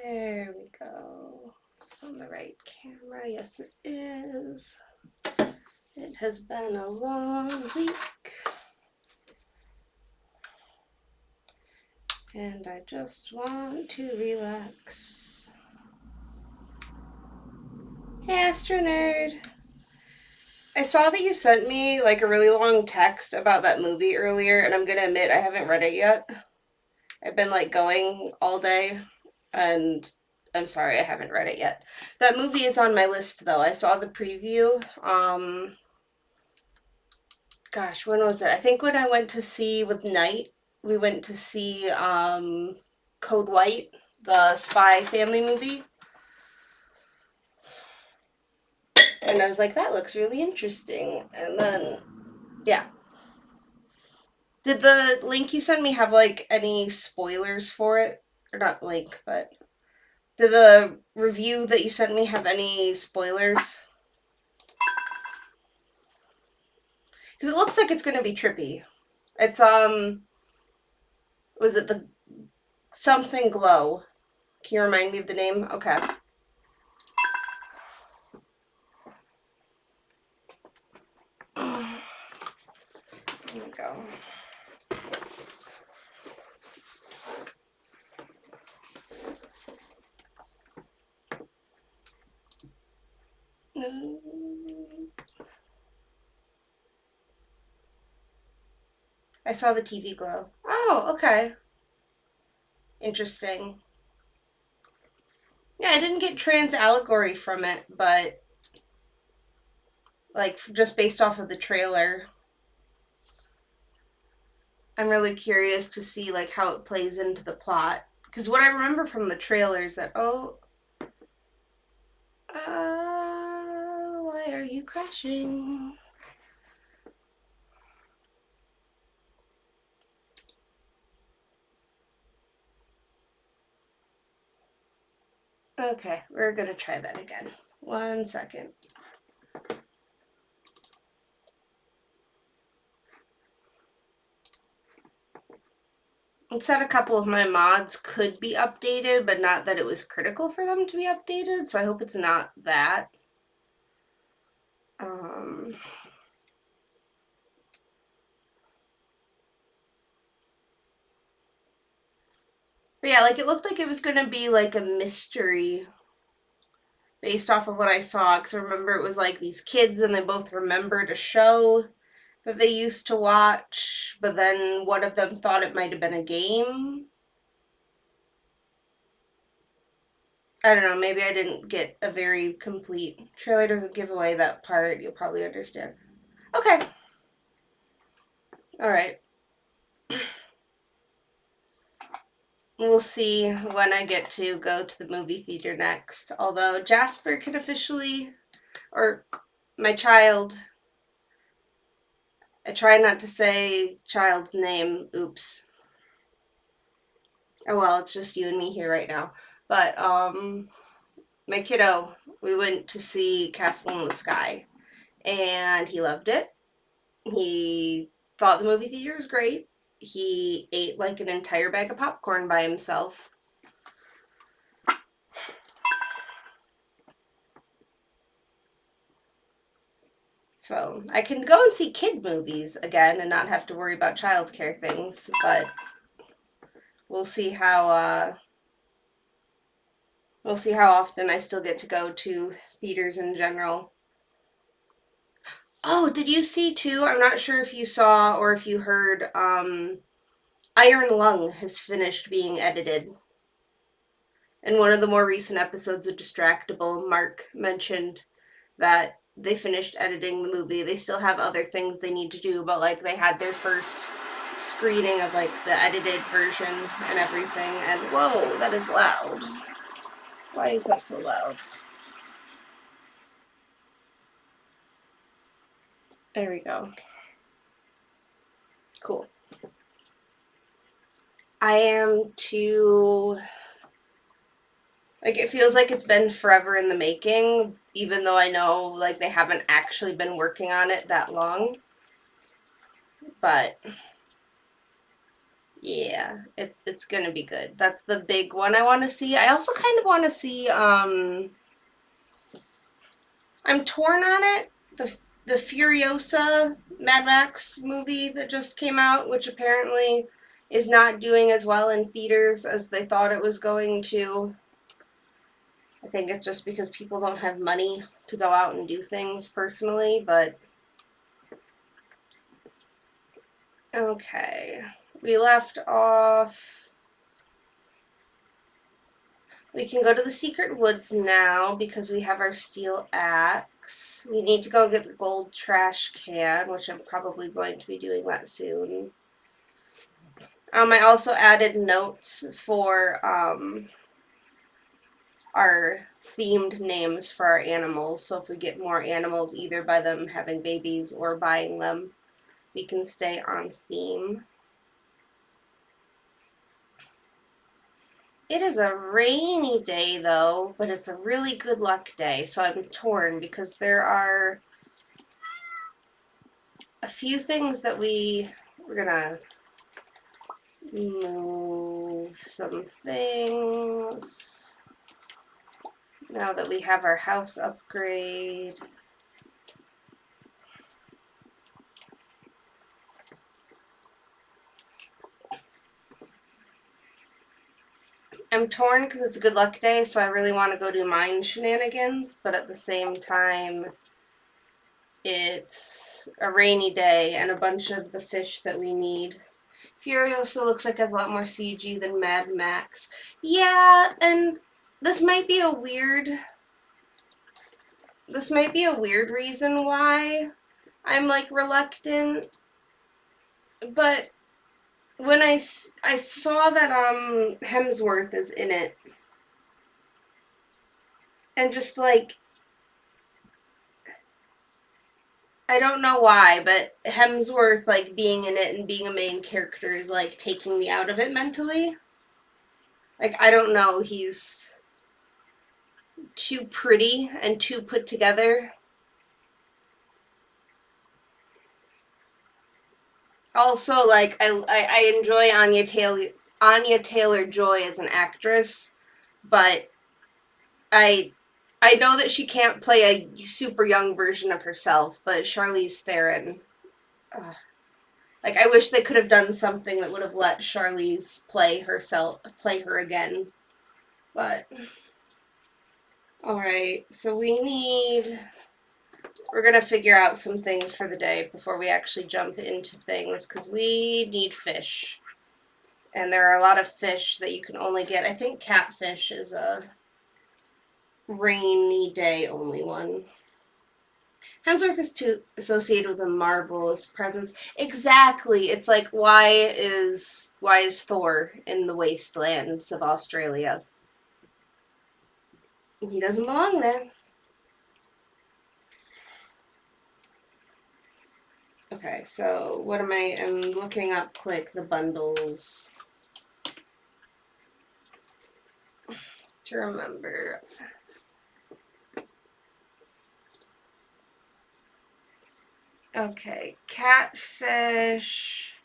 There we go. Is this on the right camera? Yes, it is. It has been a long week. And I just want to relax. Hey, Astro Nerd. I saw that you sent me like a really long text about that movie earlier, and I'm gonna admit I haven't read it yet. I've been like going all day, and I'm sorry I haven't read it yet. That movie is on my list though. I saw the preview. Gosh, when was it? I think when I went to see with Night, we went to see Code White, the spy family movie. And I was like, that looks really interesting. And then, yeah. Did the link you sent me have like any spoilers for it? Or not link, but did the review that you sent me have any spoilers? Because it looks like it's going to be trippy. It's, was it the something glow? Can you remind me of the name? Okay. There we go. I saw the TV glow. Oh, okay. Interesting. Yeah, I didn't get trans allegory from it, but like just based off of the trailer, I'm really curious to see like how it plays into the plot. Because what I remember from the trailer is that why are you crashing? Okay, we're gonna try that again. 1 second. It said a couple of my mods could be updated, but not that it was critical for them to be updated, so I hope it's not that. But yeah, like it looked like it was gonna be like a mystery based off of what I saw, because I remember it was like these kids and they both remembered a show that they used to watch, but then one of them thought it might have been a game. I don't know, maybe I didn't get a very complete trailer. Doesn't give away that part. You'll probably understand. Okay. All right. We'll see when I get to go to the movie theater next. Although Jasper can officially, or my child, I try not to say child's name. Oops. Oh well, it's just you and me here right now. But my kiddo, we went to see Castle in the Sky, and he loved it. He thought the movie theater was great. He ate like an entire bag of popcorn by himself. So I can go and see kid movies again and not have to worry about childcare things, but we'll see how often I still get to go to theaters in general. Oh, did you see too? I'm not sure if you saw or if you heard. Iron Lung has finished being edited. In one of the more recent episodes of Distractable, Mark mentioned that they finished editing the movie. They still have other things they need to do, but like they had their first screening of like the edited version and everything. And whoa, that is loud. Why is that so loud? There we go. Cool. I am too. Like, it feels like it's been forever in the making, even though I know, like, they haven't actually been working on it that long. But, Yeah, it's gonna be good. That's the big one I want to see. I also kind of want to see. I'm torn on it. The Furiosa Mad Max movie that just came out, which apparently is not doing as well in theaters as they thought it was going to. I think it's just because people don't have money to go out and do things personally, but okay. We left off. We can go to the secret woods now because we have our steel axe. We need to go get the gold trash can, which I'm probably going to be doing that soon. I also added notes for our themed names for our animals. So if we get more animals, either by them having babies or buying them, we can stay on theme. It is a rainy day though, but it's a really good luck day. So I'm torn because there are a few things that we're gonna move some things now that we have our house upgrade. I'm torn because it's a good luck day, so I really want to go do mine shenanigans, but at the same time, it's a rainy day and a bunch of the fish that we need. Furiosa looks like it has a lot more CG than Mad Max. Yeah, and this might be a weird reason why I'm like reluctant, but when I saw that Hemsworth is in it, and just like I don't know why, but Hemsworth like being in it and being a main character is like taking me out of it mentally. Like I don't know, he's too pretty and too put together. Also, like I enjoy Anya Taylor Joy as an actress, but I I know that she can't play a super young version of herself. But Charlize Theron, like I wish they could have done something that would have let Charlize play her again. But all right, so we're gonna figure out some things for the day before we actually jump into things because we need fish. And there are a lot of fish that you can only get. I think catfish is a rainy day only one. Hemsworth is too associated with a marvelous presence. Exactly. It's like why is Thor in the wastelands of Australia? He doesn't belong there. Okay, so what am I'm looking up quick the bundles to remember. Okay, catfish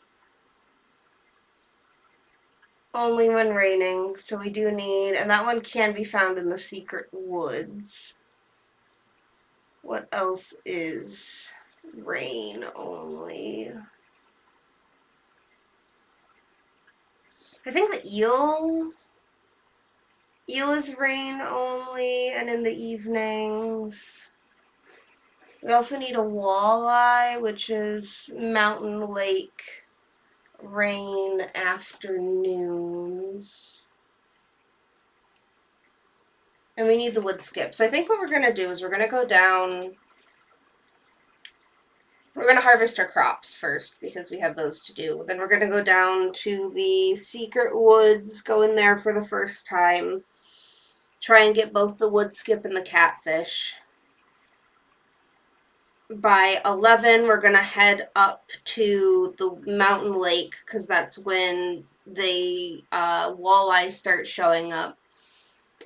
only when raining, so we do need, and that one can be found in the secret woods. What else is rain only? I think the eel is rain only and in the evenings. We also need a walleye, which is mountain lake rain afternoons. And we need the wood skip. So I think what we're going to do is we're going to go down. We're going to harvest our crops first because we have those to do. Then we're going to go down to the secret woods, go in there for the first time, try and get both the wood skip and the catfish. By 11, we're going to head up to the mountain lake because that's when the walleye start showing up.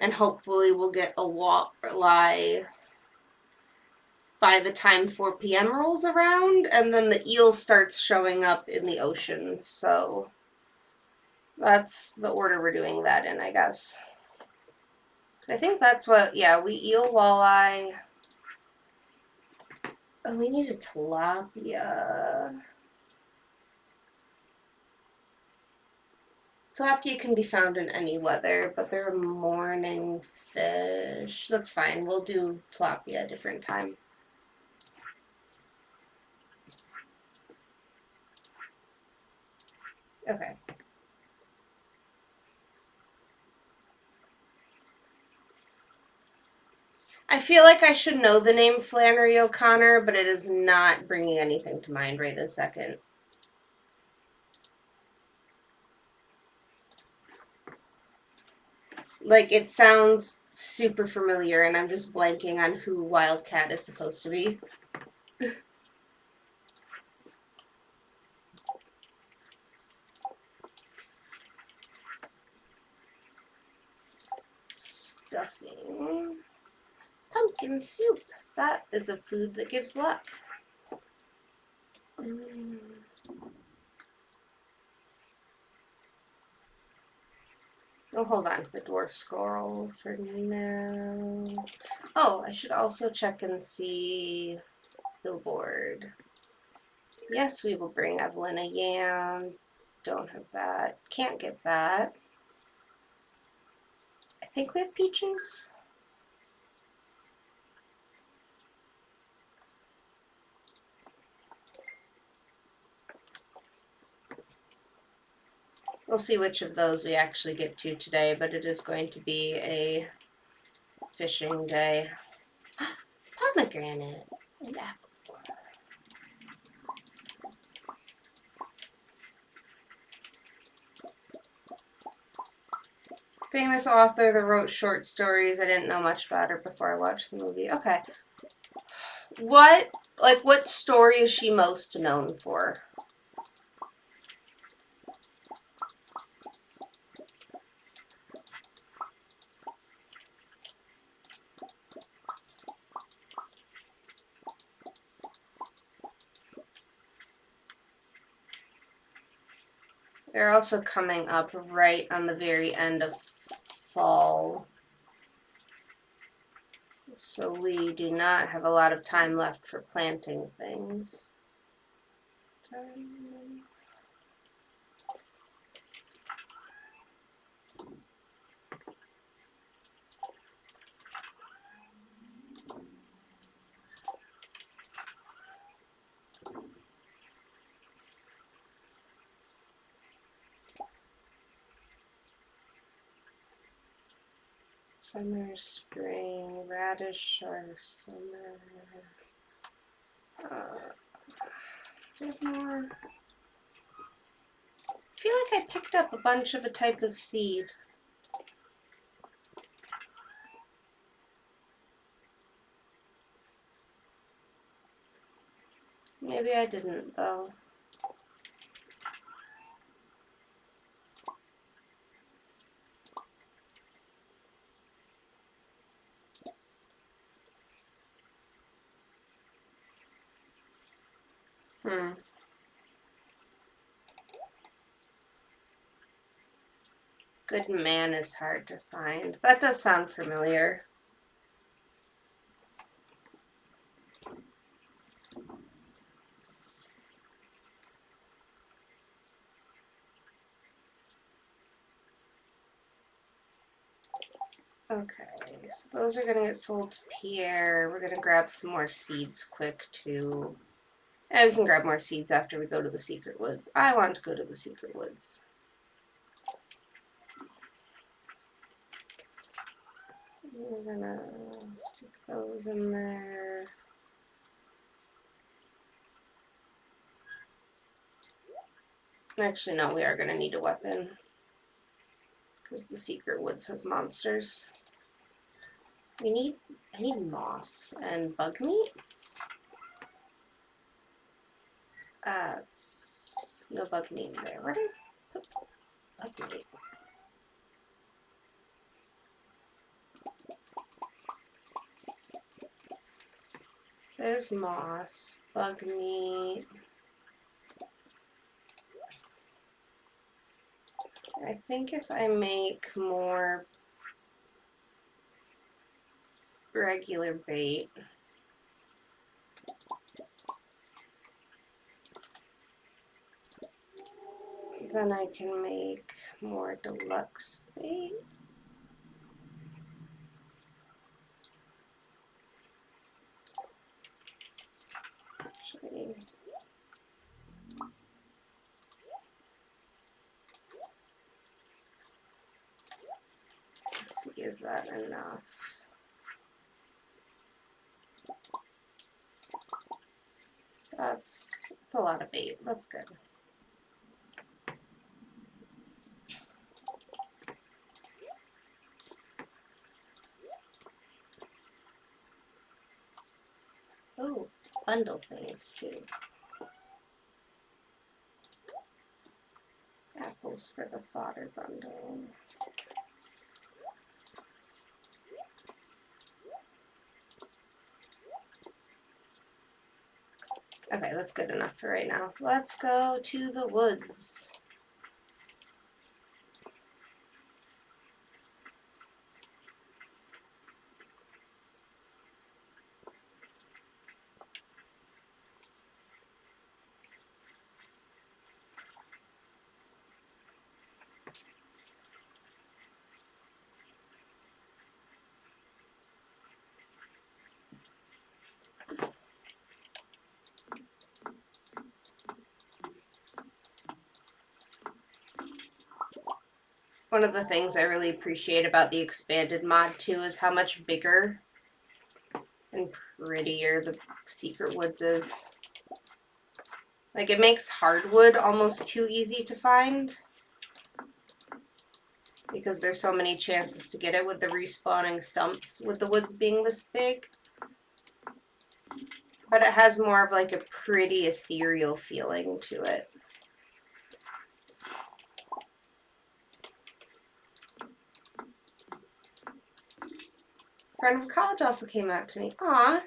And hopefully we'll get a walleye by the time 4 p.m. rolls around, and then the eel starts showing up in the ocean. So That's the order we're doing that in, I guess. I think that's what, yeah, we eel, walleye. Oh, we need a tilapia. Tilapia can be found in any weather, but they're a morning fish. That's fine. We'll do tilapia a different time. Okay. I feel like I should know the name Flannery O'Connor, but it is not bringing anything to mind right this second. Like, it sounds super familiar, and I'm just blanking on who Wildcat is supposed to be. Stuffing. Pumpkin soup. That is a food that gives luck. Mm. We'll hold on to the dwarf squirrel for now. Oh, I should also check and see billboard. Yes, we will bring Evelyn a yam. Don't have that. Can't get that. I think we have peaches. We'll see which of those we actually get to today, but it is going to be a fishing day. Pomegranate and apple. Famous author that wrote short stories. I didn't know much about her before I watched the movie. Okay. What story is she most known for? They're also coming up right on the very end of fall. So we do not have a lot of time left for planting things. Summer, spring, radish or summer. Do you have more? I feel like I picked up a bunch of a type of seed. Maybe I didn't, though. Good man is hard to find. That does sound familiar. Okay, so those are gonna get sold to Pierre. We're gonna grab some more seeds quick too. And we can grab more seeds after we go to the secret woods. I want to go to the secret woods. We're gonna stick those in there. Actually, no, we are gonna need a weapon. Because the secret woods has monsters. I need moss and bug meat. It's no bug meat in there. Where did I put bug meat? There's moss, bug meat, I think if I make more regular bait, then I can make more deluxe bait. Actually, let's see, is that enough? That's a lot of bait. That's good. Oh, bundle things too. Apples for the fodder bundle. Okay, that's good enough for right now. Let's go to the woods. One of the things I really appreciate about the expanded mod too is how much bigger and prettier the secret woods is. Like, it makes hardwood almost too easy to find because there's so many chances to get it with the respawning stumps with the woods being this big. But it has more of like a pretty ethereal feeling to it. A friend from college also came out to me. Aw,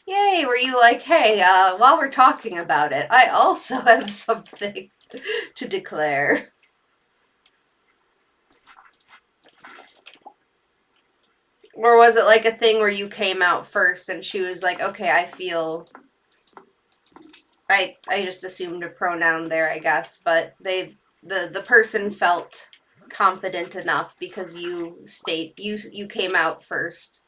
yay, were you like, hey, while we're talking about it, I also have something to declare. Or was it like a thing where you came out first and she was like, okay, I feel... I just assumed a pronoun there, I guess, but the person felt confident enough because you came out first.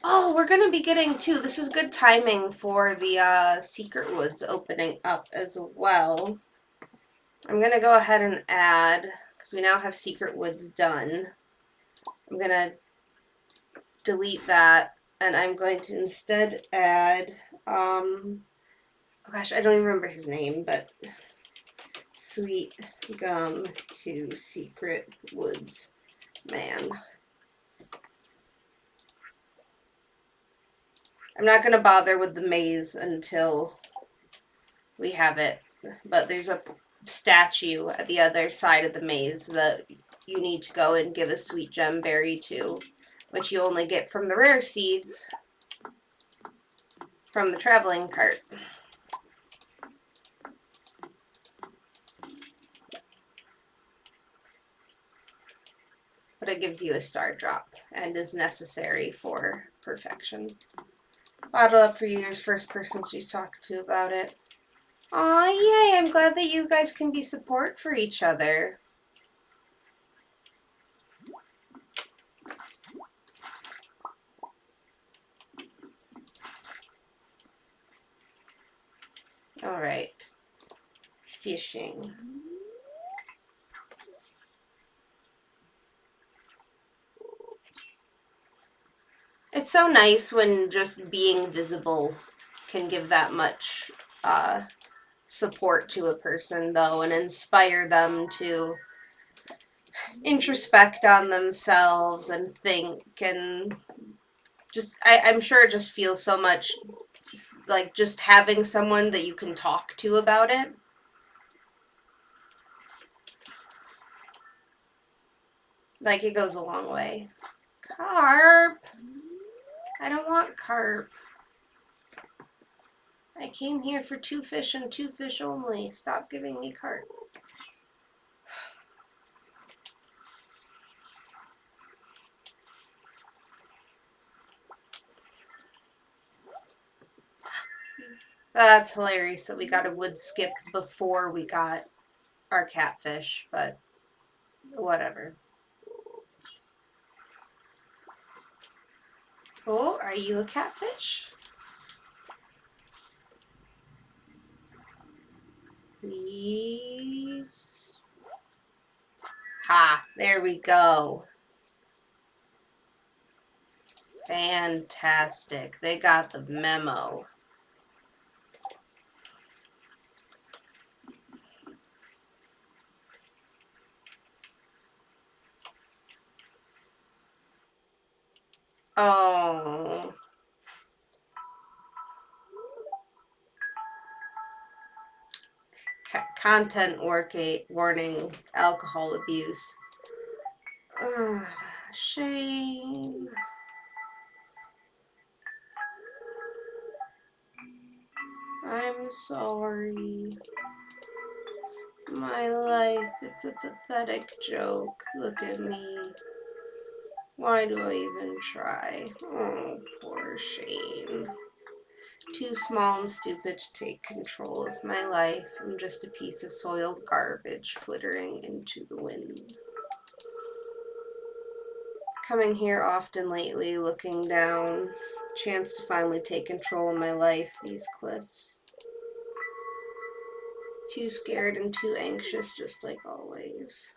Oh, we're gonna be getting to, this is good timing for the Secret Woods opening up as well. I'm gonna go ahead and add, because we now have Secret Woods done. I'm gonna delete that, and I'm going to instead add, oh gosh, I don't even remember his name, but Sweet Gum to Secret Woods Man. I'm not going to bother with the maze until we have it, but there's a statue at the other side of the maze that you need to go and give a sweet gem berry to, which you only get from the rare seeds from the traveling cart. But it gives you a star drop and is necessary for perfection. Bottle up for you as first person she's talked to about it. Aw, yay, I'm glad that you guys can be support for each other. Alright. Fishing. It's so nice when just being visible can give that much support to a person, though, and inspire them to introspect on themselves and think, and just, I'm sure it just feels so much like just having someone that you can talk to about it. Like, it goes a long way. Carp! I don't want carp. I came here for 2 fish and 2 fish only. Stop giving me carp. That's hilarious that we got a wood skip before we got our catfish, but whatever. Oh, are you a catfish? Please. Ha, there we go. Fantastic. They got the memo. Oh. Content warning, alcohol abuse. Shame. I'm sorry. My life, it's a pathetic joke. Look at me. Why do I even try? Oh, poor Shane. Too small and stupid to take control of my life. I'm just a piece of soiled garbage flittering into the wind. Coming here often lately, looking down. Chance to finally take control of my life, these cliffs. Too scared and too anxious, just like always.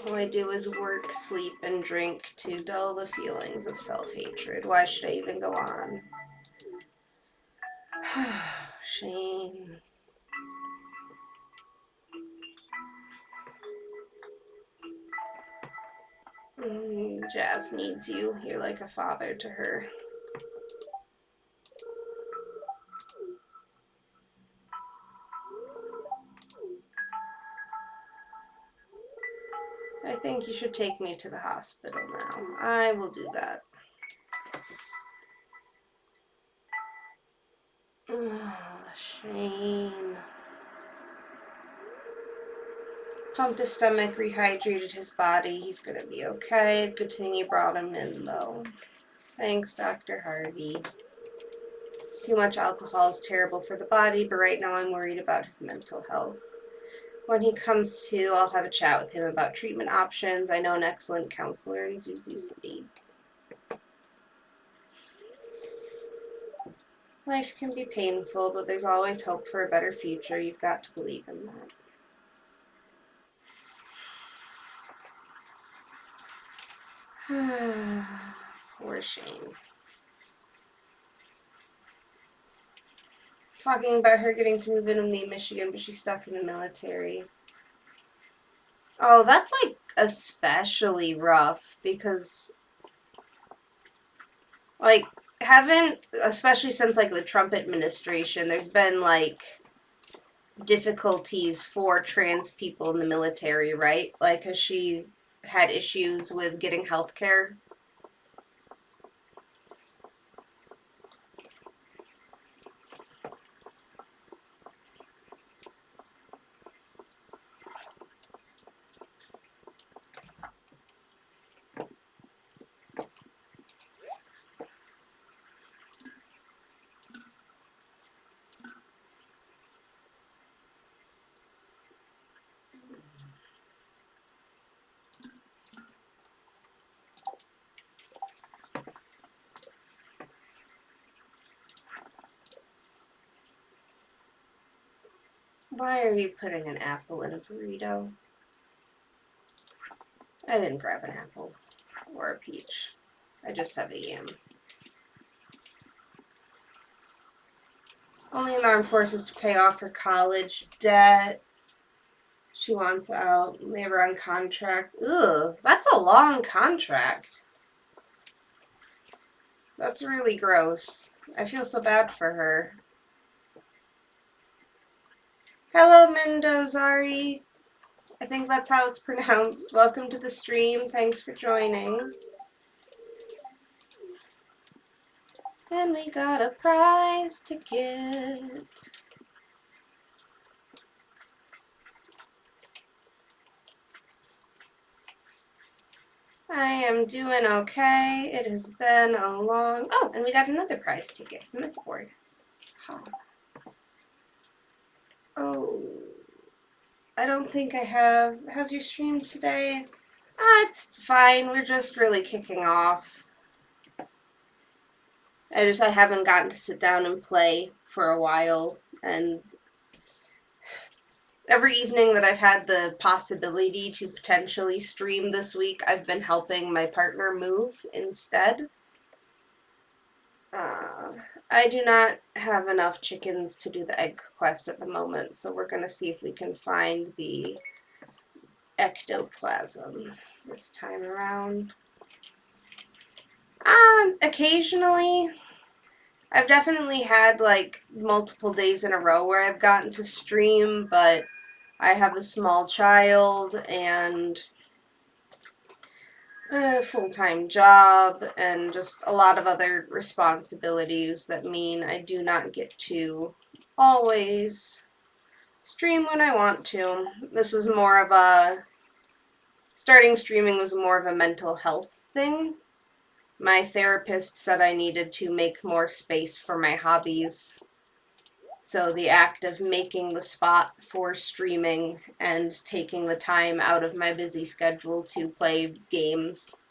All I do is work, sleep, and drink to dull the feelings of self-hatred. Why should I even go on? Shane. Jazz needs you. You're like a father to her. I think you should take me to the hospital now. I will do that. Shane. Pumped his stomach, rehydrated his body. He's gonna be okay. Good thing you brought him in, though. Thanks, Dr. Harvey. Too much alcohol is terrible for the body, but right now I'm worried about his mental health. When he comes to, I'll have a chat with him about treatment options. I know an excellent counselor in Zuzu City. Life can be painful, but there's always hope for a better future. You've got to believe in that. Poor Shane. Talking about her getting to move into Michigan, but she's stuck in the military. Oh, that's like especially rough because, like, haven't, especially since like the Trump administration, there's been like difficulties for trans people in the military, right? Like, has she had issues with getting health care? Why are you putting an apple in a burrito? I didn't grab an apple or a peach. I just have a yam. Only in the armed forces to pay off her college debt. She wants out. They have her on contract. Ugh, that's a long contract. That's really gross. I feel so bad for her. Hello, Mendozari. I think that's how it's pronounced. Welcome to the stream. Thanks for joining. And we got a prize ticket. I am doing okay. It has been a long... Oh, and we got another prize ticket from this board. Huh. Oh, I don't think I have... How's your stream today? It's fine. We're just really kicking off. I haven't gotten to sit down and play for a while, and every evening that I've had the possibility to potentially stream this week, I've been helping my partner move instead. I do not have enough chickens to do the egg quest at the moment, so we're going to see if we can find the ectoplasm this time around. Occasionally. I've definitely had like multiple days in a row where I've gotten to stream, but I have a small child and a full-time job and just a lot of other responsibilities that mean I do not get to always stream when I want to. This was more of a... Starting streaming was more of a mental health thing. My therapist said I needed to make more space for my hobbies. So the act of making the spot for streaming and taking the time out of my busy schedule to play games,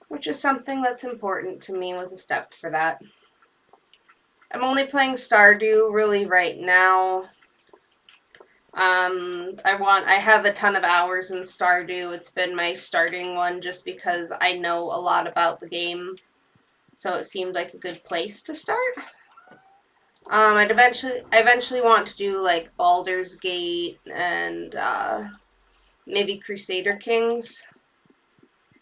which is something that's important to me, was a step for that. I'm only playing Stardew really right now. I have a ton of hours in Stardew. It's been my starting one just because I know a lot about the game, so it seemed like a good place to start. I eventually want to do like Baldur's Gate and maybe Crusader Kings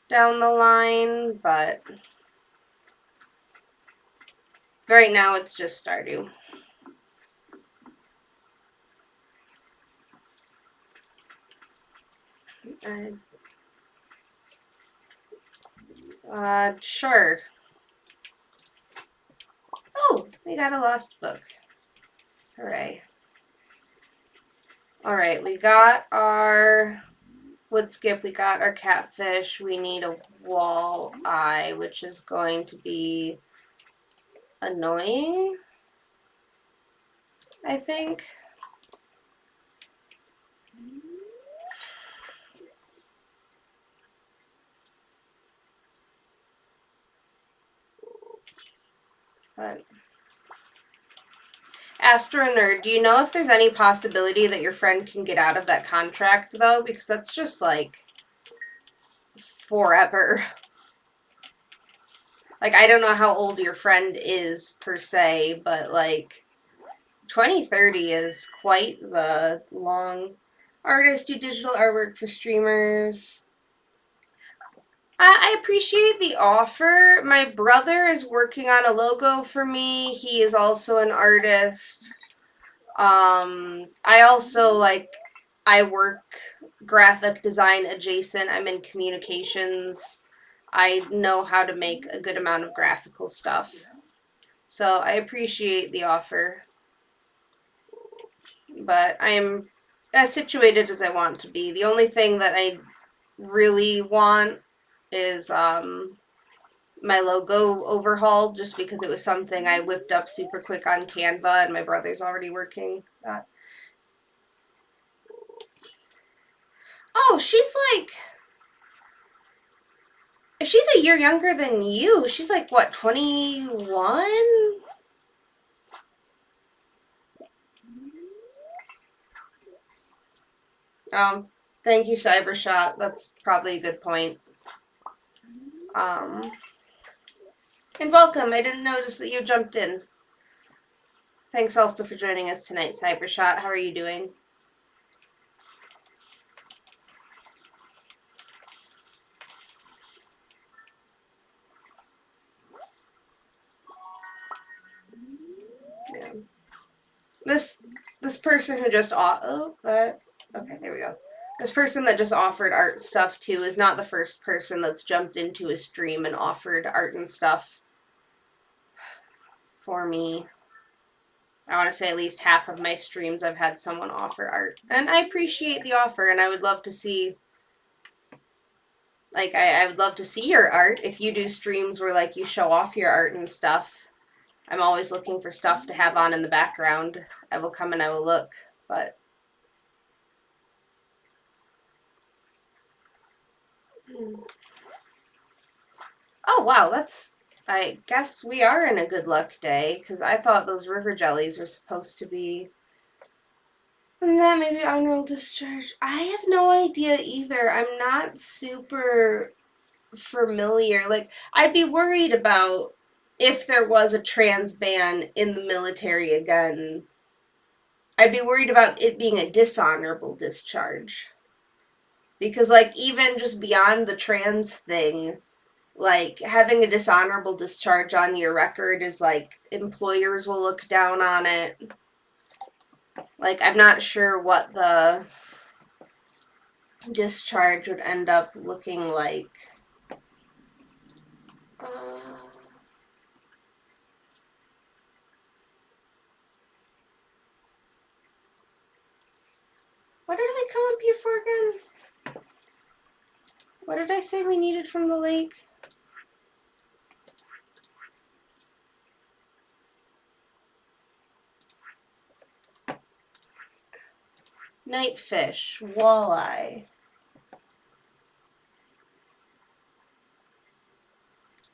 down the line, but right now it's just Stardew. Sure. Oh, we got a lost book. Hooray. Alright, we got our wood skip, we got our catfish, we need a walleye, which is going to be annoying, I think. But Astro Nerd, do you know if there's any possibility that your friend can get out of that contract, though? Because that's just, like, forever. Like, I don't know how old your friend is, per se, but, like, 2030 is quite the long... Artists do digital artwork for streamers. I appreciate the offer. My brother is working on a logo for me. He is also an artist. I also, like, I work graphic design adjacent. I'm in communications. I know how to make a good amount of graphical stuff. So I appreciate the offer. But I'm as situated as I want to be. The only thing that I really want is my logo overhauled, just because it was something I whipped up super quick on Canva and my brother's already working that. Oh, she's like... If she's a year younger than you, she's like, what, 21? Thank you, Cybershot. That's probably a good point. And welcome. I didn't notice that you jumped in. Thanks also for joining us tonight, Cybershot. How are you doing? Yeah. This person who just... okay, there we go. This person that just offered art stuff too is not the first person that's jumped into a stream and offered art and stuff for me. I want to say at least half of my streams I've had someone offer art. And I appreciate the offer, and I would love to see, like, I would love to see your art. If you do streams where, like, you show off your art and stuff, I'm always looking for stuff to have on in the background. I will come and I will look, but... Oh, wow, that's... I guess we are in a good luck day, because I thought those river jellies were supposed to be... And that maybe honorable discharge. I have no idea either. I'm not super familiar. Like, I'd be worried about if there was a trans ban in the military again. I'd be worried about it being a dishonorable discharge. Because, like, even just beyond the trans thing, like, having a dishonorable discharge on your record is like, employers will look down on it. Like, I'm not sure what the discharge would end up looking like. What did we come up here for again? What did I say we needed from the lake? Nightfish, walleye.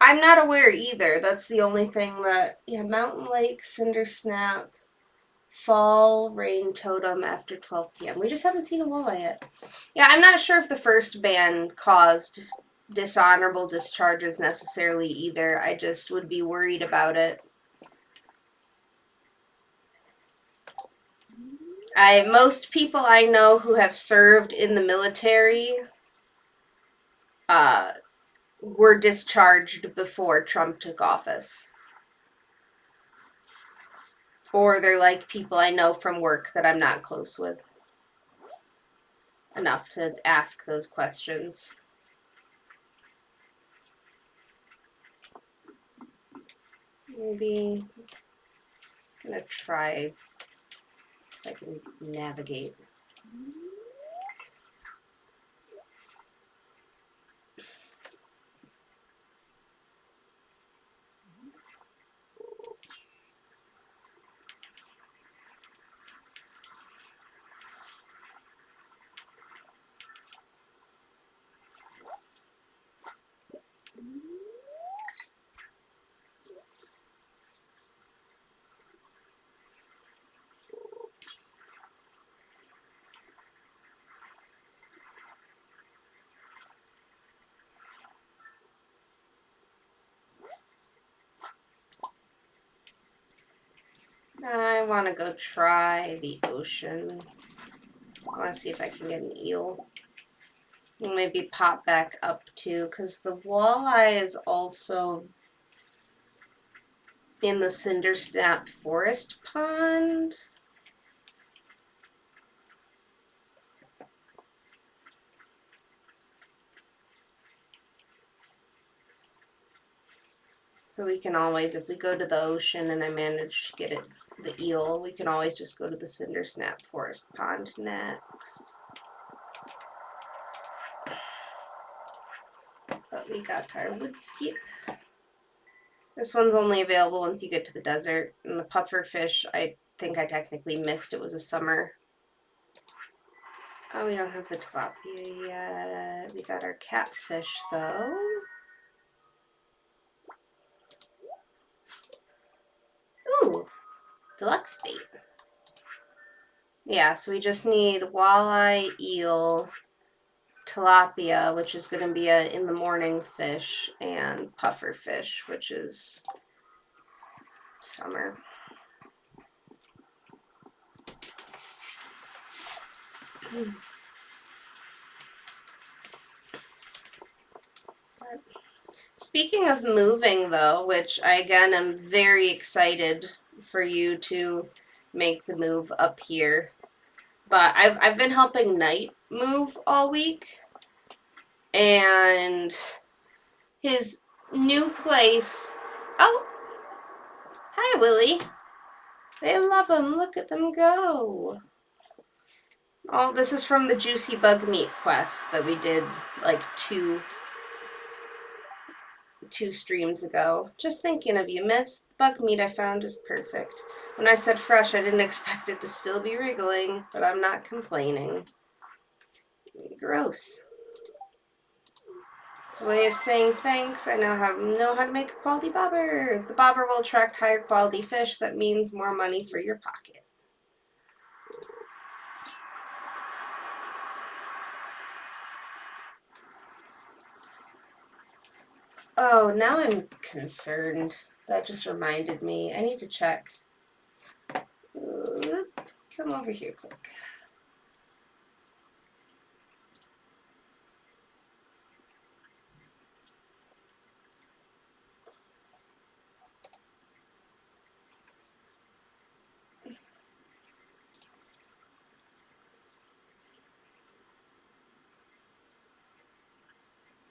I'm not aware either. That's the only thing that... Yeah, mountain lake, cinder snap, fall rain totem after 12 p.m. We just haven't seen a walleye yet. Yeah, I'm not sure if the first ban caused dishonorable discharges necessarily either. I just would be worried about it. Most people I know who have served in the military were discharged before Trump took office. Or they're like people I know from work that I'm not close with enough to ask those questions. Maybe I'm gonna try if I can navigate. I want to go try the ocean. I want to see if I can get an eel. And maybe pop back up too, because the walleye is also in the cinder snap forest pond. So we can always, if we go to the ocean and I manage to get it, the eel, we can always just go to the cinder snap forest pond next. But we got our wood skip. This one's only available once you get to the desert. And the puffer fish, I think I technically missed. It was a summer. Oh, we don't have the tilapia yet. We got our catfish though. Ooh, deluxe bait. Yeah, so we just need walleye, eel, tilapia, which is going to be a in the morning fish, and puffer fish, which is summer. Speaking of moving, though, which I again am very excited for you to make the move up here. But I've been helping Knight move all week, and his new place. Oh, hi, Willie. They love him. Look at them go. Oh, this is from the Juicy Bug Meat quest that we did like two streams ago. Just thinking of you, miss. The bug meat I found is perfect. When I said fresh, I didn't expect it to still be wriggling, but I'm not complaining. Gross. It's a way of saying thanks. I know how to make a quality bobber. The bobber will attract higher quality fish. That means more money for your pocket. Oh, now I'm concerned. That just reminded me. I need to check. Come over here quick.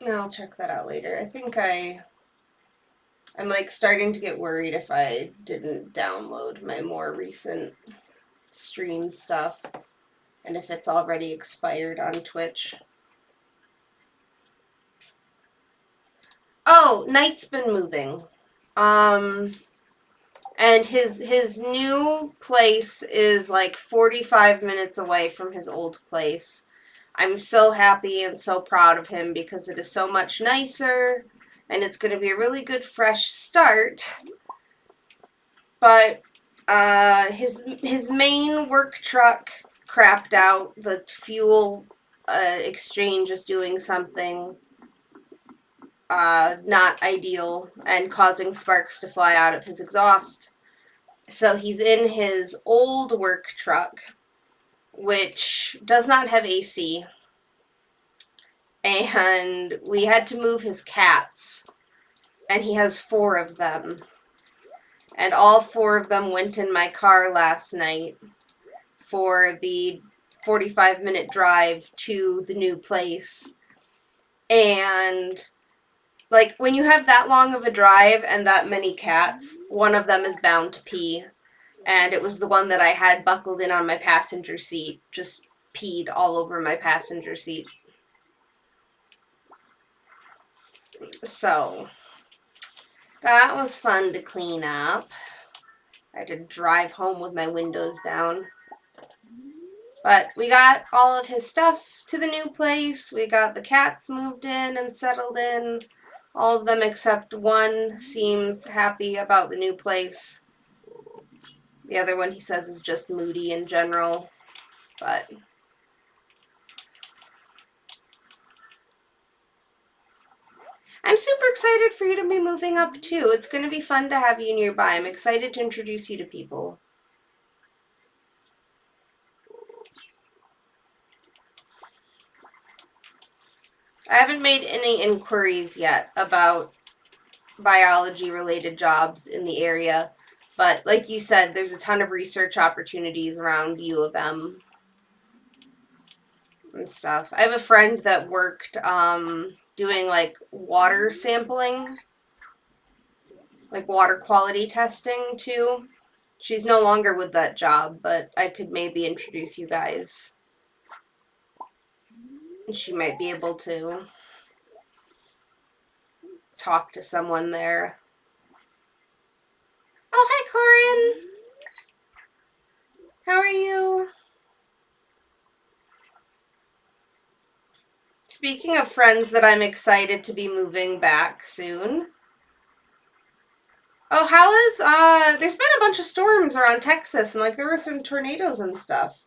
No, I'll check that out later. I think I'm like starting to get worried if I didn't download my more recent stream stuff and if it's already expired on Twitch. Oh, Knight's been moving. And his new place is like 45 minutes away from his old place. I'm so happy and so proud of him because it is so much nicer and it's going to be a really good fresh start. But his main work truck crapped out. The fuel exchange is doing something not ideal and causing sparks to fly out of his exhaust. So he's in his old work truck, which does not have AC. And we had to move his cats. And he has 4 of them. And all 4 of them went in my car last night for the 45-minute drive to the new place. And like when you have that long of a drive and that many cats, one of them is bound to pee. And it was the one that I had buckled in on my passenger seat, just peed all over my passenger seat. So that was fun to clean up. I had to drive home with my windows down. But we got all of his stuff to the new place. We got the cats moved in and settled in. All of them except one seems happy about the new place. The other one, he says, is just moody in general. But I'm super excited for you to be moving up too. It's going to be fun to have you nearby. I'm excited to introduce you to people. I haven't made any inquiries yet about biology-related jobs in the area, but like you said, there's a ton of research opportunities around U of M and stuff. I have a friend that worked doing like water sampling, like water quality testing too. She's no longer with that job, but I could maybe introduce you guys. She might be able to talk to someone there. Oh, hi, Corin. How are you? Speaking of friends that I'm excited to be moving back soon. Oh, how is, there's been a bunch of storms around Texas, and, like, there were some tornadoes and stuff.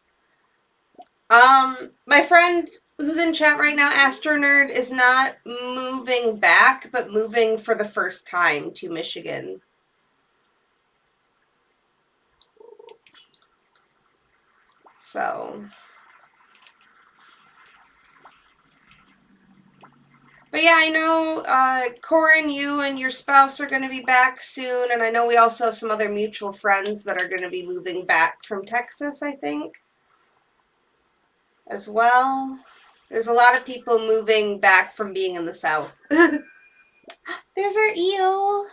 My friend who's in chat right now, Astronerd, is not moving back, but moving for the first time to Michigan. So... But yeah, I know, Corin, you and your spouse are going to be back soon, and I know we also have some other mutual friends that are going to be moving back from Texas, I think. as well. There's a lot of people moving back from being in the south. There's our eel.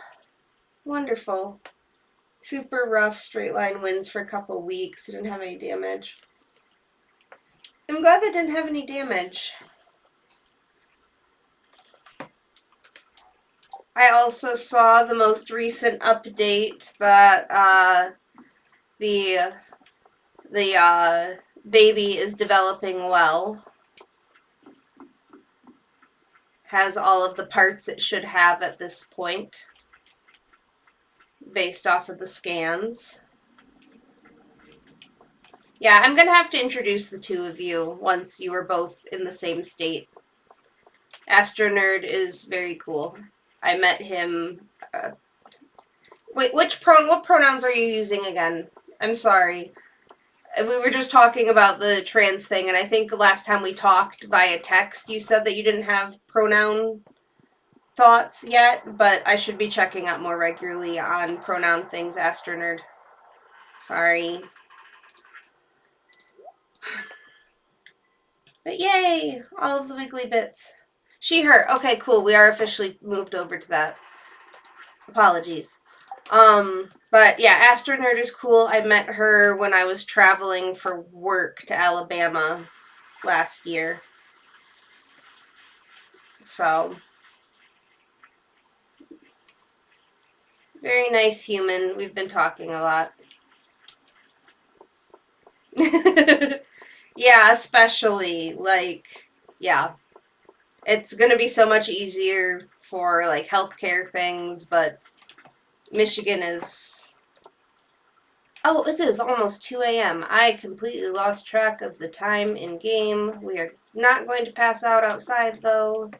Wonderful. Super rough straight line winds for a couple weeks. It didn't have any damage. I'm glad they didn't have any damage. I also saw the most recent update that the baby is developing well. Has all of the parts it should have at this point, based off of the scans. Yeah, I'm gonna have to introduce the two of you once you are both in the same state. Astronerd is very cool. I met him. Wait, what pronouns are you using again? I'm sorry. We were just talking about the trans thing, and I think last time we talked via text, you said that you didn't have pronoun thoughts yet, but I should be checking up more regularly on pronoun things, Astronerd. Sorry. But yay! All of the wiggly bits. She, her. Okay, cool. We are officially moved over to that. Apologies. But yeah, Astronerd is cool. I met her when I was traveling for work to Alabama last year. So, very nice human. We've been talking a lot. Yeah, especially, like, yeah. It's gonna be so much easier for, like, healthcare things, but Michigan is... Oh, it is almost 2 a.m. I completely lost track of the time in game. We are not going to pass out outside, though.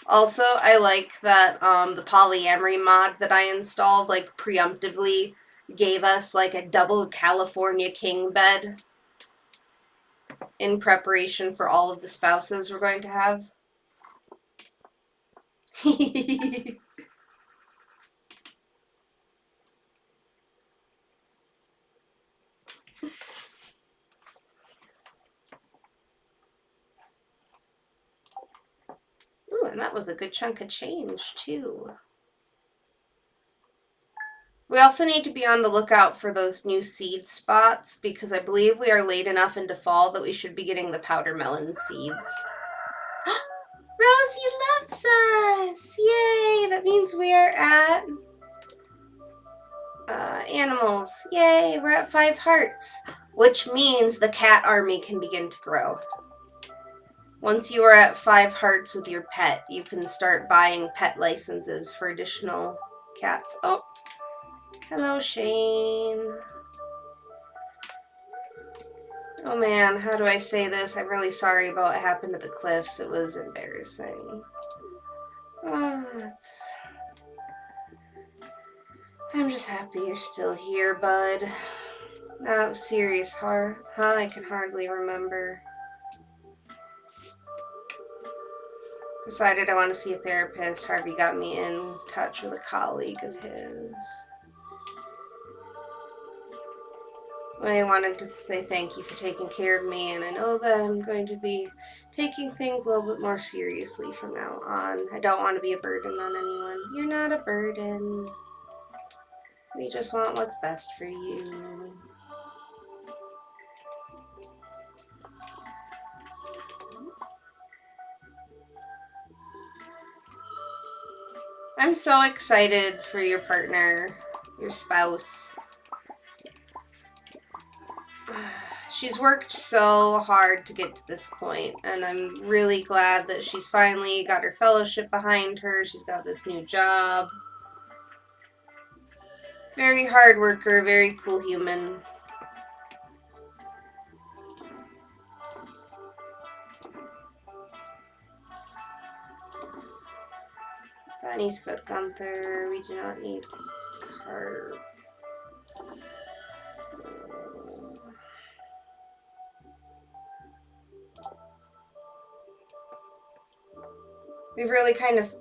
Also, I like that the polyamory mod that I installed, like, preemptively gave us, like, a double California king bed in preparation for all of the spouses we're going to have. Ooh, and that was a good chunk of change, too. We also need to be on the lookout for those new seed spots because I believe we are late enough into fall that we should be getting the powder melon seeds. Rosie loves us! Yay! That means we are at animals. Yay! We're at 5 hearts, which means the cat army can begin to grow. Once you are at 5 hearts with your pet, you can start buying pet licenses for additional cats. Oh, hello, Shane. Oh man, how do I say this? I'm really sorry about what happened to the cliffs. It was embarrassing. I'm just happy you're still here, bud. That was serious, huh? I can hardly remember. Decided I want to see a therapist. Harvey got me in touch with a colleague of his. I wanted to say thank you for taking care of me, and I know that I'm going to be taking things a little bit more seriously from now on. I don't want to be a burden on anyone. You're not a burden. We just want what's best for you. I'm so excited for your partner, your spouse. She's worked so hard to get to this point, and I'm really glad that she's finally got her fellowship behind her. She's got this new job. Very hard worker, very cool human. That needs to go to Gunther. We do not need carb. We've really kind of...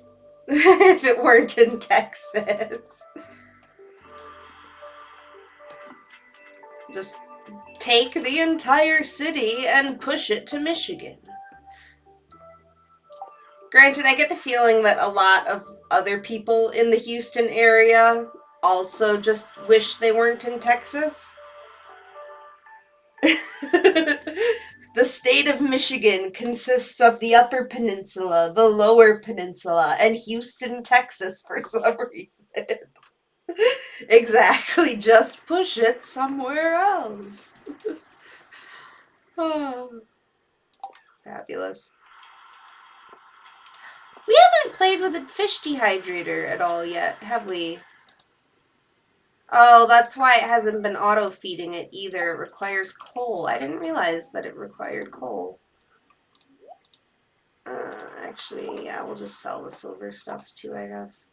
if it weren't in Texas. Just take the entire city and push it to Michigan. Granted, I get the feeling that a lot of other people in the Houston area also just wish they weren't in Texas. The state of Michigan consists of the Upper Peninsula, the Lower Peninsula, and Houston, Texas for some reason. Exactly, just push it somewhere else. Oh, fabulous. We haven't played with a fish dehydrator at all yet, have we? Oh, that's why it hasn't been auto-feeding it either. It requires coal. I didn't realize that it required coal. Actually, yeah, we'll just sell the silver stuff too, I guess.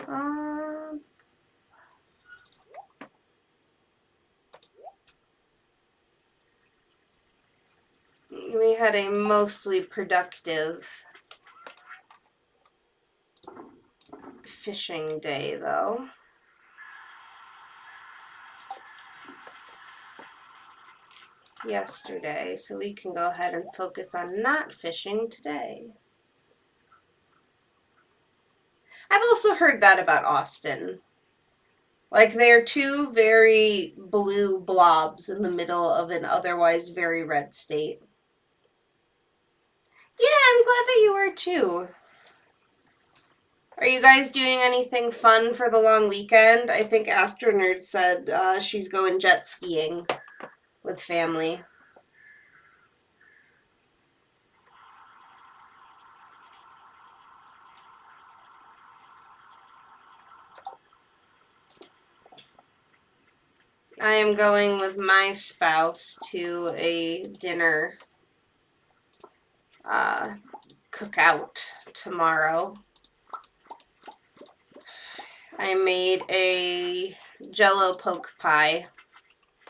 We had a mostly productive fishing day, though. Yesterday, so we can go ahead and focus on not fishing today. I've also heard that about Austin. Like, they're two very blue blobs in the middle of an otherwise very red state. Yeah, I'm glad that you are too. Are you guys doing anything fun for the long weekend? I think Astronerd said she's going jet skiing with family. I am going with my spouse to a dinner cookout tomorrow. I made a Jello poke pie.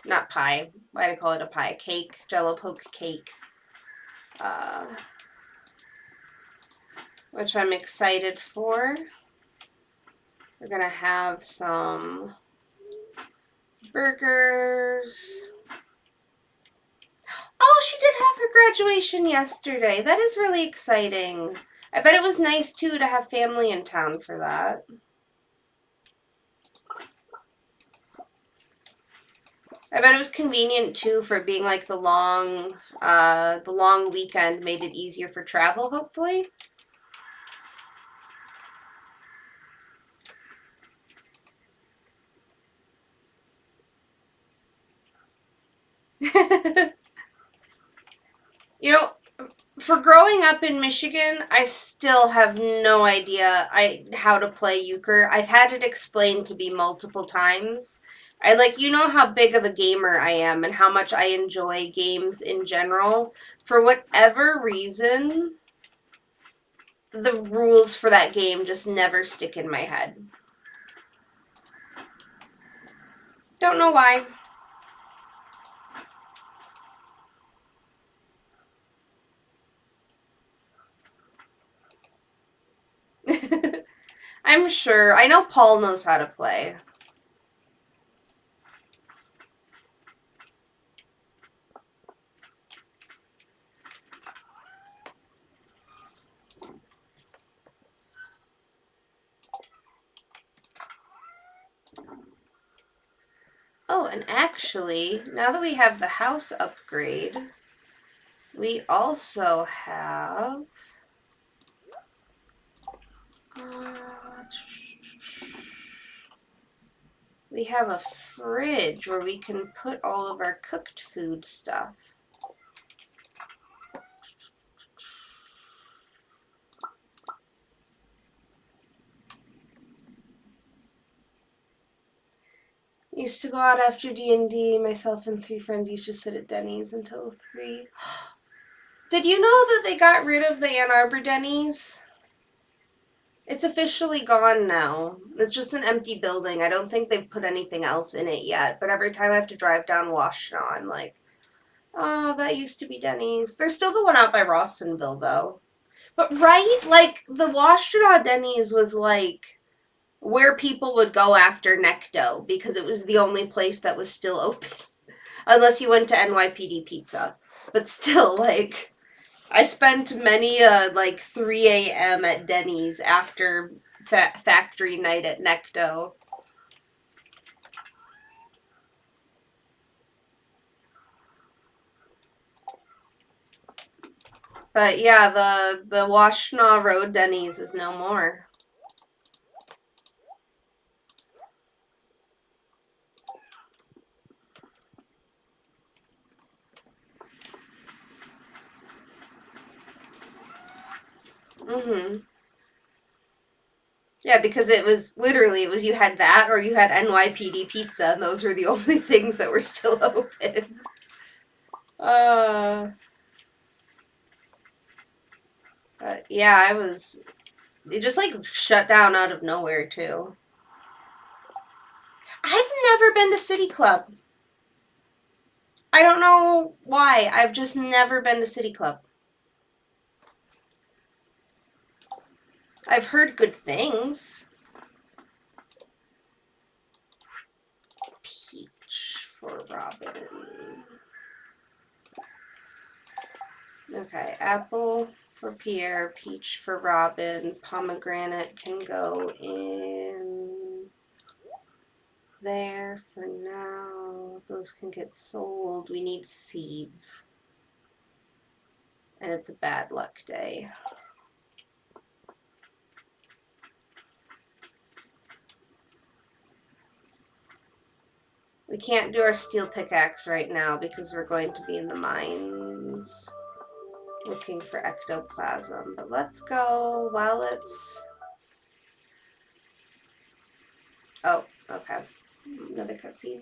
Not pie. Why do I call it a pie? Cake. Jello poke cake. Which I'm excited for. We're gonna have some burgers. Oh, she did have her graduation yesterday. That is really exciting. I bet it was nice too to have family in town for that. I bet it was convenient too for being like the long weekend made it easier for travel, hopefully. You know, for growing up in Michigan, I still have no idea how to play euchre. I've had it explained to me multiple times. You know how big of a gamer I am and how much I enjoy games in general. For whatever reason, the rules for that game just never stick in my head. Don't know why. I'm sure. I know Paul knows how to play. Oh, and actually, now that we have the house upgrade, we also have we have a fridge where we can put all of our cooked food stuff. Used to go out after D&D. Myself and 3 friends used to sit at Denny's until 3. Did you know that they got rid of the Ann Arbor Denny's? It's officially gone now. It's just an empty building. I don't think they've put anything else in it yet. But every time I have to drive down Washtenaw, I'm like, oh, that used to be Denny's. There's still the one out by Rawsonville, though. But right? Like, the Washtenaw Denny's was like where people would go after Necto because it was the only place that was still open. Unless you went to NYPD Pizza. But still, like, I spent many like 3 a.m. at Denny's after factory night at Necto. But yeah, the Washtenaw Road Denny's is no more. Mm-hmm. Yeah, because it was literally, it was you had that or you had NYPD Pizza, and those were the only things that were still open. But yeah, it just like shut down out of nowhere too. I've never been to City Club. I don't know why. I've just never been to City Club. I've heard good things. Peach for Robin. Okay, apple for Pierre, peach for Robin, pomegranate can go in there for now. Those can get sold. We need seeds. And it's a bad luck day. We can't do our steel pickaxe right now because we're going to be in the mines looking for ectoplasm. But let's go while it's... Oh, okay. Another cutscene.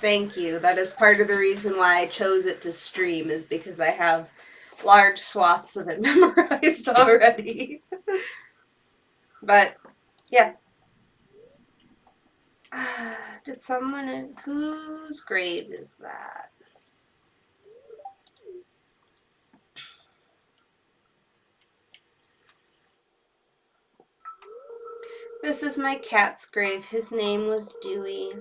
Thank you. That is part of the reason why I chose it to stream, is because I have large swaths of it memorized already. But, yeah. Did someone... Whose grave is that? This is my cat's grave. His name was Dewey.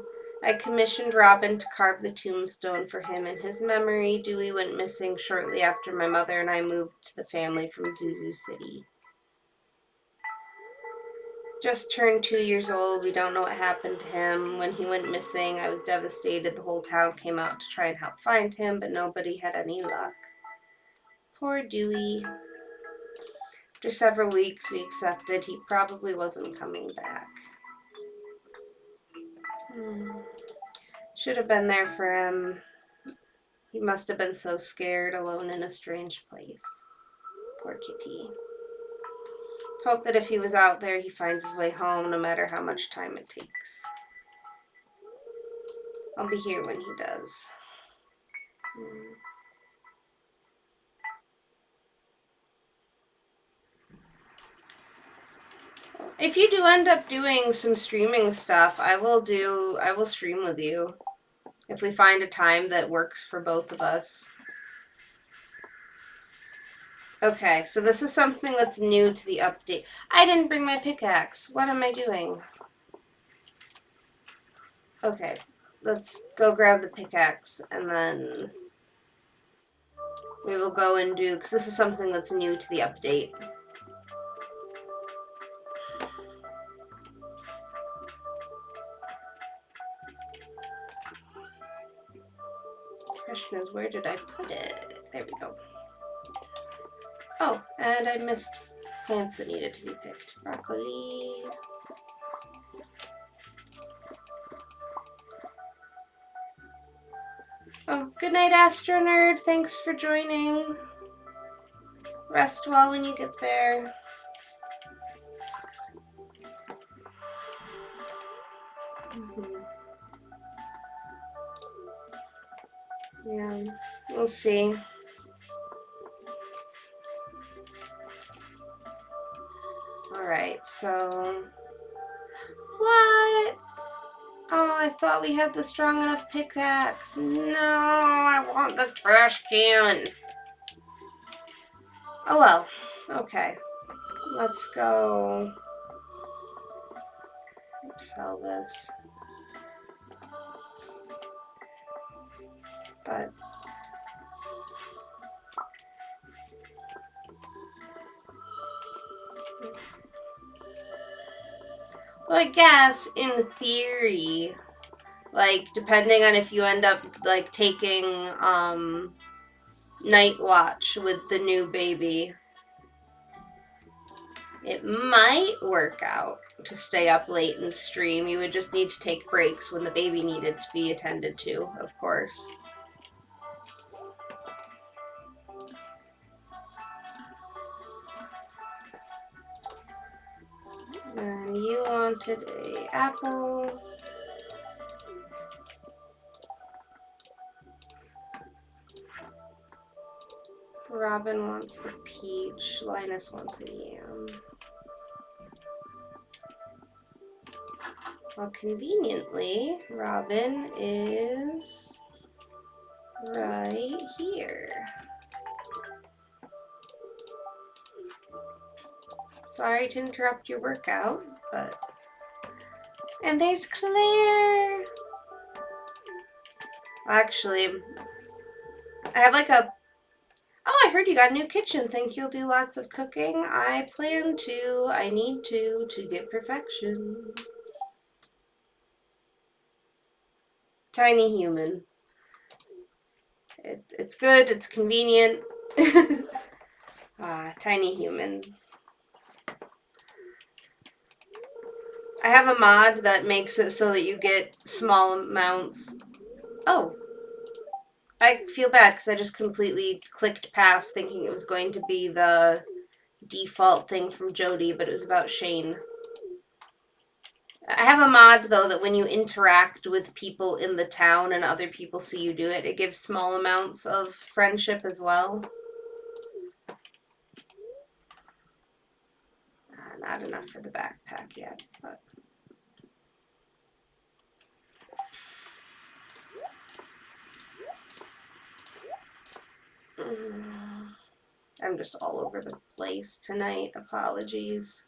I commissioned Robin to carve the tombstone for him in his memory. Dewey went missing shortly after my mother and I moved to the family from Zuzu City. Just turned 2 years old. We don't know what happened to him. When he went missing, I was devastated. The whole town came out to try and help find him, but nobody had any luck. Poor Dewey. After several weeks, we accepted he probably wasn't coming back. Should have been there for him. He must have been so scared, alone in a strange place. Poor kitty. Hope that if he was out there, he finds his way home, no matter how much time it takes. I'll be here when he does. If you do end up doing some streaming stuff, I will stream with you. If we find a time that works for both of us. Okay, so this is something that's new to the update. I didn't bring my pickaxe. What am I doing? Okay, let's go grab the pickaxe and then we will go and do, because this is something that's new to the update. Question is, where did I put it? There we go. Oh, and I missed plants that needed to be picked. Broccoli. Oh, good night, Astro Nerd. Thanks for joining. Rest well when you get there. Yeah, we'll see. Alright, so... What? Oh, I thought we had the strong enough pickaxe. No, I want the trash can. Oh well. Okay. Let's go. sell this. But well, I guess in theory, like depending on if you end up like taking night watch with the new baby, it might work out to stay up late and stream. You would just need to take breaks when the baby needed to be attended to, of course. And you wanted a apple. Robin wants the peach. Linus wants a yam. Well, conveniently, Robin is right here. Sorry to interrupt your workout, but... And there's Claire! Actually, I have like a... Oh, I heard you got a new kitchen. Think you'll do lots of cooking? I plan to. I need to get perfection. Tiny human. It's good. It's convenient. Tiny human. I have a mod that makes it so that you get small amounts. Oh. I feel bad because I just completely clicked past thinking it was going to be the default thing from Jody, but it was about Shane. I have a mod, though, that when you interact with people in the town and other people see you do it, it gives small amounts of friendship as well. Not enough for the backpack yet, but... I'm just all over the place tonight. Apologies.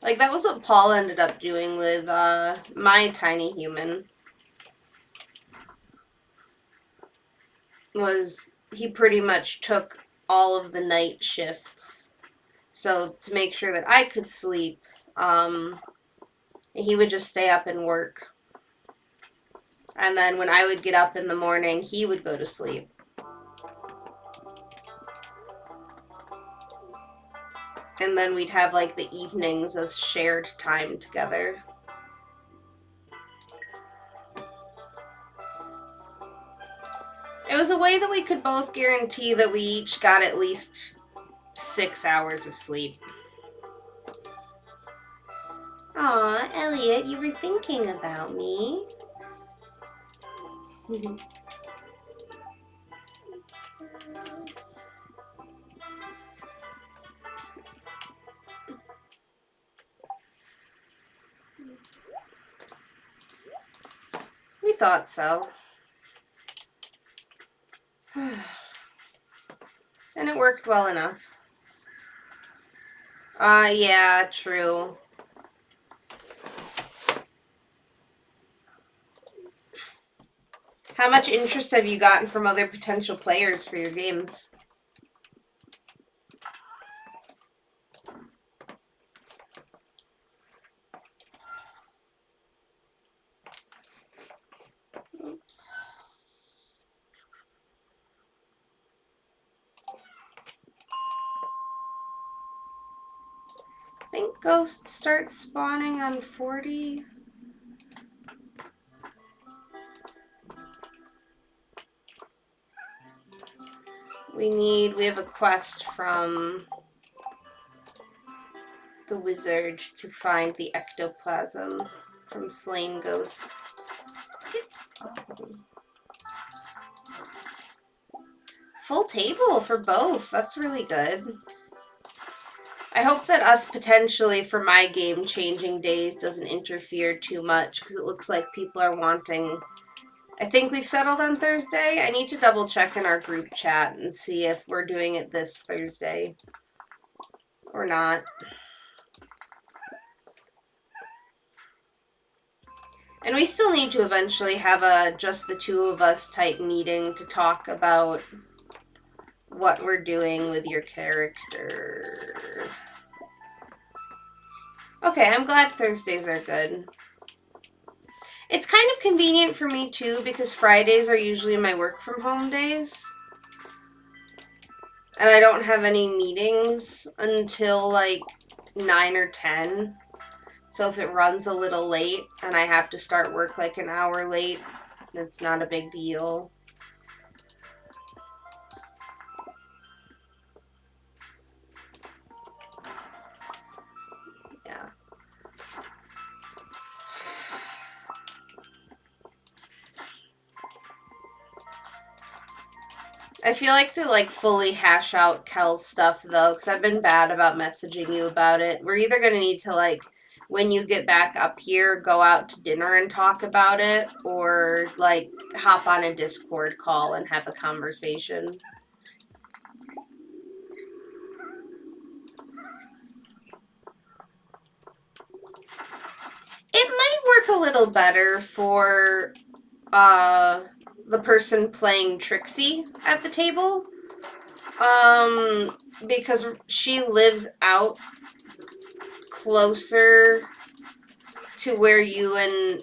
Like, that was what Paul ended up doing with my tiny human. Was he pretty much took all of the night shifts. So to make sure that I could sleep, he would just stay up and work. And then when I would get up in the morning, he would go to sleep. And then we'd have like the evenings as shared time together. It was a way that we could both guarantee that we each got at least 6 hours of sleep. Aw, Elliot, you were thinking about me. We thought so. And it worked well enough. Yeah, true. How much interest have you gotten from other potential players for your games? Oops. I think ghosts start spawning on 40. We have a quest from the wizard to find the ectoplasm from slain ghosts. Oh. Full table for both. That's really good. I hope that us potentially for my game changing days doesn't interfere too much because it looks like people are wanting... I think we've settled on Thursday. I need to double check in our group chat and see if we're doing it this Thursday. Or not. And we still need to eventually have a just the two of us type meeting to talk about what we're doing with your character. Okay, I'm glad Thursdays are good. It's kind of convenient for me too because Fridays are usually my work from home days. And I don't have any meetings until like 9 or 10. So if it runs a little late and I have to start work like an hour late, it's not a big deal. Yeah. I feel like to like fully hash out Kel's stuff though, because I've been bad about messaging you about it. We're either gonna need to like when you get back up here, go out to dinner and talk about it, or like hop on a Discord call and have a conversation. It might work a little better for the person playing Trixie at the table. Because she lives out closer to where you and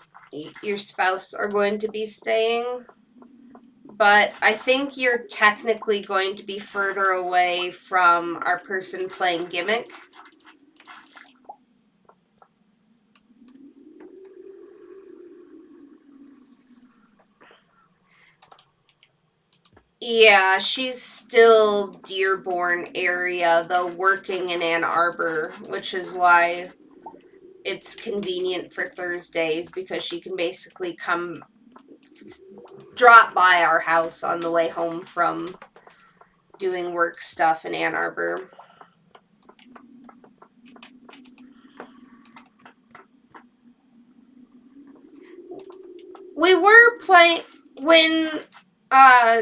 your spouse are going to be staying. But I think you're technically going to be further away from our person playing Gimmick. Yeah, she's still Dearborn area, though working in Ann Arbor, which is why it's convenient for Thursdays because she can basically come drop by our house on the way home from doing work stuff in Ann Arbor. We were playing when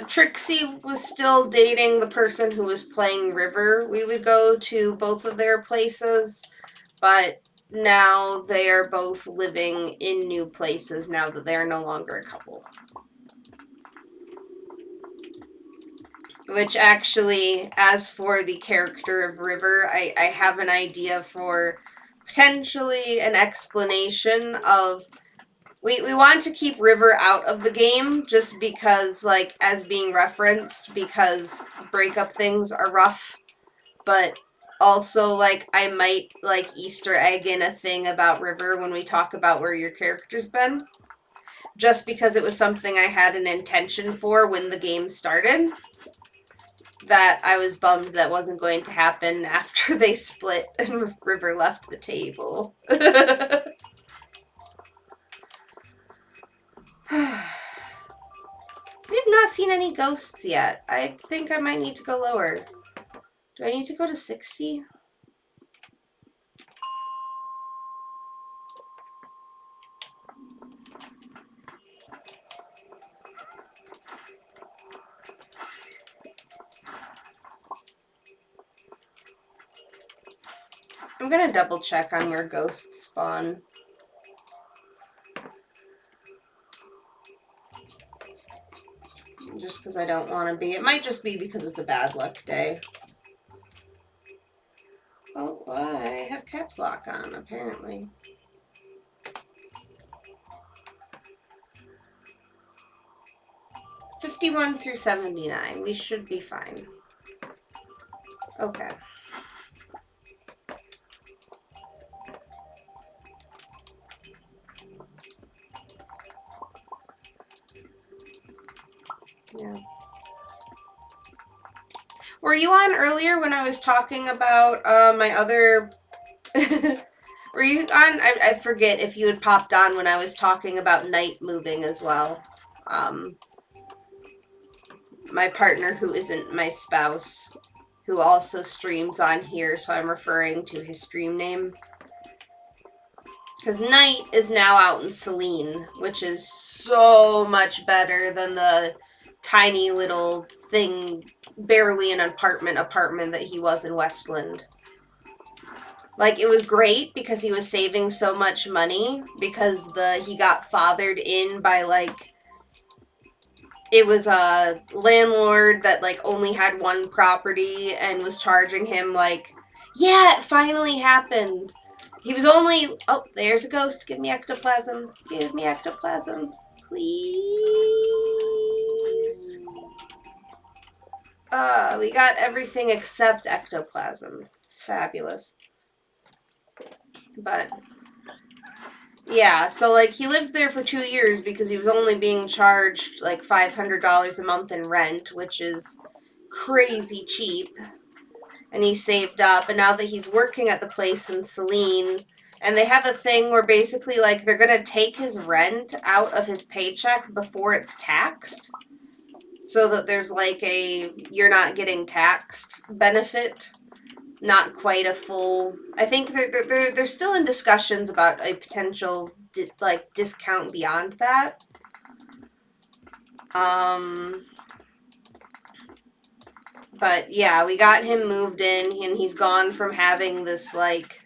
Trixie was still dating the person who was playing River. We would go to both of their places, but now they are both living in new places now that they're no longer a couple. Which actually, as for the character of River, I have an idea for potentially an explanation of we want to keep River out of the game just because, like, as being referenced, because breakup things are rough, but also, like, I might, like, Easter egg in a thing about River when we talk about where your character's been. Just because it was something I had an intention for when the game started. That I was bummed that wasn't going to happen after they split and River left the table. We have not seen any ghosts yet. I think I might need to go lower. Do I need to go to 60? I'm gonna double check on where ghosts spawn. Just because I don't want to be. It might just be because it's a bad luck day. Oh, I have caps lock on, apparently. $51 through $79. We should be fine. Okay. Yeah. Were you on earlier when I was talking about my other... Were you on? I forget if you had popped on when I was talking about night moving as well. My partner who isn't my spouse, who also streams on here, so I'm referring to his stream name. Because Night is now out in Celine, which is so much better than the tiny little thing, barely an apartment that he was in Westland. Like, it was great because he was saving so much money because he got fathered in by, like, it was a landlord that, like, only had one property and was charging him, like, yeah, it finally happened. He was only, oh, there's a ghost. Give me ectoplasm. Give me ectoplasm. Please. We got everything except ectoplasm. Fabulous. But yeah, so like he lived there for 2 years because he was only being charged like $500 a month in rent, which is crazy cheap. And he saved up, and now that he's working at the place in Celine, and they have a thing where basically like they're gonna take his rent out of his paycheck before it's taxed, so that there's like a you're not getting taxed benefit. Not quite a full. I think they're still in discussions about a potential like discount beyond that. Um, but yeah, we got him moved in, and he's gone from having this like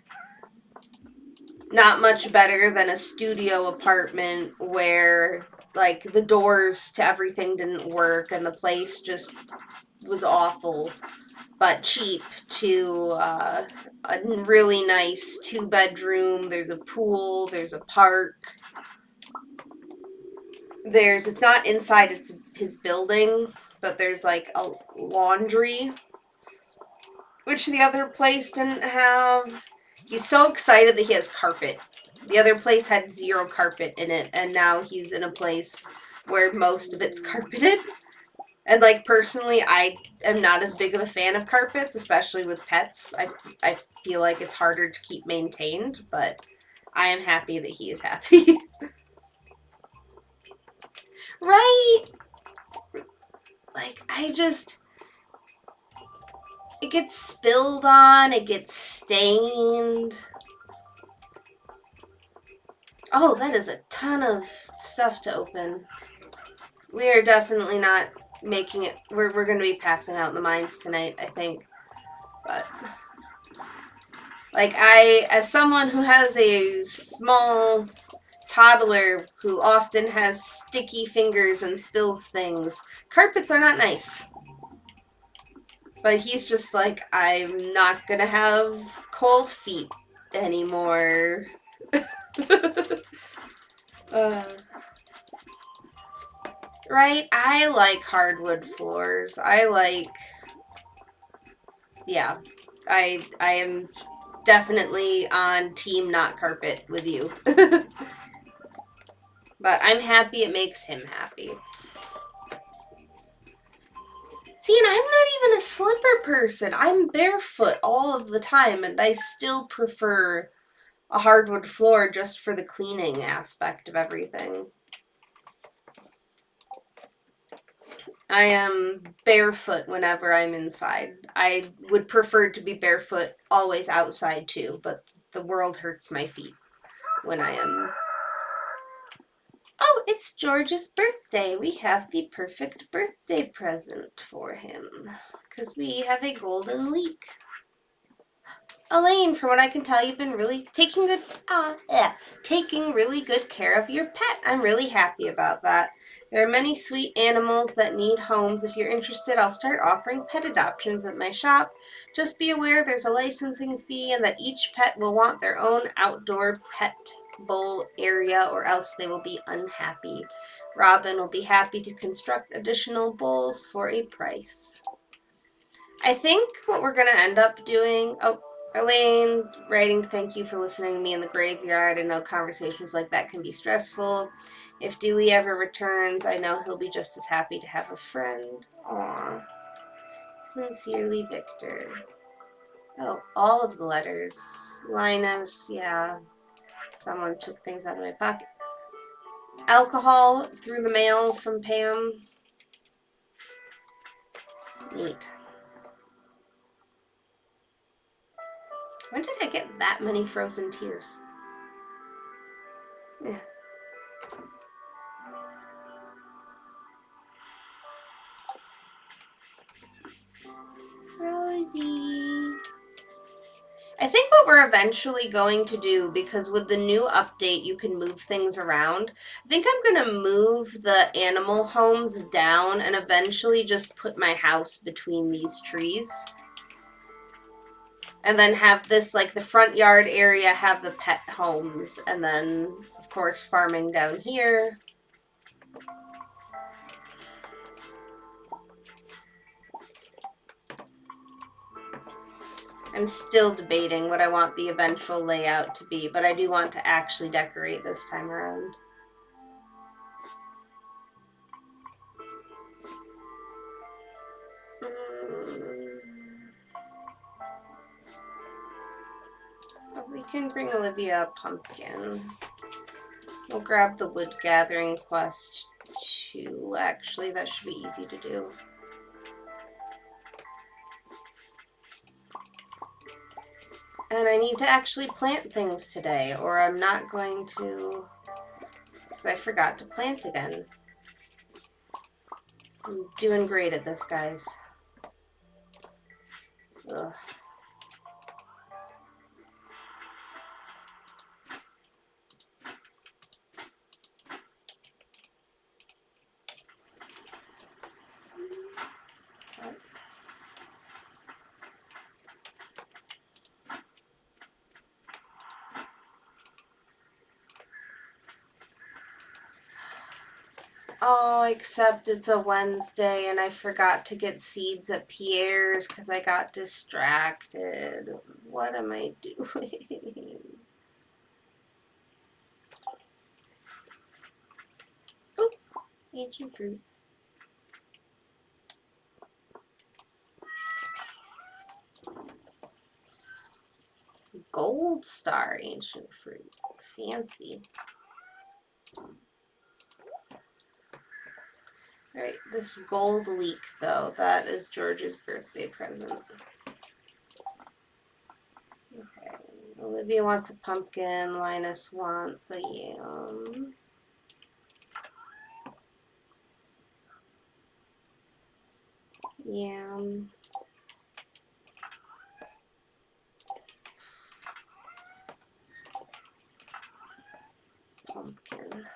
not much better than a studio apartment where like the doors to everything didn't work and the place just was awful but cheap to a really nice 2 bedroom. There's a pool, there's a park. It's not inside his building, but there's like a laundry, which the other place didn't have. He's so excited that he has carpet. The other place had zero carpet in it, and now he's in a place where most of it's carpeted. And like personally, I am not as big of a fan of carpets, especially with pets. I feel like it's harder to keep maintained, but I am happy that he is happy. Right? Like it gets spilled on, it gets stained. Oh, that is a ton of stuff to open. We are definitely not making it. We're going to be passing out in the mines tonight, I think. But like as someone who has a small toddler who often has sticky fingers and spills things, carpets are not nice. But he's just like, I'm not gonna have cold feet anymore. uh, right? I like hardwood floors. Yeah. I am definitely on team not carpet with you. But I'm happy it makes him happy. See, and I'm not even a slipper person. I'm barefoot all of the time, and I still prefer a hardwood floor just for the cleaning aspect of everything. I am barefoot whenever I'm inside. I would prefer to be barefoot always outside too, but the world hurts my feet when I am. Oh, it's George's birthday. We have the perfect birthday present for him because we have a golden leek. Alayne, from what I can tell, you've been really taking really good care of your pet. I'm really happy about that. There are many sweet animals that need homes. If you're interested, I'll start offering pet adoptions at my shop. Just be aware there's a licensing fee and that each pet will want their own outdoor pet bowl area or else they will be unhappy. Robin will be happy to construct additional bowls for a price. I think what we're going to end up doing... Oh, Alayne writing, thank you for listening to me in the graveyard. I know conversations like that can be stressful. If Dewey ever returns, I know he'll be just as happy to have a friend. Aww. Sincerely, Victor. Oh, all of the letters. Linus, yeah. Someone took things out of my pocket. Alcohol through the mail from Pam. Neat. When did I get that many frozen tears? Yeah. Rosie. I think what we're eventually going to do, because with the new update you can move things around, I think I'm going to move the animal homes down and eventually just put my house between these trees. And then have this, like, the front yard area have the pet homes, and then, of course, farming down here. I'm still debating what I want the eventual layout to be, but I do want to actually decorate this time around. We can bring Olivia a pumpkin. We'll grab the wood gathering quest too. Actually, that should be easy to do. And I need to actually plant things today, or I'm not going to, because I forgot to plant again. I'm doing great at this, guys. Ugh. Oh, except it's a Wednesday and I forgot to get seeds at Pierre's because I got distracted. What am I doing? Oh, ancient fruit. Gold star ancient fruit. Fancy. Alright, this gold leek, though, that is George's birthday present. Okay, Olivia wants a pumpkin, Linus wants a yam. Yam. Pumpkin.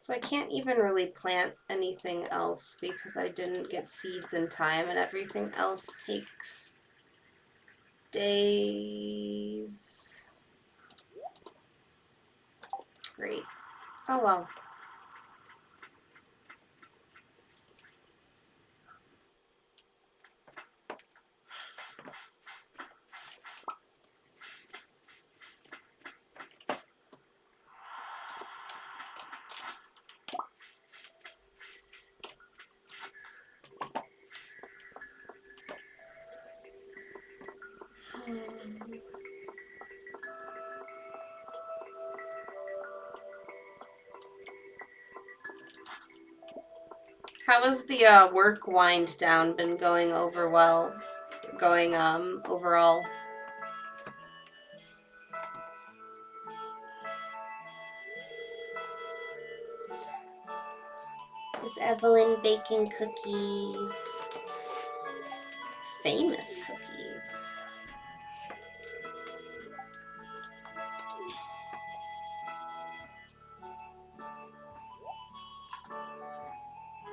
So I can't even really plant anything else because I didn't get seeds in time, and everything else takes days. Great. Oh well. How has the work wind down been going overall? Is Evelyn baking cookies? Famous cookies.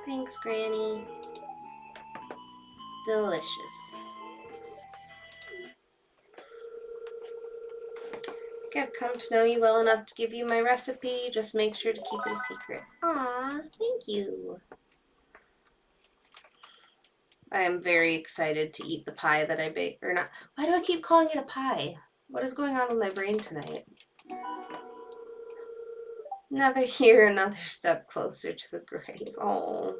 Thanks, Granny. Delicious. I've come to know you well enough to give you my recipe. Just make sure to keep it a secret. Aw, thank you. I am very excited to eat the pie that I baked. Or not. Why do I keep calling it a pie? What is going on with my brain tonight? Another year, another step closer to the grave. Oh,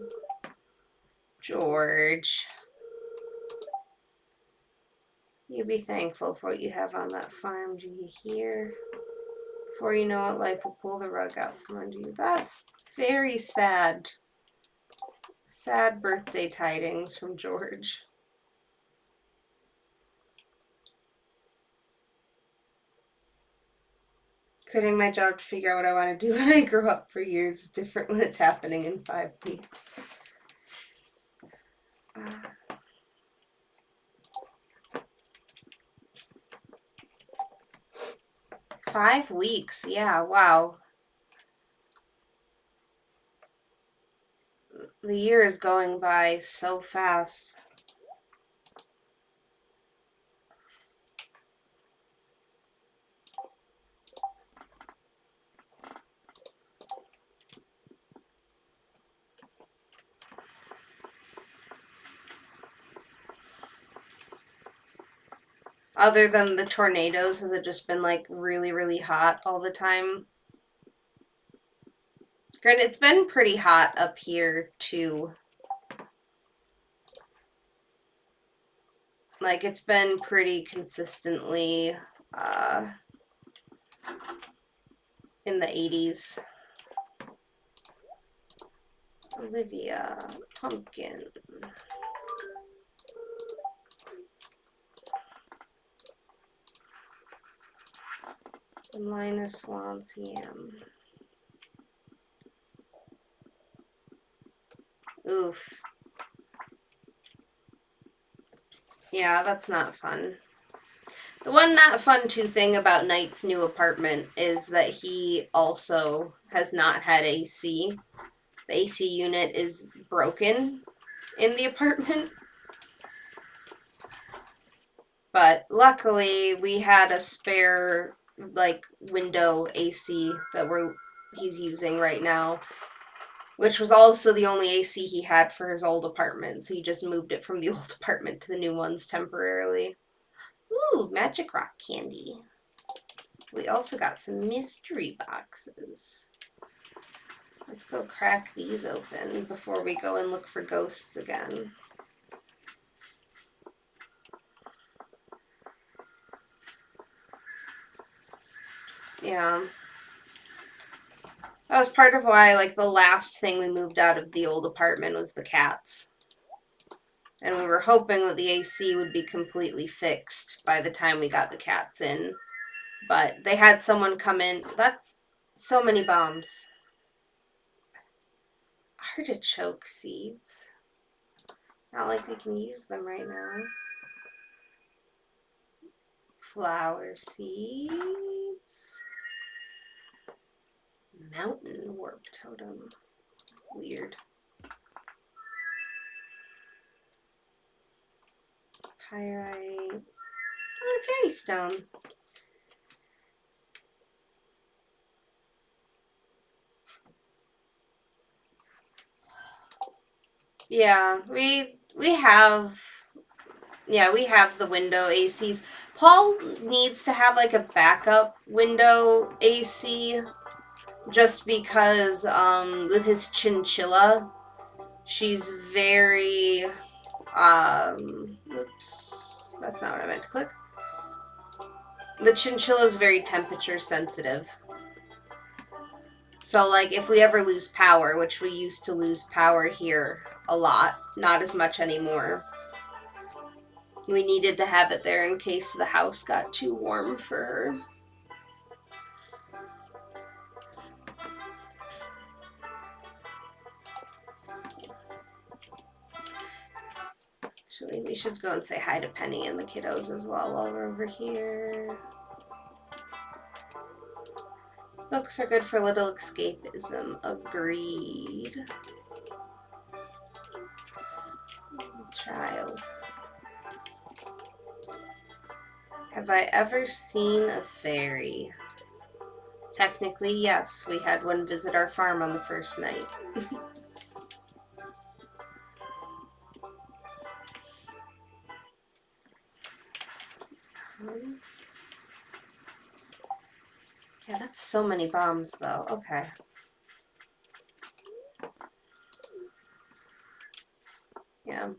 George. You be thankful for what you have on that farm, do you hear? Before you know it, life will pull the rug out from under you. That's very sad. Sad birthday tidings from George. Quitting my job to figure out what I want to do when I grow up for years is different when it's happening in 5 weeks. 5 weeks. Yeah, wow. The year is going by so fast. Other than the tornadoes, has it just been like really, really hot all the time? Granted, it's been pretty hot up here too. Like, it's been pretty consistently in the 80s. Olivia, pumpkin. Linus wants yam. Oof. Yeah, that's not fun. The one not fun too thing about Knight's new apartment is that he also has not had AC. The AC unit is broken in the apartment. But luckily we had a spare like window AC that he's using right now, which was also the only AC he had for his old apartment, so he just moved it from the old apartment to the new ones temporarily. Ooh, magic rock candy. We also got some mystery boxes. Let's go crack these open before we go and look for ghosts again. Yeah. That was part of why, like, the last thing we moved out of the old apartment was the cats. And we were hoping that the AC would be completely fixed by the time we got the cats in. But they had someone come in. That's so many bombs. Artichoke seeds. Not like we can use them right now. Flower seeds. Mountain warp totem. Weird. Pyrite. Oh, a fairy stone. Yeah, we have we have the window ACs. Paul needs to have like a backup window AC just because with his chinchilla, she's very oops, that's not what I meant to click. The chinchilla is very temperature sensitive. So like if we ever lose power, which we used to lose power here a lot, not as much anymore. We needed to have it there in case the house got too warm for her. Actually, we should go and say hi to Penny and the kiddos as well while we're over here. Books are good for a little escapism. Agreed. Child. Have I ever seen a fairy? Technically, yes. We had one visit our farm on the first night. Yeah, that's so many bombs, though. Okay. Yeah.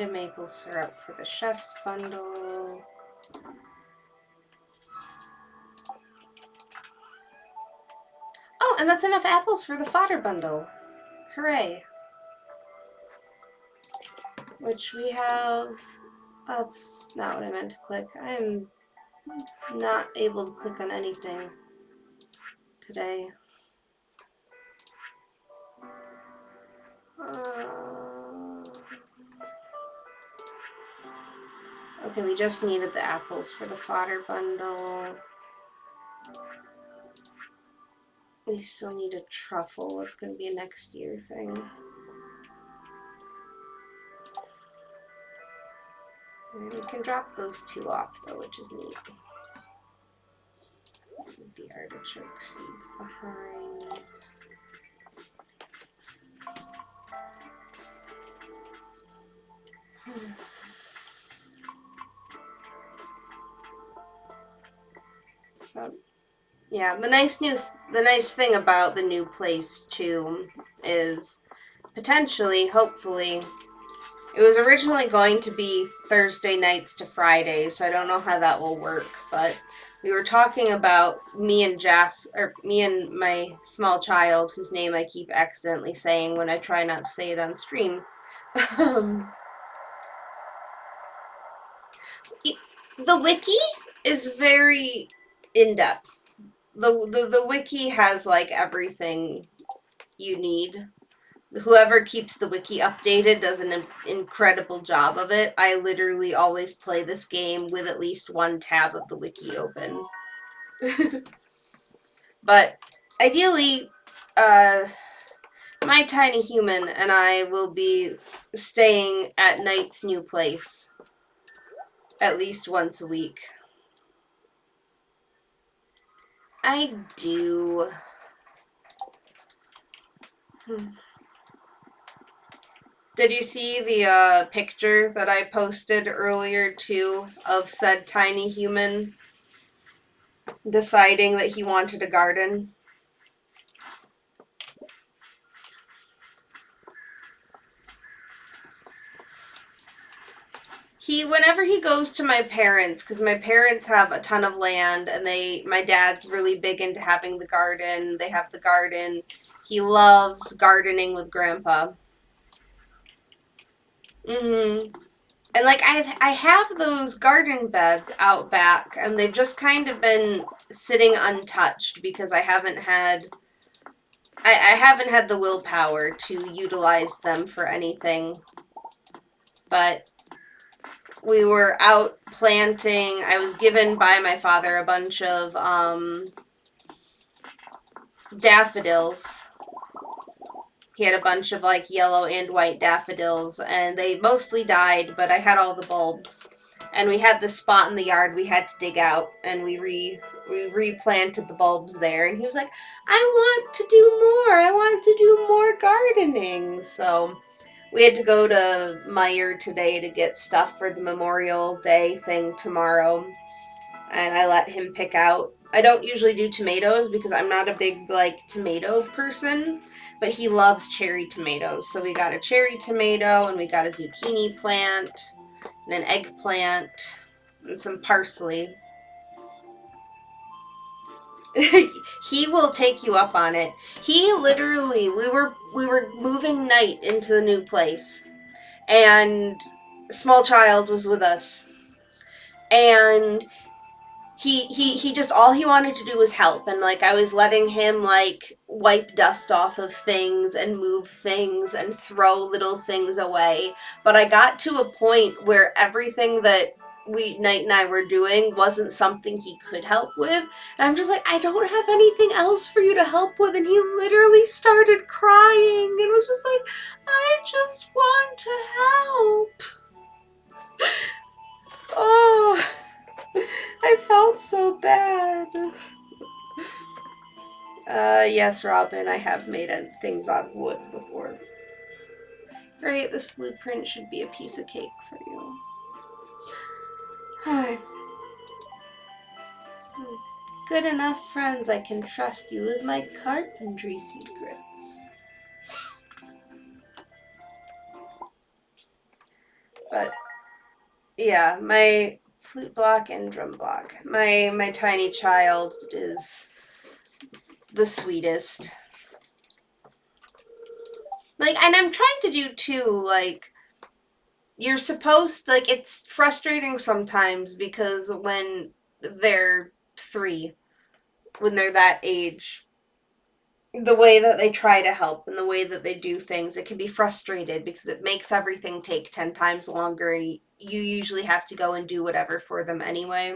need a maple syrup for the chef's bundle. Oh, and that's enough apples for the fodder bundle. Hooray. Which we have... That's not what I meant to click. I am not able to click on anything today. Okay, we just needed the apples for the fodder bundle. We still need a truffle. It's going to be a next year thing. And we can drop those two off though, which is neat. Leave the artichoke seeds behind. Yeah, the nice thing about the new place too is potentially, hopefully, it was originally going to be Thursday nights to Friday, so I don't know how that will work, but we were talking about me and my small child, whose name I keep accidentally saying when I try not to say it on stream. The wiki is very in-depth. The wiki has like everything you need. Whoever keeps the wiki updated does an incredible job of it. I literally always play this game with at least one tab of the wiki open. But ideally, my tiny human and I will be staying at Knight's new place at least once a week. I do. Did you see the picture that I posted earlier too of said tiny human deciding that he wanted a garden? Whenever he goes to my parents, because my parents have a ton of land and my dad's really big into having the garden. They have the garden. He loves gardening with Grandpa. Mm-hmm. And like I have those garden beds out back, and they've just kind of been sitting untouched because I haven't had the willpower to utilize them for anything. But we were out planting. I was given by my father a bunch of daffodils. He had a bunch of like yellow and white daffodils, and they mostly died, but I had all the bulbs. And we had this spot in the yard we had to dig out, and we replanted the bulbs there. And he was like, I want to do more. I want to do more gardening. So we had to go to Meijer today to get stuff for the Memorial Day thing tomorrow. And I let him pick out. I don't usually do tomatoes because I'm not a big like tomato person, but he loves cherry tomatoes. So we got a cherry tomato, and we got a zucchini plant and an eggplant and some parsley. He will take you up on it. He literally, we were moving Night into the new place, and small child was with us, and he just, all he wanted to do was help. And like I was letting him like wipe dust off of things and move things and throw little things away, but I got to a point where everything that Night and I were doing wasn't something he could help with, and I'm just like, I don't have anything else for you to help with. And he literally started crying and was just like, I just want to help. Oh, I felt so bad. Yes, Robin, I have made things out of wood before. Right, this blueprint should be a piece of cake for you. Good enough, friends. I can trust you with my carpentry secrets. But yeah, my flute block and drum block. My tiny child is the sweetest. Like, and I'm trying to do too, like, you're supposed, like, it's frustrating sometimes because when they're 3, when they're that age, the way that they try to help and the way that they do things, it can be frustrated because it makes everything take 10 times longer and you usually have to go and do whatever for them anyway.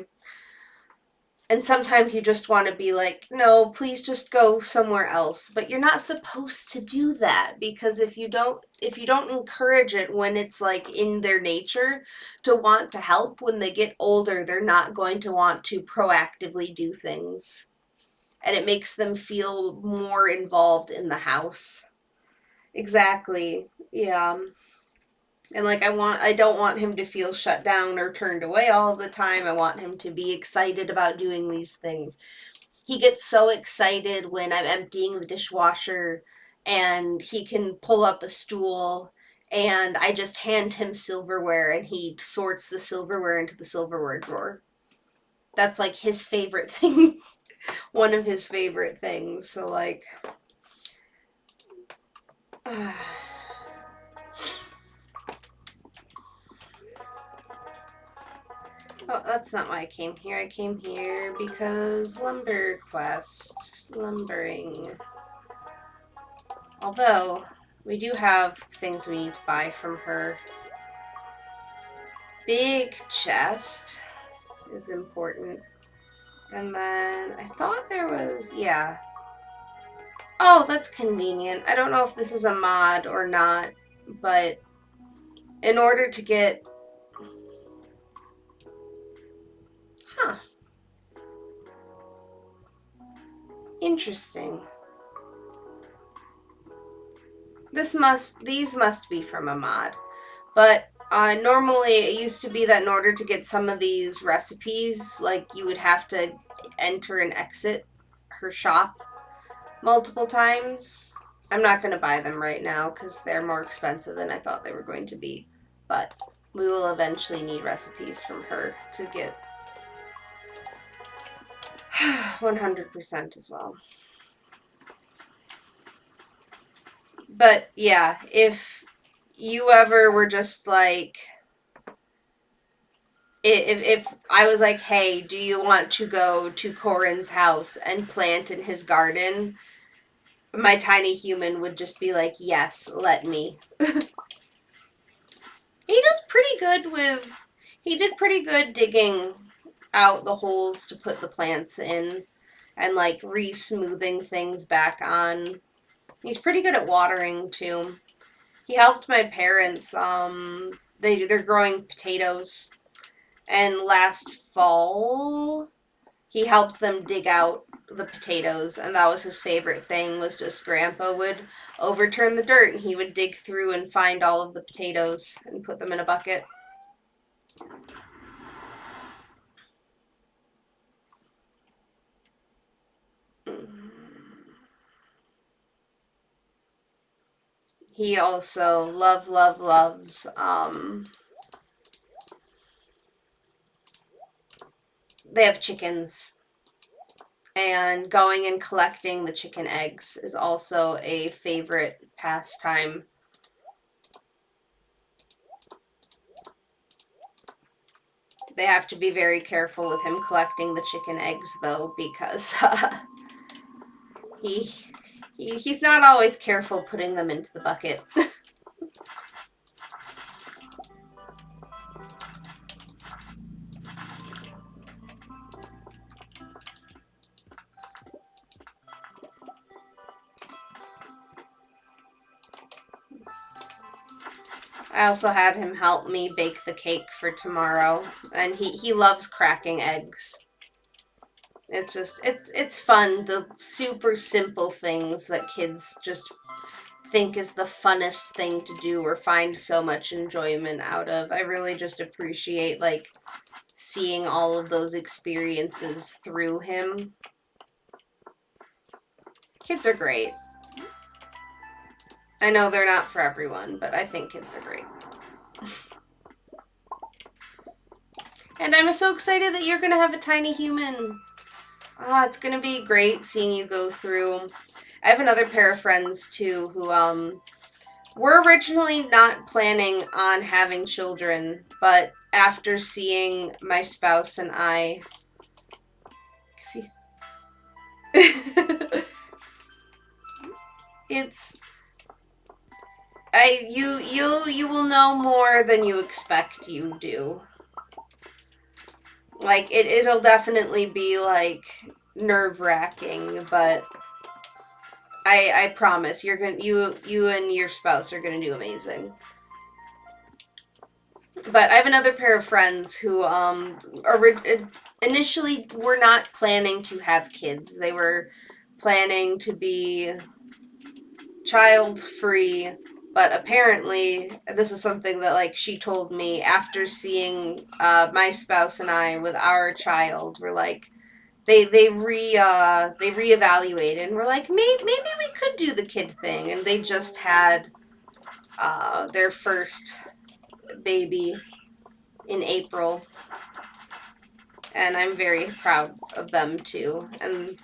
And sometimes you just want to be like, no, please just go somewhere else. But you're not supposed to do that because if you don't encourage it when it's like in their nature to want to help when they get older, they're not going to want to proactively do things. And it makes them feel more involved in the house. Exactly. Yeah. And like I don't want him to feel shut down or turned away all the time. I want him to be excited about doing these things. He gets so excited when I'm emptying the dishwasher and he can pull up a stool and I just hand him silverware and he sorts the silverware into the silverware drawer. That's like his favorite thing. One of his favorite things. So like oh, that's not why I came here. I came here because lumber quest, lumbering. Although, we do have things we need to buy from her. Big chest is important. And then I thought there was, yeah. Oh, that's convenient. I don't know if this is a mod or not, but in order to get, huh, interesting. These must be from a mod. But normally it used to be that in order to get some of these recipes, like you would have to enter and exit her shop multiple times. I'm not going to buy them right now because they're more expensive than I thought they were going to be. But we will eventually need recipes from her to get 100% as well. But yeah, if you ever were just like, if I was like, hey, do you want to go to Corin's house and plant in his garden? My tiny human would just be like, yes, let me. He did pretty good digging out the holes to put the plants in and like re-smoothing things back on. He's pretty good at watering too. He helped my parents. They're growing potatoes, and last fall he helped them dig out the potatoes, and that was his favorite thing. Was just Grandpa would overturn the dirt, and he would dig through and find all of the potatoes and put them in a bucket. He also loves they have chickens, and going and collecting the chicken eggs is also a favorite pastime. They have to be very careful with him collecting the chicken eggs though, because he, he's not always careful putting them into the bucket. I also had him help me bake the cake for tomorrow, and he loves cracking eggs. It's just it's fun, the super simple things that kids just think is the funnest thing to do or find so much enjoyment out of. I really just appreciate like seeing all of those experiences through him. Kids are great. I know they're not for everyone, but I think kids are great. And I'm so excited that you're gonna have a tiny human. Ah, it's gonna be great seeing you go through. I have another pair of friends too who were originally not planning on having children, but after seeing my spouse and I see it's you will know more than you expect you do. Like it'll definitely be like nerve-wracking, but I promise you and your spouse are gonna do amazing. But I have another pair of friends who initially were not planning to have kids. They were planning to be child free, but apparently this is something that like she told me after seeing my spouse and I with our child. We're like they reevaluated and were like maybe we could do the kid thing, and they just had their first baby in April, and I'm very proud of them too. And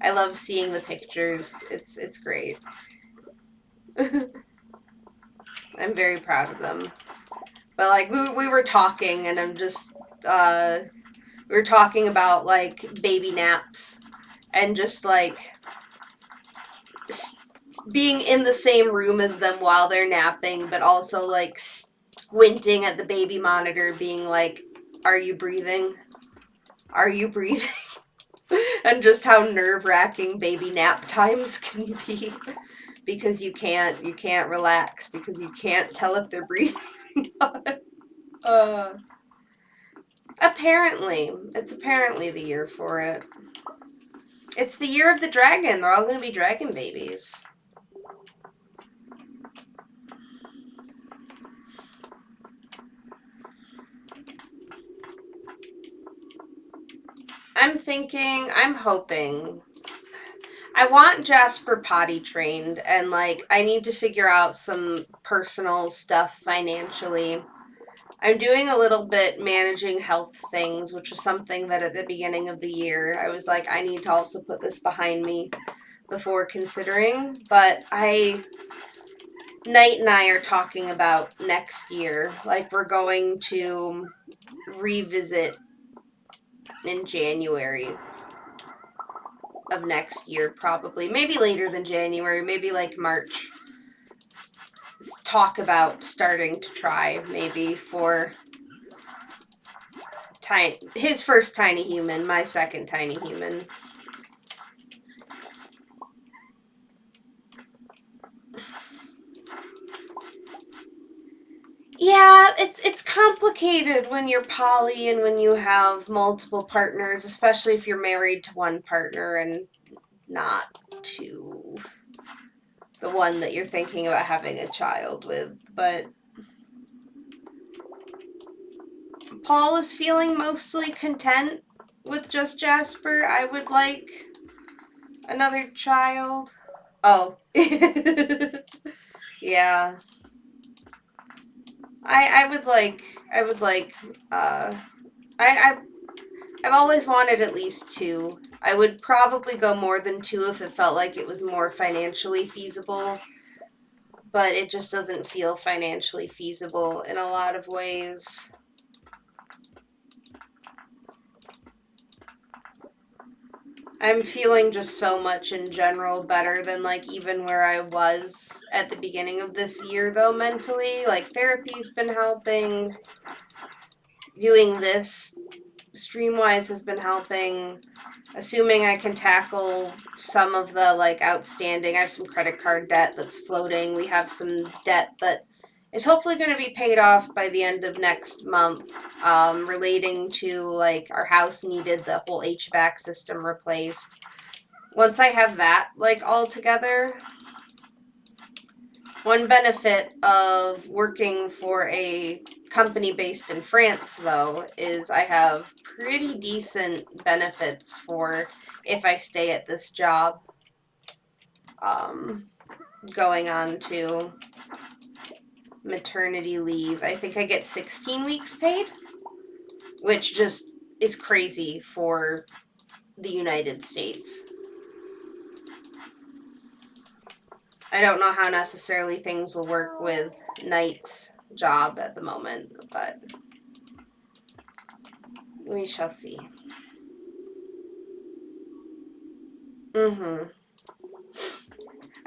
I love seeing the pictures. It's great. I'm very proud of them. But like we were talking, and I'm just we were talking about like baby naps and just like being in the same room as them while they're napping, but also like squinting at the baby monitor, being like, "Are you breathing? Are you breathing?" And just how nerve-wracking baby nap times can be, because you can't relax because you can't tell if they're breathing. uh, apparently, it's apparently the year for it. It's the year of the dragon. They're all going to be dragon babies. I'm hoping. I want Jasper potty trained, and like I need to figure out some personal stuff financially. I'm doing a little bit managing health things, which was something that at the beginning of the year I was like, I need to also put this behind me before considering. But Knight and I are talking about next year. Like we're going to revisit in January of next year, probably. Maybe later than January, maybe like March. Talk about starting to try maybe for his first tiny human, my second tiny human. Yeah, it's complicated when you're poly and when you have multiple partners, especially if you're married to one partner and not to the one that you're thinking about having a child with. But Paul is feeling mostly content with just Jasper. I would like another child. Oh. Yeah. I would like I I've always wanted at least two. I would probably go more than two if it felt like it was more financially feasible, but it just doesn't feel financially feasible in a lot of ways. I'm feeling just so much in general better than like even where I was at the beginning of this year though mentally. Like therapy's been helping. Doing this Streamwise has been helping. Assuming I can tackle some of the like outstanding. I have some credit card debt that's floating. We have some debt that is hopefully going to be paid off by the end of next month, relating to like our house needed the whole HVAC system replaced. Once I have that like all together, one benefit of working for a company based in France, though, is I have pretty decent benefits for if I stay at this job. Um, Going on to maternity leave, I think I get 16 weeks paid. which just is crazy for the United States. I don't know how necessarily things will work with Knight's job at the moment, but we shall see. Mm-hmm.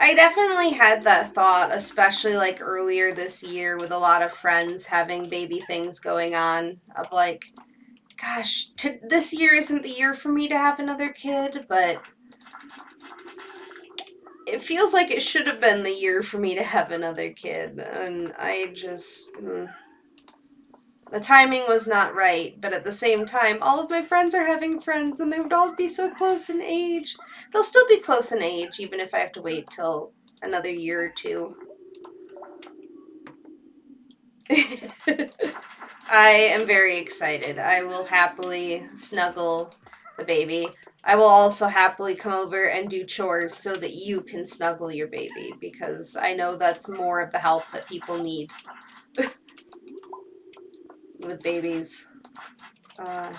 I definitely had that thought, especially like earlier this year with a lot of friends having baby things going on, of like, gosh, this year isn't the year for me to have another kid, but it feels like it should have been the year for me to have another kid. And I just, the timing was not right. But at the same time, all of my friends are having friends and they would all be so close in age. They'll still be close in age, even if I have to wait till another year or two. I am very excited. I will happily snuggle the baby. I will also happily come over and do chores so that you can snuggle your baby, because I know that's more of the help that people need with babies. Uh,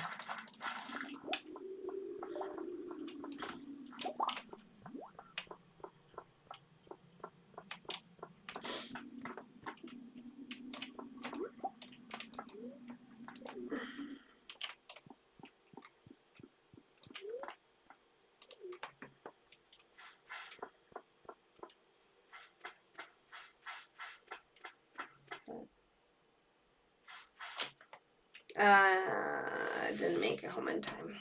I didn't make it home in time.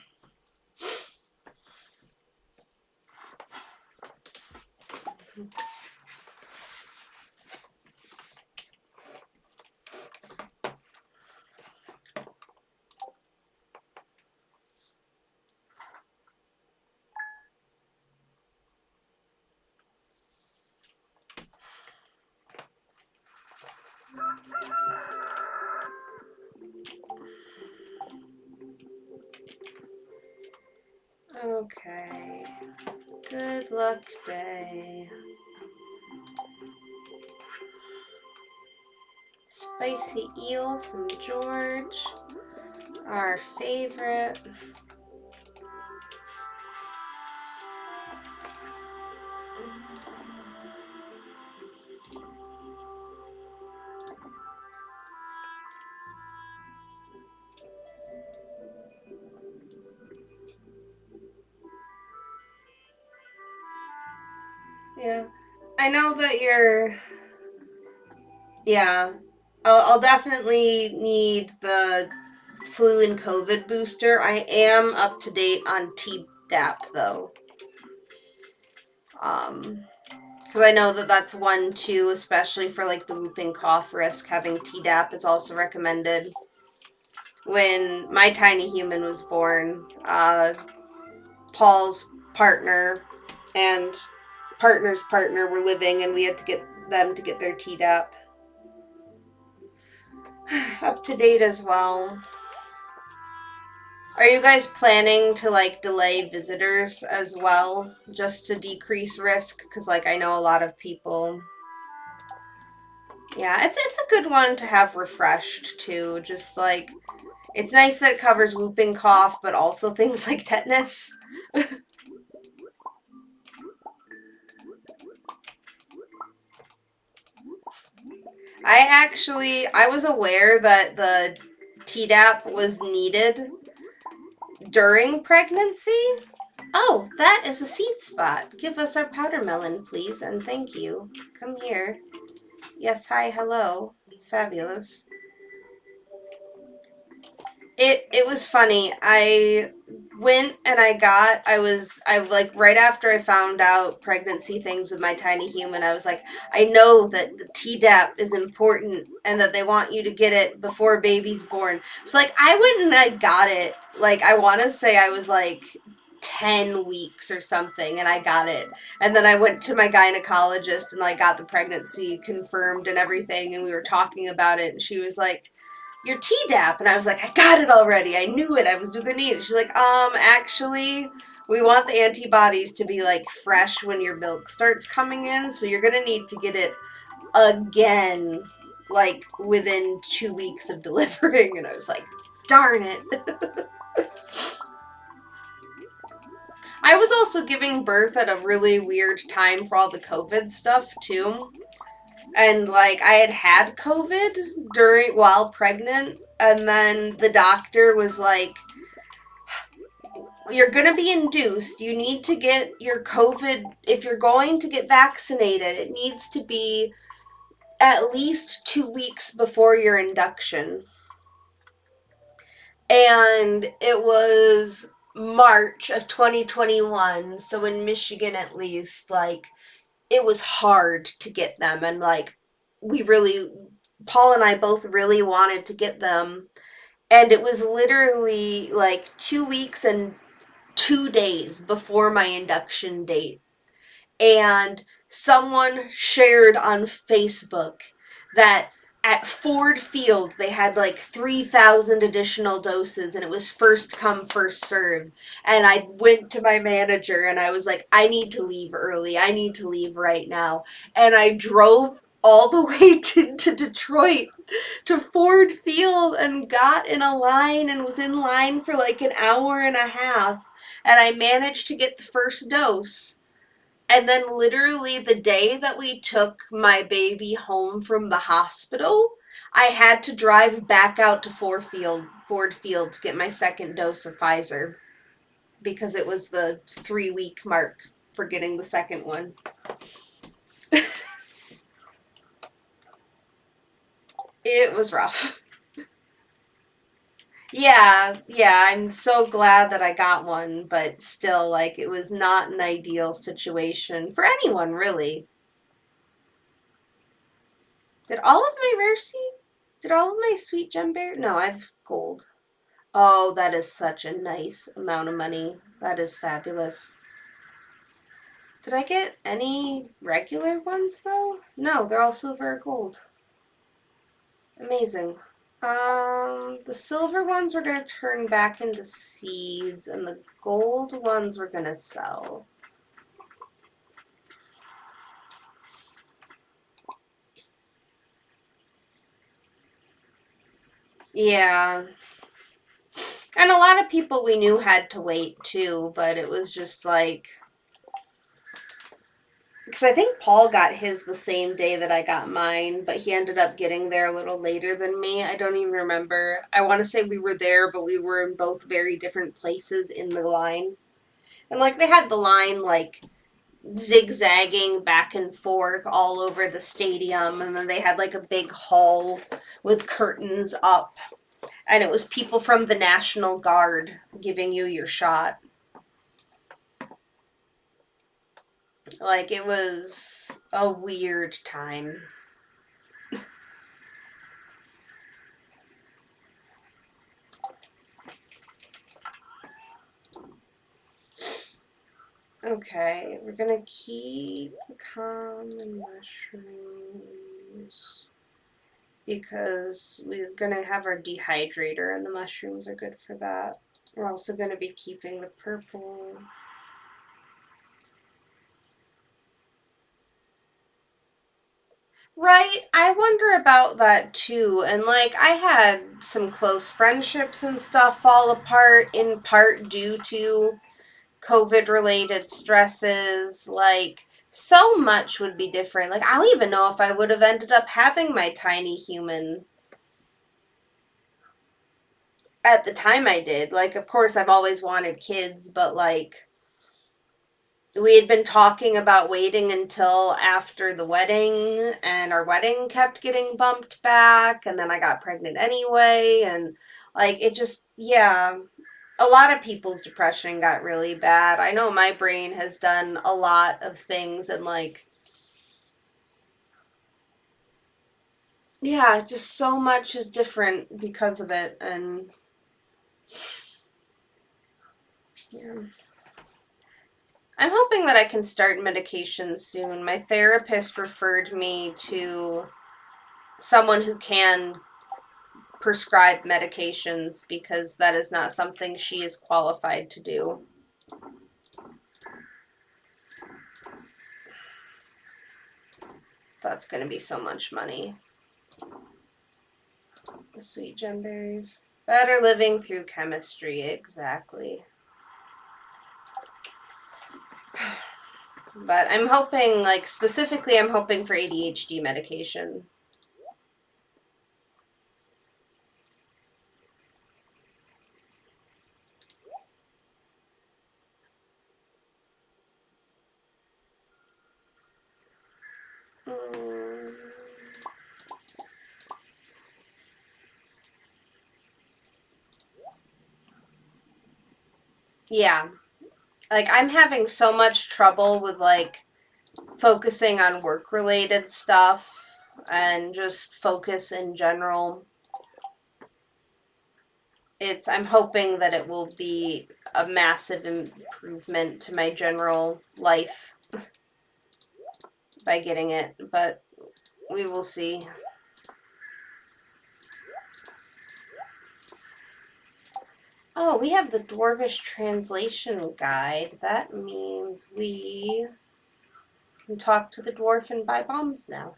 Okay. Good luck day. Spicy eel from George. Our favorite. Yeah. I know that you're. Yeah. I'll definitely need the flu and COVID booster. I am up to date on Tdap though. Because I know that that's one too, especially for like the whooping cough risk. Having Tdap is also recommended. When my tiny human was born, Paul's partner and partner's partner were living, and we had to get them to get their Tdap up to date as well. Are you guys planning to like delay visitors as well, just to decrease risk? Because like I know a lot of people. Yeah, it's a good one to have refreshed too. Just like it's nice that it covers whooping cough, but also things like tetanus. I was aware that the Tdap was needed during pregnancy. Oh, that is a seed spot. Give us our powder melon, please, and thank you. Come here. Yes, hi, hello. Fabulous. It was funny. I went and I like right after I found out pregnancy things with my tiny human, I was like, I know that the Tdap is important and that they want you to get it before baby's born. So like I went and I got it. Like I want to say I was like 10 weeks or something, and I got it. And then I went to my gynecologist and like got the pregnancy confirmed and everything, and we were talking about it, and she was like, your Tdap. And I was like, I got it already. I knew it. I was gonna need it. She's like, actually, we want the antibodies to be like fresh when your milk starts coming in, so you're gonna need to get it again, like within 2 weeks of delivering. And I was like, Darn it. I was also giving birth at a really weird time for all the COVID stuff, too. And like I had COVID during while pregnant, and then the doctor was like, you're going to be induced. You need to get your COVID. If you're going to get vaccinated, it needs to be at least 2 weeks before your induction. And it was March of 2021. So in Michigan, at least, like, it was hard to get them. And like, Paul and I both really wanted to get them. And it was literally like 2 weeks and 2 days before my induction date. And someone shared on Facebook that at Ford Field they had like 3,000 additional doses and it was first come first serve. And I went to my manager and I was like, I need to leave early, I need to leave right now. And I drove all the way to Detroit to Ford Field and got in a line and was in line for like an hour and a half, and I managed to get the first dose. And then literally the day that we took my baby home from the hospital, I had to drive back out to Ford Field to get my second dose of Pfizer because it was the 3 week mark for getting the second one. It was rough. Yeah, I'm so glad that I got one, but still, like, it was not an ideal situation for anyone, really. Did all of my rare seed? Did all of my sweet gem bear? No, I've gold. Oh, that is such a nice amount of money. That is fabulous. Did I get any regular ones, though? No, they're all silver or gold. Amazing. The silver ones we're gonna turn back into seeds, and the gold ones we're gonna sell. Yeah. And a lot of people we knew had to wait too, but it was just like, because I think Paul got his the same day that I got mine, but he ended up getting there a little later than me. I don't even remember. I want to say we were there, but we were in both very different places in the line. And like they had the line like zigzagging back and forth all over the stadium, and then they had like a big hall with curtains up, and it was people from the National Guard giving you your shot. Like, it was a weird time. Okay, we're gonna keep common mushrooms because we're gonna have our dehydrator, and the mushrooms are good for that. We're also gonna be keeping the purple. Right, I wonder about that too. And like, I had some close friendships and stuff fall apart in part due to COVID related stresses. Like, so much would be different. Like, I don't even know if I would have ended up having my tiny human at the time I did. Like, of course, I've always wanted kids, but like, we had been talking about waiting until after the wedding, and our wedding kept getting bumped back, and then I got pregnant anyway, and like it just, yeah, a lot of people's depression got really bad. I know my brain has done a lot of things, and like, yeah, just so much is different because of it, and yeah. I'm hoping that I can start medication soon. My therapist referred me to someone who can prescribe medications because that is not something she is qualified to do. That's going to be so much money. The sweet gem berries. Better living through chemistry, exactly. But I'm hoping, like, specifically, I'm hoping for ADHD medication. Mm, yeah. Like, I'm having so much trouble with, like, focusing on work related stuff and just focus in general. I'm hoping that it will be a massive improvement to my general life by getting it, but we will see. Oh, we have the Dwarvish translation guide. That means we can talk to the dwarf and buy bombs now.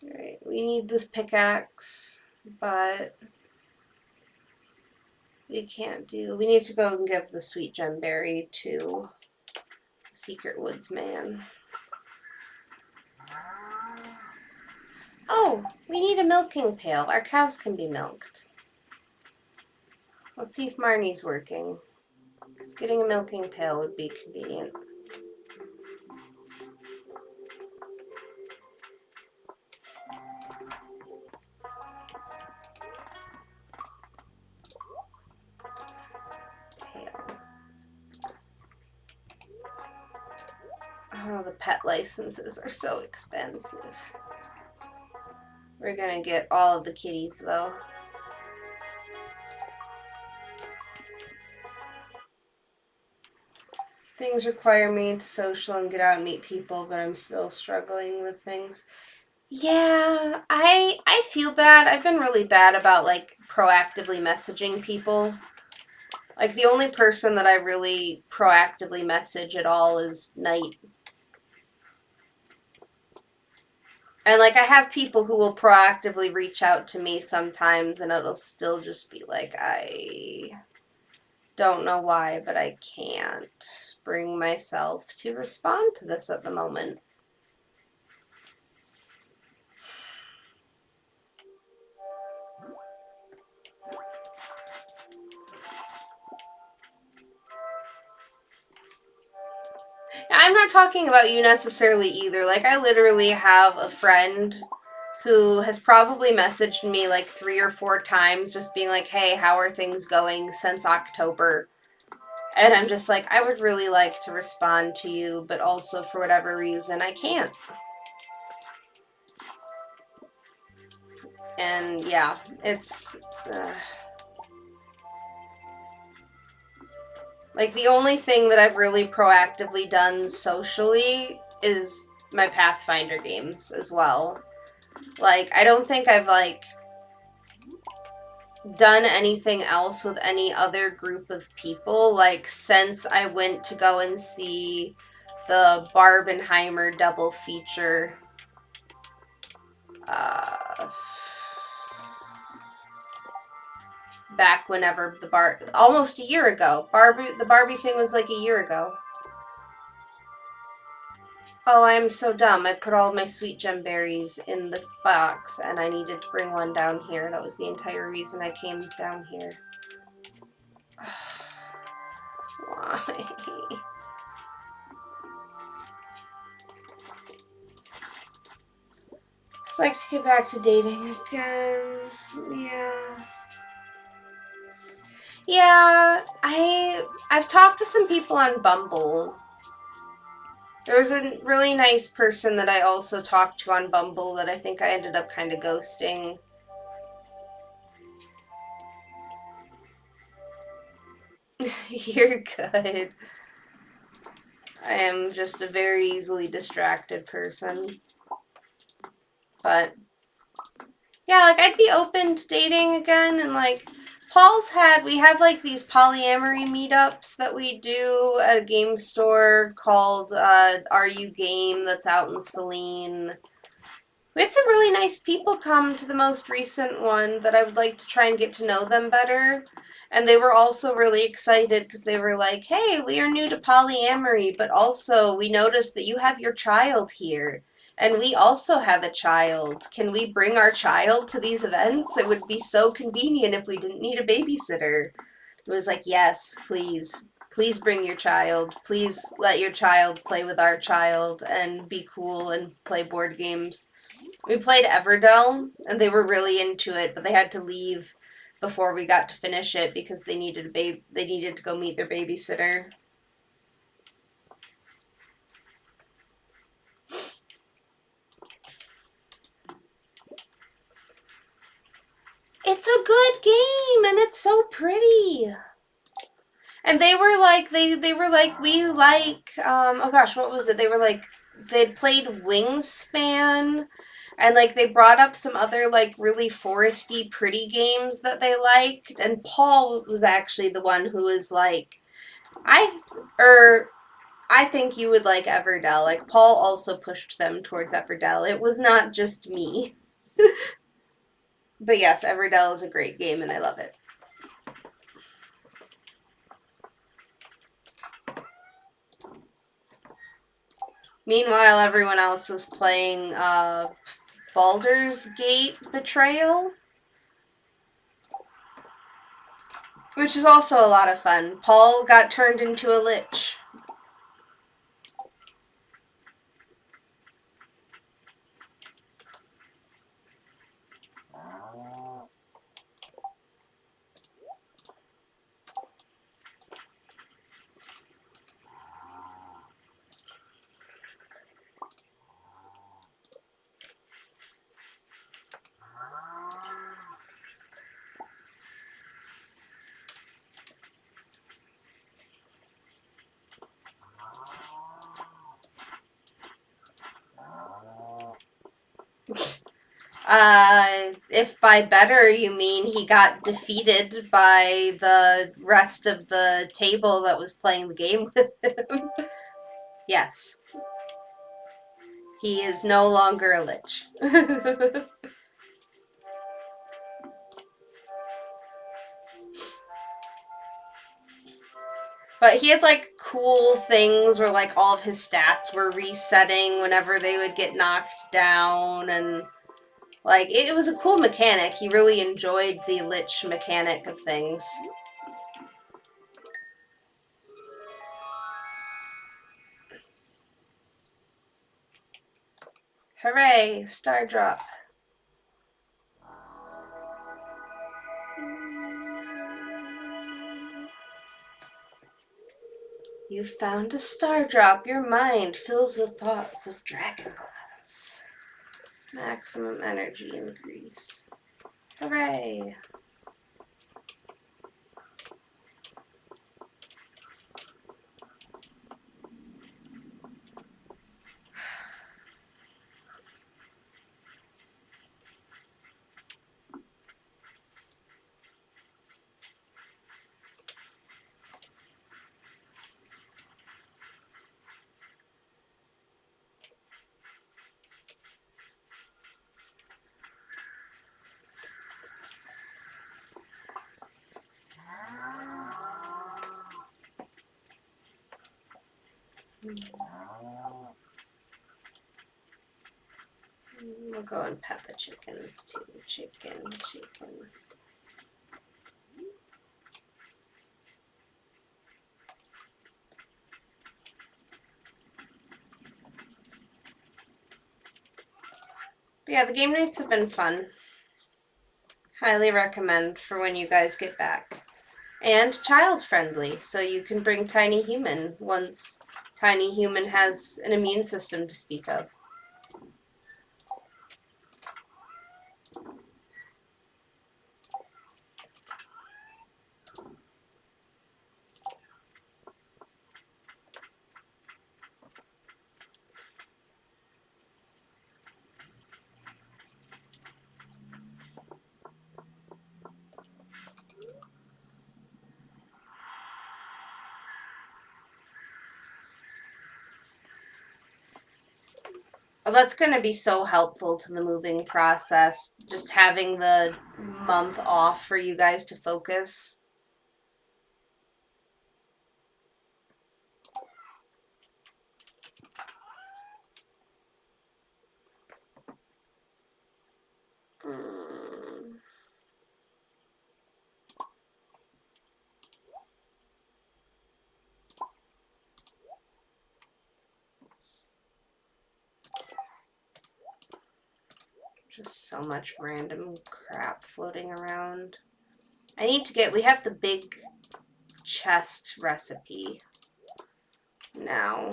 Alright, we need this pickaxe, but we can't do. We need to go and give the sweet gemberry to the Secret Woods man. Oh, we need a milking pail. Our cows can be milked. Let's see if Marnie's working. Because getting a milking pail would be convenient. Pail. Oh, the pet licenses are so expensive. We're gonna get all of the kitties though. Things require me to social and get out and meet people, but I'm still struggling with things. Yeah, I feel bad. I've been really bad about like proactively messaging people. Like the only person that I really proactively message at all is Night. And like I have people who will proactively reach out to me sometimes and it'll still just be like I don't know why, but I can't bring myself to respond to this at the moment. I'm not talking about you necessarily either. Like, I literally have a friend who has probably messaged me like 3 or 4 times, just being like, hey, how are things going since October? And I'm just like, I would really like to respond to you, but also for whatever reason, I can't. And yeah, it's. Like, the only thing that I've really proactively done socially is my Pathfinder games as well. Like, I don't think I've, like, done anything else with any other group of people, like, since I went to go and see the Barbenheimer double feature. Uh, Back whenever almost a year ago. The Barbie thing was like a year ago. Oh, I'm so dumb. I put all my sweet gem berries in the box and I needed to bring one down here. That was the entire reason I came down here. Why? I'd like to get back to dating again. Yeah. Yeah, I've talked to some people on Bumble. There was a really nice person that I also talked to on Bumble that I think I ended up kind of ghosting. You're good. I am just a very easily distracted person. But yeah, like I'd be open to dating again and like Paul's we have like these polyamory meetups that we do at a game store called Are You Game, that's out in Saline. We had some really nice people come to the most recent one that I would like to try and get to know them better. And they were also really excited because they were like, hey, we are new to polyamory, but also we noticed that you have your child here. And we also have a child. Can we bring our child to these events? It would be so convenient if we didn't need a babysitter. It was like, yes, please. Please bring your child. Please let your child play with our child and be cool and play board games. We played Everdell, and they were really into it, but they had to leave before we got to finish it because they needed they needed to go meet their babysitter. It's a good game, and it's so pretty. And they were like, they were like, we like, oh gosh, what was it? They were like, they'd played Wingspan, and like they brought up some other like really foresty, pretty games that they liked. And Paul was actually the one who was like, I, or I think you would like Everdell. Like Paul also pushed them towards Everdell. It was not just me. But yes, Everdell is a great game, and I love it. Meanwhile, everyone else was playing Baldur's Gate Betrayal, which is also a lot of fun. Paul got turned into a lich. If by better you mean he got defeated by the rest of the table that was playing the game with him. Yes. He is no longer a lich. But he had like cool things where like all of his stats were resetting whenever they would get knocked down, and like it was a cool mechanic. He really enjoyed the lich mechanic of things. Hooray, star drop. You found a star drop. Your mind fills with thoughts of dragonglass. Maximum energy increase. Hooray. We'll go and pet the chickens too. Chicken. But yeah, the game nights have been fun. Highly recommend for when you guys get back. And child friendly, so you can bring Tiny Human once Tiny Human has an immune system to speak of. Well, that's going to be so helpful to the moving process, just having the month off for you guys to focus. Mm. Just so much random crap floating around. I need to get, we have the big chest recipe now.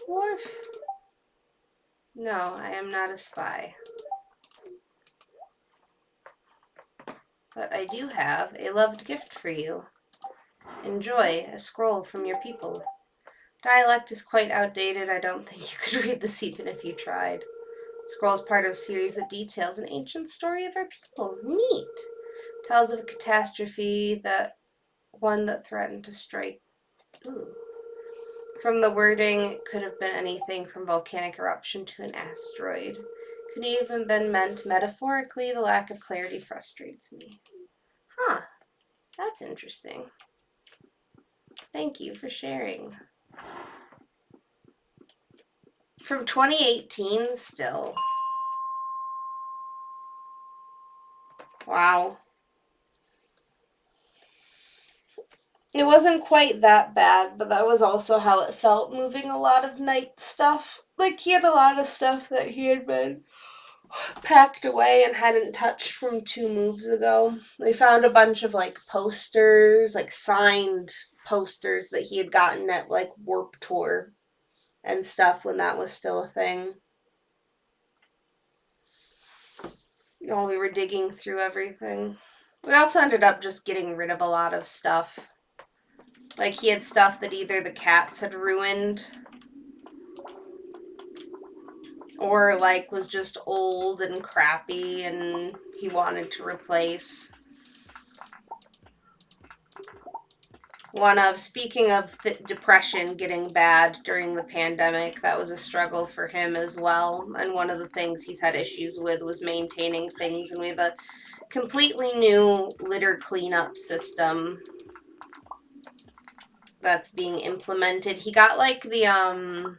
Dwarf. No, I am not a spy. But I do have a loved gift for you. Enjoy a scroll from your people. Dialect is quite outdated. I don't think you could read this even if you tried. Scroll is part of a series that details an ancient story of our people. Neat. Tells of a catastrophe, one that threatened to strike. Ooh. From the wording, it could have been anything from volcanic eruption to an asteroid. Could even been meant metaphorically. The lack of clarity frustrates me. Huh. That's interesting. Thank you for sharing. From 2018 still. Wow. It wasn't quite that bad, but that was also how it felt moving a lot of night stuff. Like, he had a lot of stuff that he had been packed away and hadn't touched from 2 moves ago. They found a bunch of, like, posters, like, signed posters that he had gotten at, like, Warp Tour and stuff when that was still a thing. While we were digging through everything. We also ended up just getting rid of a lot of stuff. Like, he had stuff that either the cats had ruined or, like, was just old and crappy and he wanted to replace. Speaking of depression getting bad during the pandemic, that was a struggle for him as well. And one of the things he's had issues with was maintaining things. And we have a completely new litter cleanup system that's being implemented. He got, like, the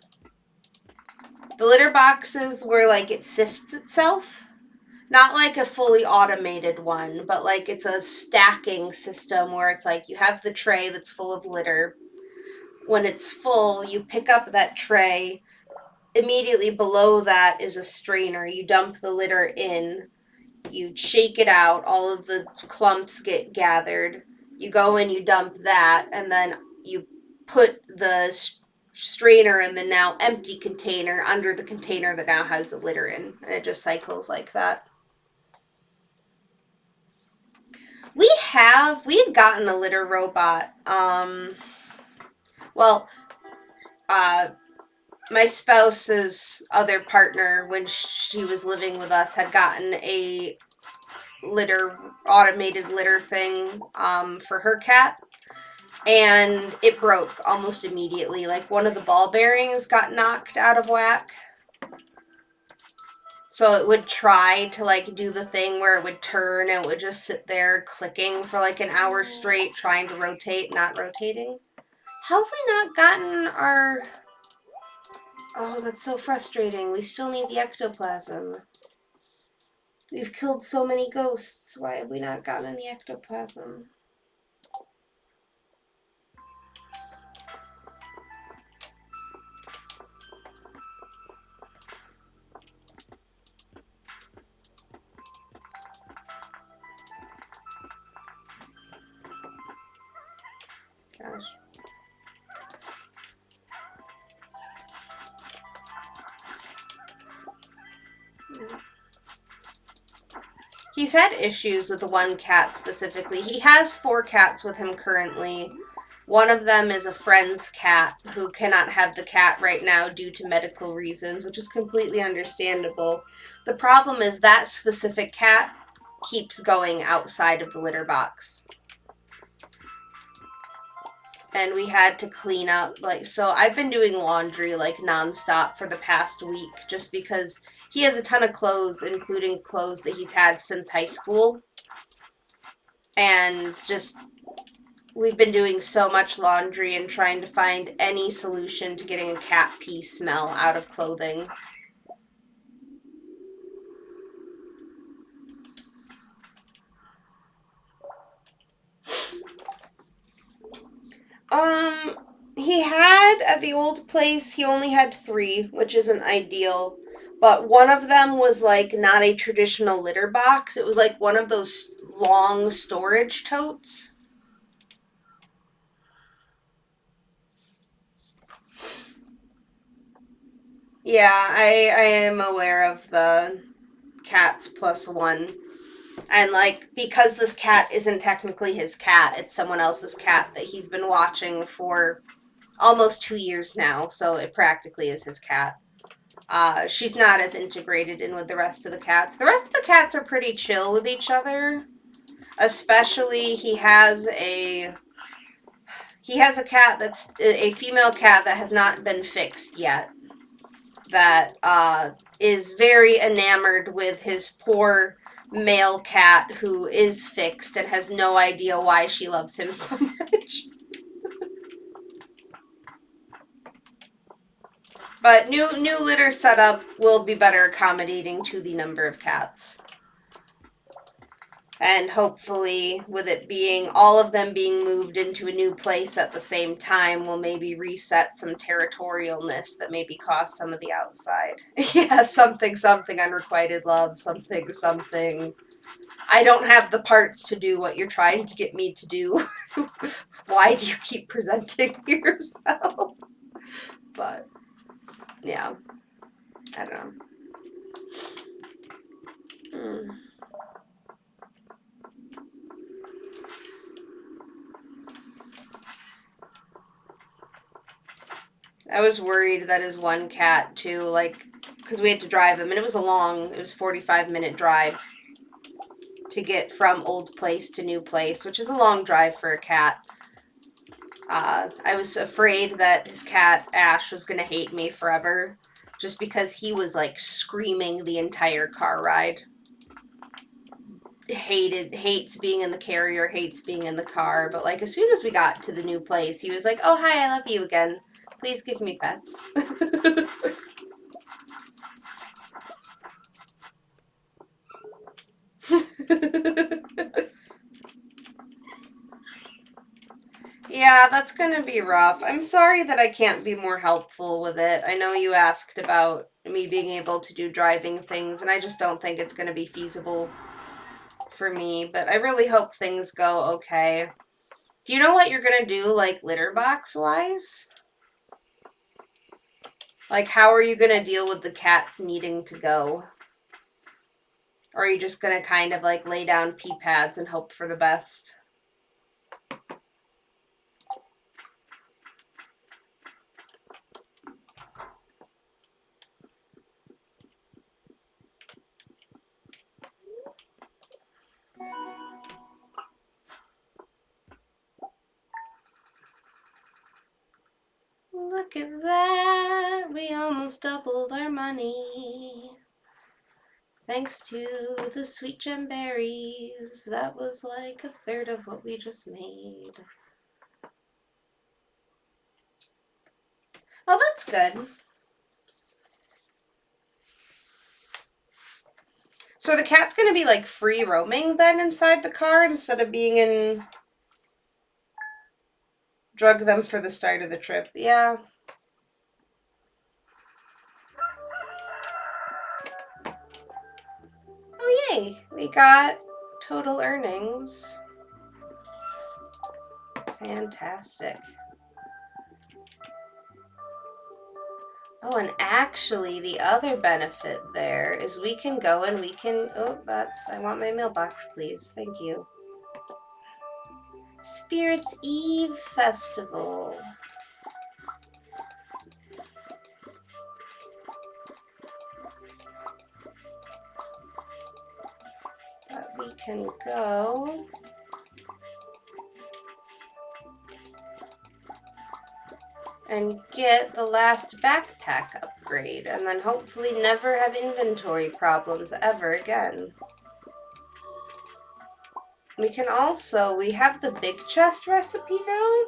litter boxes where, like, it sifts itself. Not like a fully automated one, but like it's a stacking system where it's like you have the tray that's full of litter. When it's full, you pick up that tray. Immediately below that is a strainer. You dump the litter in. You shake it out. All of the clumps get gathered. You go in, you dump that, and then you put the strainer in the now empty container under the container that now has the litter in. And it just cycles like that. We had gotten a litter robot. Well, uh, my spouse's other partner, when she was living with us, had gotten a automated litter thing, for her cat. And it broke almost immediately. Like, one of the ball bearings got knocked out of whack. So it would try to, like, do the thing where it would turn and it would just sit there clicking for like an hour straight, trying to rotate, not rotating. How have we not gotten our... Oh, that's so frustrating. We still need the ectoplasm. We've killed so many ghosts. Why have we not gotten any ectoplasm? Gosh. He's had issues with the one cat specifically. He has 4 cats with him currently. One of them is a friend's cat who cannot have the cat right now due to medical reasons, which is completely understandable. The problem is that specific cat keeps going outside of the litter box. and we had to clean up. Like, so I've been doing laundry like nonstop for the past week just because he has a ton of clothes, including clothes that he's had since high school. And just we've been doing so much laundry and trying to find any solution to getting a cat pee smell out of clothing. Um, he had at the old place, he only had 3, which isn't ideal. But one of them was like not a traditional litter box. It was like one of those long storage totes. Yeah, I am aware of the cats plus one. And like because this cat isn't technically his cat, it's someone else's cat that he's been watching for almost 2 years now, so it practically is his cat. She's not as integrated in with the rest of the cats. The rest of the cats are pretty chill with each other. Especially he has a cat that's a female cat that has not been fixed yet. That is very enamored with his poor male cat who is fixed and has no idea why she loves him so much. But new litter setup will be better accommodating to the number of cats. And hopefully, with it being all of them being moved into a new place at the same time, will maybe reset some territorialness that maybe caused some of the outside. Yeah, something, unrequited love, something. I don't have the parts to do what you're trying to get me to do. Why do you keep presenting yourself? But, yeah, I don't know. Hmm. I was worried that his one cat too, like, because we had to drive him, and it was 45-minute drive to get from old place to new place, which is a long drive for a cat. I was afraid that his cat Ash was gonna hate me forever, just because he was like screaming the entire car ride. Hates being in the carrier, hates being in the car, but like as soon as we got to the new place, he was like, "Oh hi, I love you again. Please give me pets." Yeah, that's gonna be rough. I'm sorry that I can't be more helpful with it. I know you asked about me being able to do driving things, and I just don't think it's gonna be feasible for me, but I really hope things go okay. Do you know what you're gonna do, like, litter box wise? Like, how are you gonna deal with the cats needing to go? Or are you just gonna kind of like lay down pee pads and hope for the best? Look at that, we almost doubled our money. Thanks to the sweet gem berries, that was like a third of what we just made. Oh, that's good. So are the cat's gonna be like free roaming then inside the car instead of being in. Drug them for the start of the trip? Yeah. Oh, yay. We got total earnings. Fantastic. Oh, and actually, the other benefit there is we can go and we can. Oh, I want my mailbox, please. Thank you. Spirits Eve Festival. But we can go. and get the last backpack upgrade, and then hopefully never have inventory problems ever again. We can also, we have the big chest recipe now.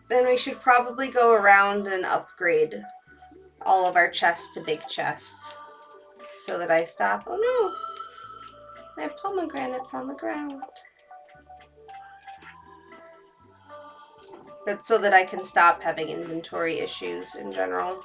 Then we should probably go around and upgrade all of our chests to big chests so that I stop. Oh no, my pomegranate's on the ground. That's so that I can stop having inventory issues in general.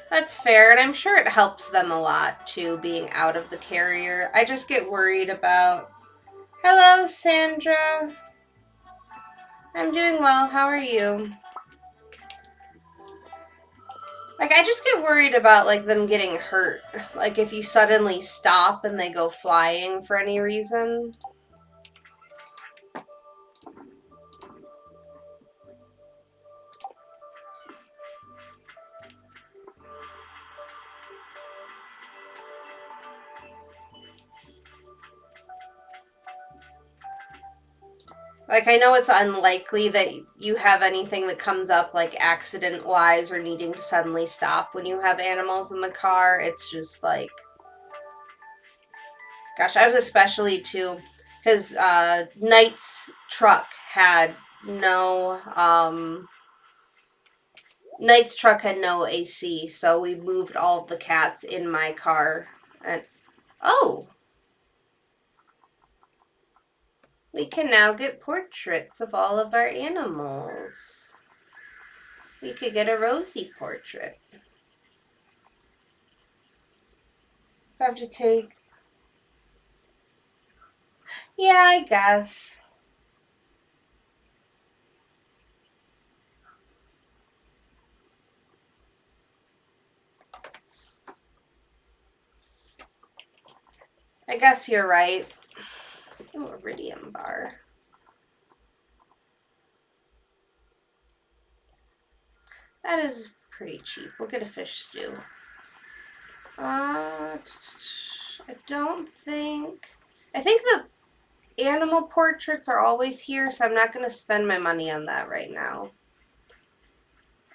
That's fair, and I'm sure it helps them a lot too, being out of the carrier. I just get worried about. Hello, Sandra. I'm doing well. How are you? Like, I just get worried about, like, them getting hurt. Like, if you suddenly stop and they go flying for any reason. Like, I know it's unlikely that you have anything that comes up, like, accident-wise or needing to suddenly stop when you have animals in the car. It's just, like... Gosh, I was especially, too, because Knight's truck had no, Knight's truck had no AC, so we moved all of the cats in my car. And, oh! We can now get portraits of all of our animals. We could get a Rosie portrait. I have to take... Yeah, I guess. I guess you're right. Oh, iridium bar. That is pretty cheap. We'll get a fish stew. I don't think... I think the animal portraits are always here, so I'm not going to spend my money on that right now.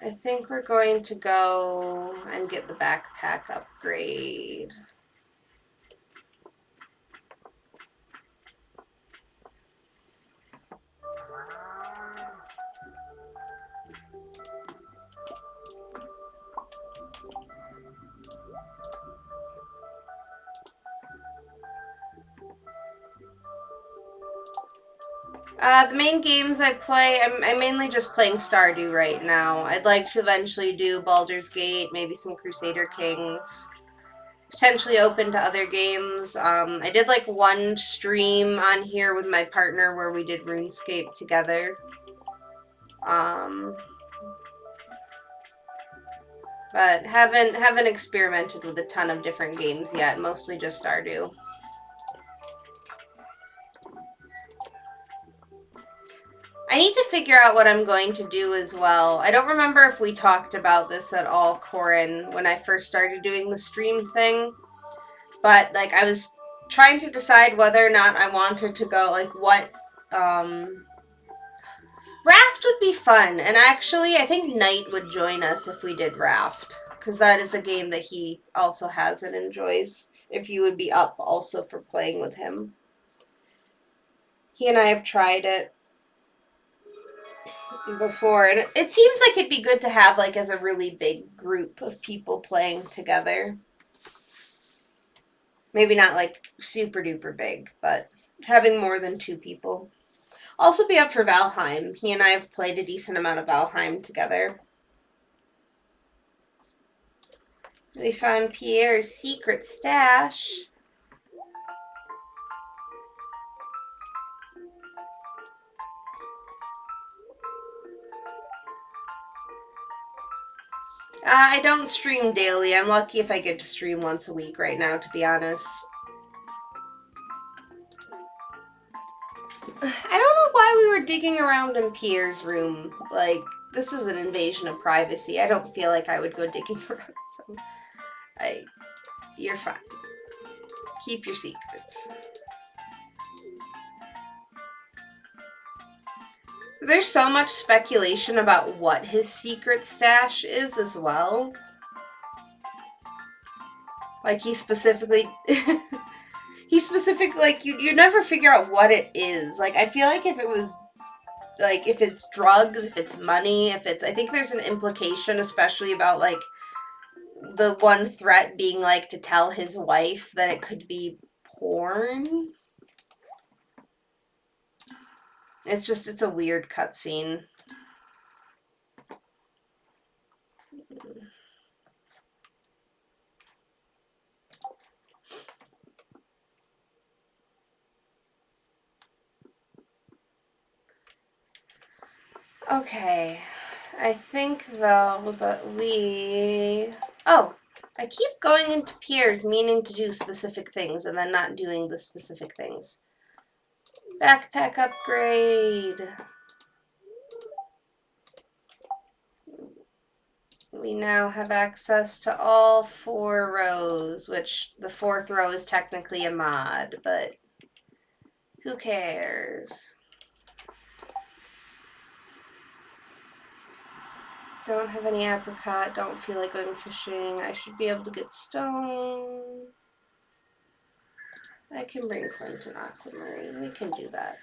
I think we're going to go and get the backpack upgrade. The main games I play, I'm mainly just playing Stardew right now. I'd like to eventually do Baldur's Gate, maybe some Crusader Kings. Potentially open to other games. I did like one stream on here with my partner where we did RuneScape together. But haven't experimented with a ton of different games yet. Mostly just Stardew. I need to figure out what I'm going to do as well. I don't remember if we talked about this at all, Corin, when I first started doing the stream thing. But, like, I was trying to decide whether or not I wanted to go, like, what, Raft would be fun. And actually, I think Knight would join us if we did Raft. Because that is a game that he also has and enjoys. If you would be up also for playing with him. He and I have tried it before, and it seems like it'd be good to have, like, as a really big group of people playing together. Maybe not like super duper big, but having more than 2 people. Also be up for Valheim. He and I have played a decent amount of Valheim together. We found Pierre's secret stash. I don't stream daily. I'm lucky if I get to stream once a week right now, to be honest. start digging around in Pierre's room. Like, this is an invasion of privacy. I don't feel like I would go digging around. So, you're fine. Keep your secrets. There's so much speculation about what his secret stash is as well. Like, he specifically... like, you never figure out what it is. Like, I feel like if it was... Like, if it's drugs, if it's money, if it's... I think there's an implication, especially about, like, the one threat being, like, to tell his wife that it could be porn. It's a weird cutscene. Okay. I think, though, that we... Oh! I keep going into Pierre's meaning to do specific things and then not doing the specific things. Backpack upgrade. We now have access to all 4 rows, which the 4th row is technically a mod, but who cares? Don't have any apricot, don't feel like going fishing. I should be able to get stone. I can bring Clint and Aquamarine. We can do that.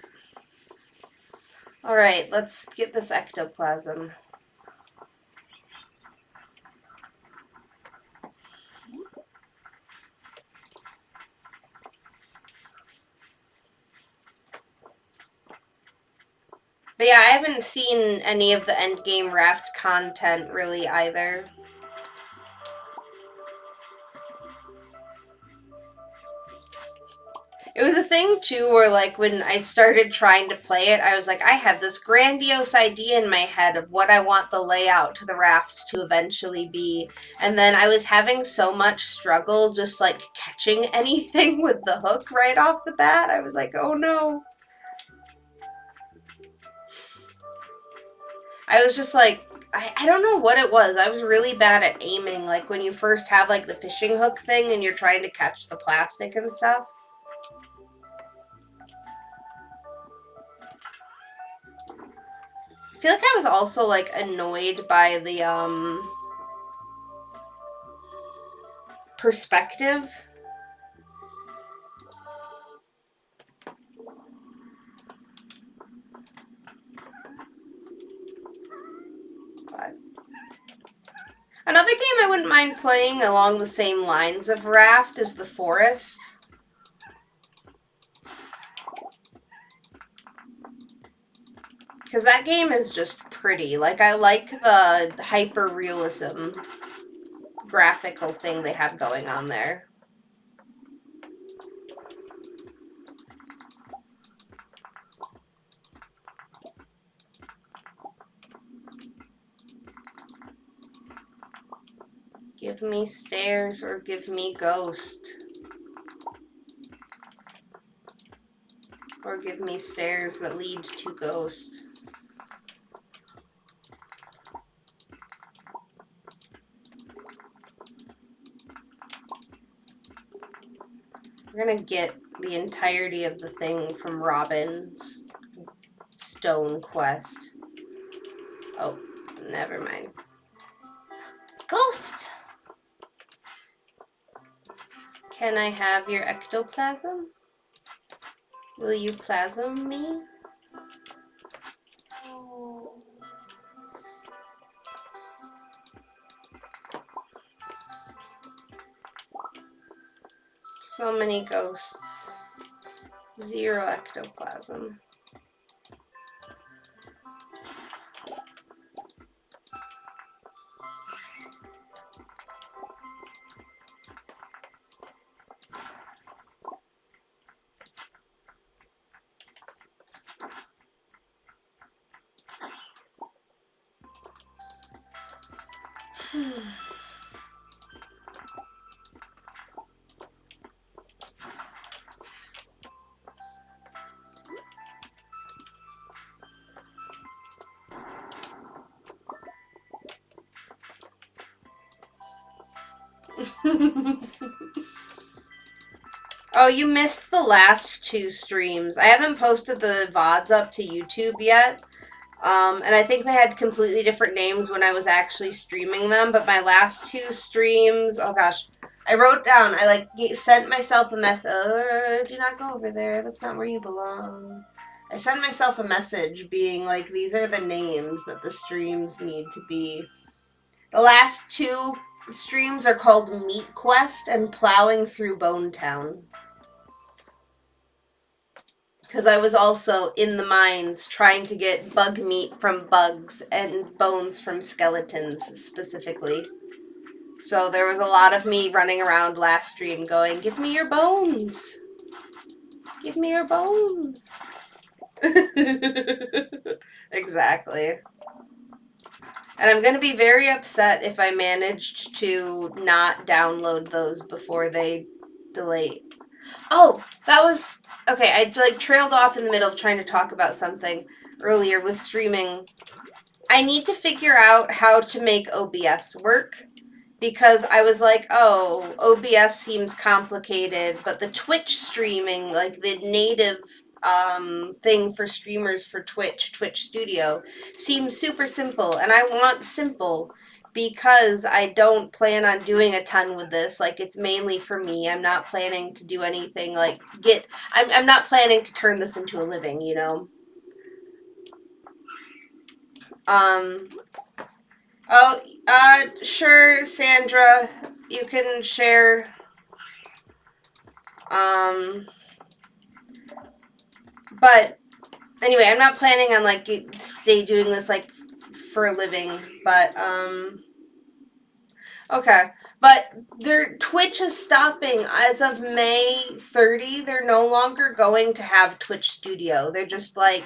Alright, let's get this ectoplasm. But yeah, I haven't seen any of the endgame raft content really either. It was a thing too where, like, when I started trying to play it, I was like, I have this grandiose idea in my head of what I want the layout to the raft to eventually be. And then I was having so much struggle just, like, catching anything with the hook right off the bat. I was like, oh no. I was just like, I don't know what it was. I was really bad at aiming, like, when you first have, like, the fishing hook thing and you're trying to catch the plastic and stuff. I feel like I was also, like, annoyed by the, perspective. But another game I wouldn't mind playing along the same lines of Raft is The Forest. Because that game is just pretty. Like, I like the hyper-realism graphical thing they have going on there. Give me stairs or give me ghost. Or give me stairs that lead to ghost. We're gonna get the entirety of the thing from Robin's stone quest. Oh, never mind. Ghost! Can I have your ectoplasm? Will you plasm me? So many ghosts. 0 ectoplasm. Oh, you missed the last two streams. I haven't posted the VODs up to YouTube yet. And I think they had completely different names when I was actually streaming them, but my last two streams, oh gosh, I wrote down, I sent myself a message. Do not go over there. That's not where you belong. I sent myself a message being like, these are the names that the streams need to be. The last two streams are called Meat Quest and Plowing Through Bone Town. Because I was also in the mines trying to get bug meat from bugs and bones from skeletons specifically. So there was a lot of me running around last stream going, give me your bones! Give me your bones! Exactly. And I'm going to be very upset if I managed to not download those before they delete. Oh, that was... Okay, I trailed off in the middle of trying to talk about something earlier with streaming. I need to figure out how to make OBS work because I was like, oh, OBS seems complicated, but the Twitch streaming, like the native thing for streamers for Twitch Studio, seems super simple, and I want simple because I don't plan on doing a ton with this. Like, it's mainly for me. I'm not planning to do anything like I'm not planning to turn this into a living, you know? Sure, Sandra, you can share. But anyway, I'm not planning on stay doing this for a living. But okay. But their Twitch is stopping as of May 30. They're no longer going to have Twitch Studio. They're just like,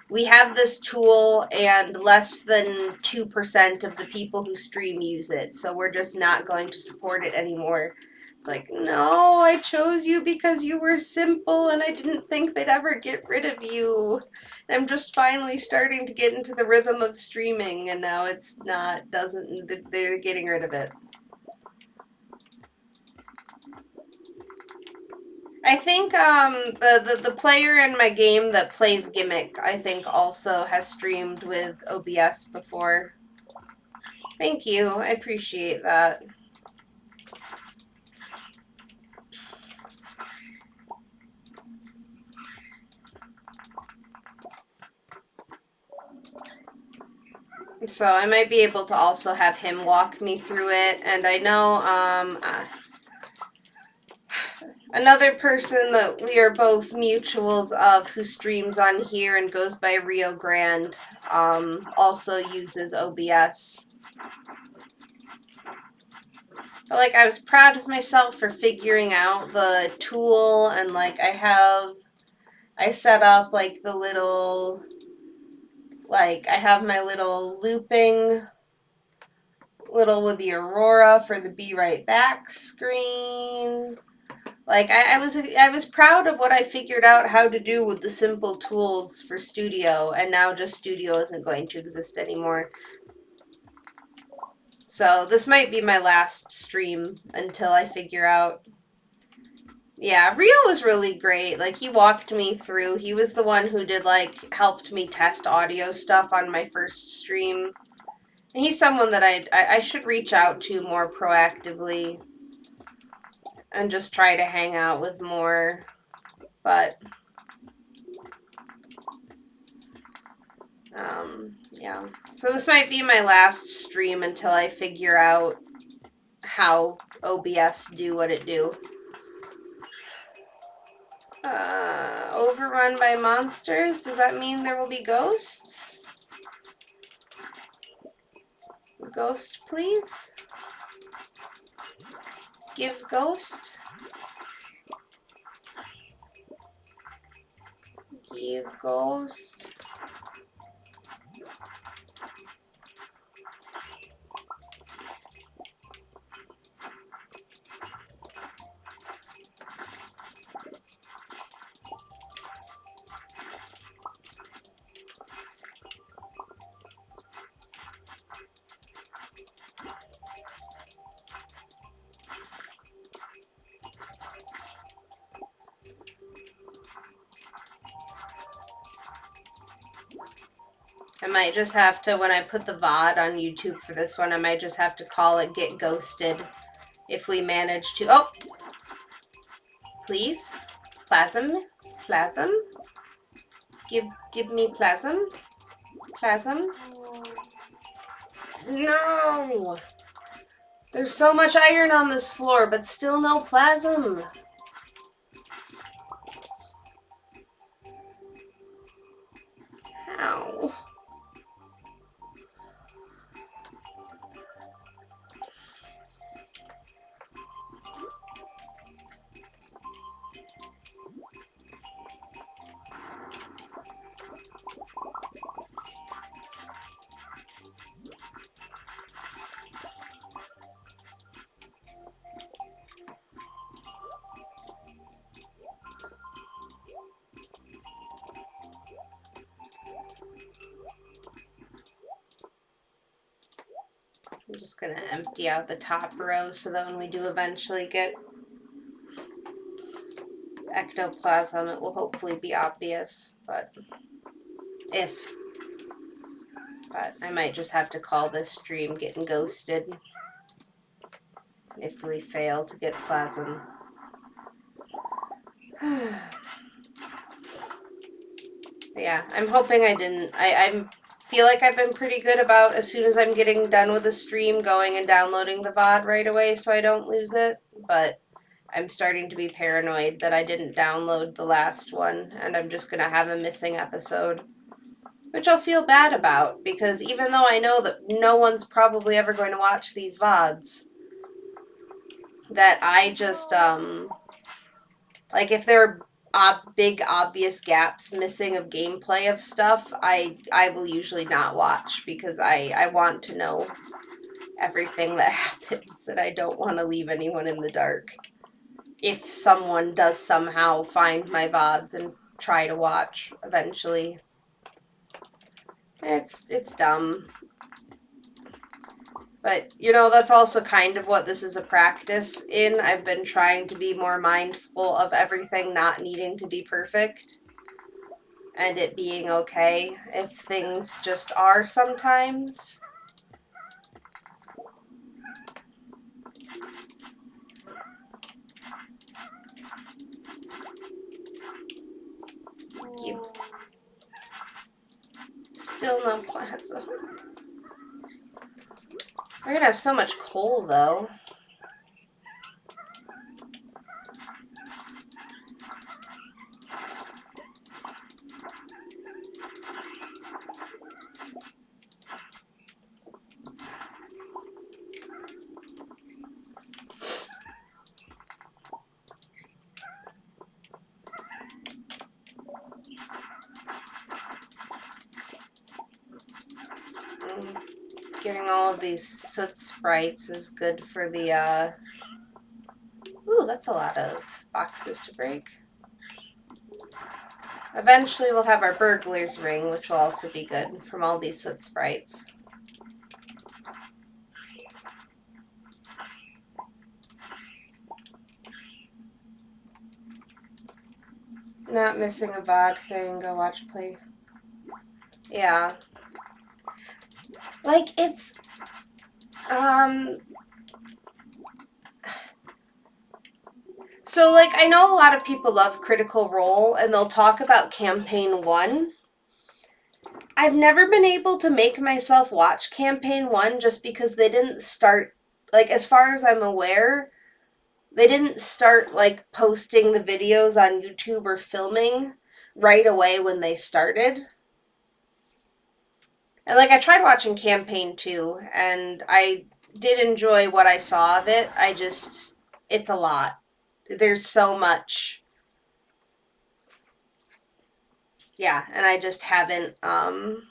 we have this tool and less than 2% of the people who stream use it, so we're just not going to support it anymore. It's like, no, I chose you because you were simple and I didn't think they'd ever get rid of you. I'm just finally starting to get into the rhythm of streaming, and now it's not, they're getting rid of it. I think the player in my game that plays Gimmick, I think also has streamed with OBS before. Thank you, I appreciate that. So I might be able to also have him walk me through it, and I know another person that we are both mutuals of who streams on here and goes by Rio Grande also uses OBS. But like, I was proud of myself for figuring out the tool, and like I set up like the little, like I have my little looping little with the Aurora for the Be Right Back screen. Like I was proud of what I figured out how to do with the simple tools for Studio, and now just Studio isn't going to exist anymore. So this might be my last stream until I figure out. Yeah, Rio was really great. Like, he walked me through. He was the one who did helped me test audio stuff on my first stream. And he's someone that I should reach out to more proactively and just try to hang out with more. But yeah. So this might be my last stream until I figure out how OBS do what it do. Overrun by monsters? Does that mean there will be ghosts? Ghost, please? Give ghost? Give ghost? I might just have to, when I put the VOD on YouTube for this one, I might just have to call it Get Ghosted if we manage to. Oh! Please? Plasm? Plasm? Give me plasm? Plasm? No! There's so much iron on this floor, but still no plasm. Ow. I'm just gonna empty out the top row so that when we do eventually get ectoplasm, it will hopefully be obvious, but I might just have to call this stream Getting Ghosted if we fail to get plasm. Yeah, I'm hoping I didn't. I feel like I've been pretty good about, as soon as I'm getting done with the stream, going and downloading the VOD right away so I don't lose it, but I'm starting to be paranoid that I didn't download the last one and I'm just going to have a missing episode, which I'll feel bad about, because even though I know that no one's probably ever going to watch these VODs, that I just, like, if there are big obvious gaps missing of gameplay of stuff, I will usually not watch, because I want to know everything that happens and I don't want to leave anyone in the dark. If someone does somehow find my VODs and try to watch eventually. It's dumb. But, you know, that's also kind of what this is a practice in. I've been trying to be more mindful of everything not needing to be perfect. And it being okay if things just are sometimes. Keep. Still no plaza. We're gonna have so much coal, though. Getting all of these soot sprites is good for the, Ooh, that's a lot of boxes to break. Eventually we'll have our burglar's ring, which will also be good from all these soot sprites. Not missing a VOD, there you can go watch play. Yeah. Like, it's, so, like, I know a lot of people love Critical Role, and they'll talk about Campaign 1. I've never been able to make myself watch Campaign 1 just because they didn't start, like, as far as I'm aware, they didn't start, like, posting the videos on YouTube or filming right away when they started. And, like, I tried watching Campaign 2, and I did enjoy what I saw of it. I just, it's a lot. There's so much. Yeah, and I just haven't, I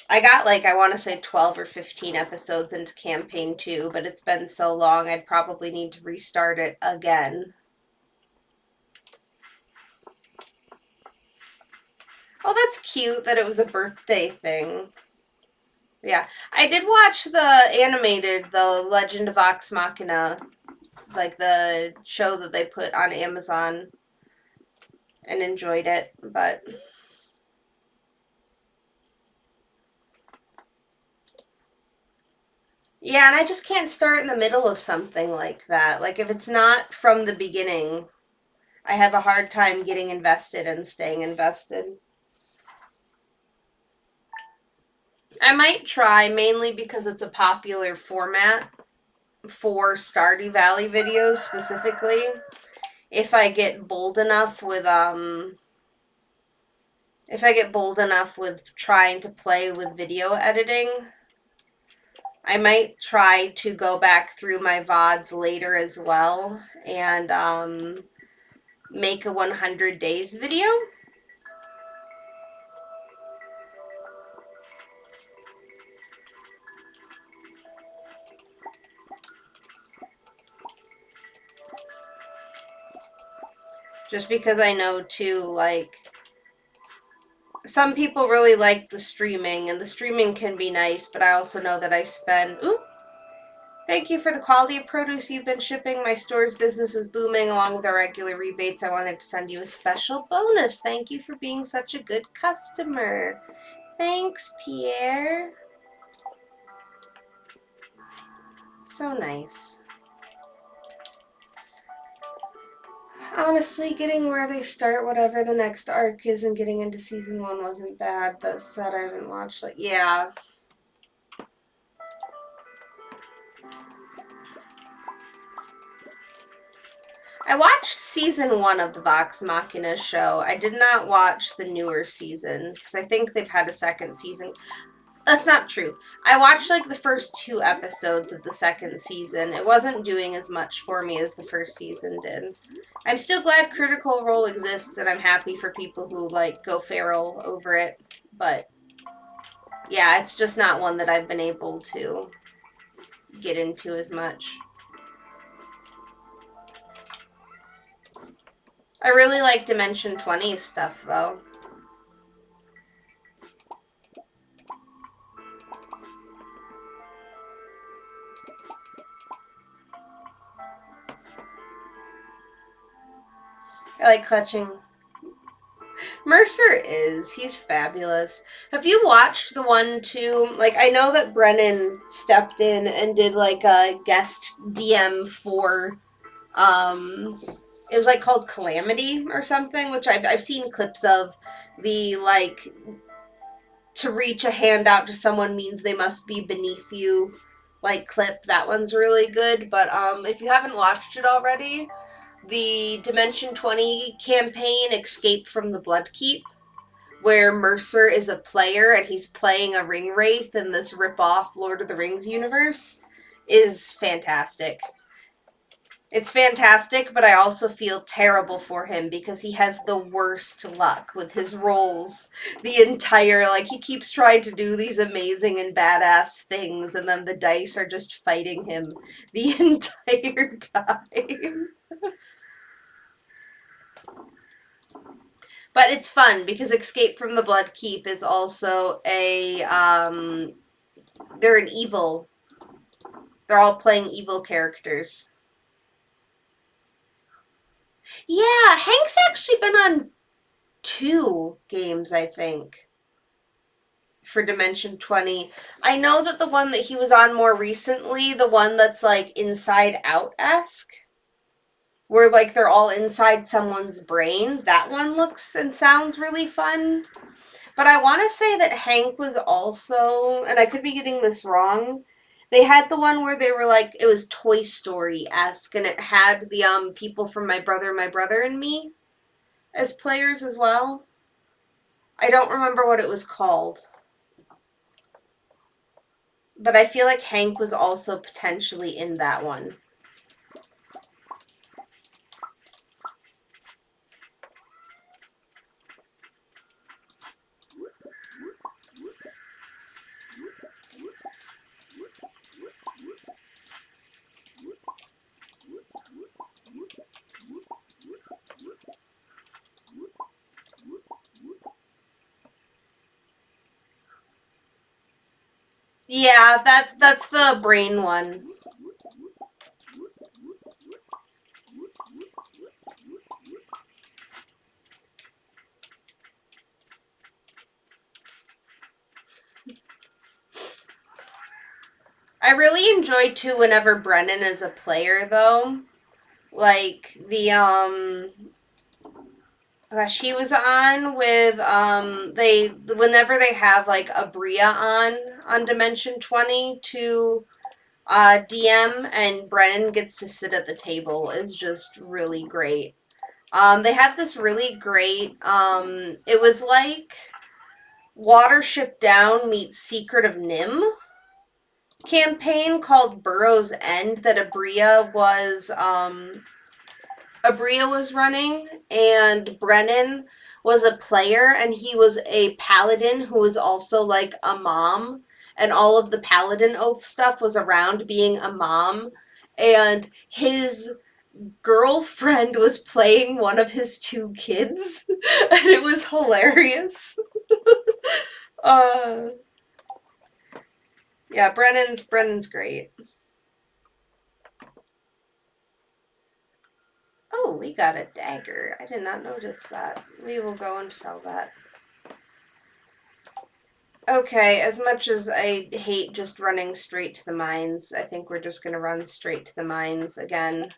got, like, I want to say 12 or 15 episodes into Campaign 2, but it's been so long I'd probably need to restart it again. Oh, that's cute that it was a birthday thing. Yeah, I did watch the animated, the Legend of Vox Machina, like the show that they put on Amazon, and enjoyed it, but Yeah, and I just can't start in the middle of something like that. Like, if it's not from the beginning, I have a hard time getting invested and staying invested. I might try, mainly because it's a popular format for Stardew Valley videos specifically. If I get bold enough with trying to play with video editing, I might try to go back through my VODs later as well and make a 100 days video. Just because I know too, like, some people really like the streaming, and the streaming can be nice, but I also know that I spend. Ooh, thank you for the quality of produce you've been shipping. My store's business is booming along with our regular rebates. I wanted to send you a special bonus. Thank you for being such a good customer. Thanks, Pierre. So nice. Honestly, getting where they start whatever the next arc is and getting into season 1 wasn't bad. That said, I haven't watched, like, yeah. I watched season 1 of the Vox Machina show. I did not watch the newer season because I think they've had a second season. That's not true. I watched like the first 2 episodes of the second season. It wasn't doing as much for me as the first season did. I'm still glad Critical Role exists, and I'm happy for people who like go feral over it. But yeah, it's just not one that I've been able to get into as much. I really like Dimension 20's stuff though. I like clutching. Mercer is. He's fabulous. Have you watched the one too? Like, I know that Brennan stepped in and did like a guest DM for it was like called Calamity or something, which I've seen clips of. The like, to reach a hand out to someone means they must be beneath you, like, clip. That one's really good. But if you haven't watched it already, the Dimension 20 campaign Escape from the Bloodkeep, where Mercer is a player and he's playing a ring wraith in this rip-off Lord of the Rings universe, is fantastic. It's fantastic, but I also feel terrible for him because he has the worst luck with his rolls. The entire, like, he keeps trying to do these amazing and badass things, and then the dice are just fighting him the entire time. But it's fun because Escape from the Bloodkeep is also a they're an evil. They're all playing evil characters. Yeah, Hank's actually been on 2 games, I think, for Dimension 20. I know that the one that he was on more recently, the one that's like Inside Out-esque, where like they're all inside someone's brain, that one looks and sounds really fun. But I want to say that Hank was also, and I could be getting this wrong, they had the one where they were like, it was Toy Story-esque, and it had the people from My Brother, and Me as players as well. I don't remember what it was called. But I feel like Hank was also potentially in that one. Yeah, that's the brain one. I really enjoy too whenever Brennan is a player though. Like the she was on with they whenever they have like a Bria on Dimension 20 to DM and Brennan gets to sit at the table is just really great. They had this really great it was like Watership Down meets Secret of Nim campaign called Burrow's End that Abria was running, and Brennan was a player, and he was a paladin who was also like a mom, and all of the paladin oath stuff was around being a mom, and his girlfriend was playing one of his two kids, and it was hilarious. uh, yeah, Brennan's great. Oh, we got a dagger. I did not notice that. We will go and sell that. Okay, as much as I hate just running straight to the mines, I think we're just gonna run straight to the mines again.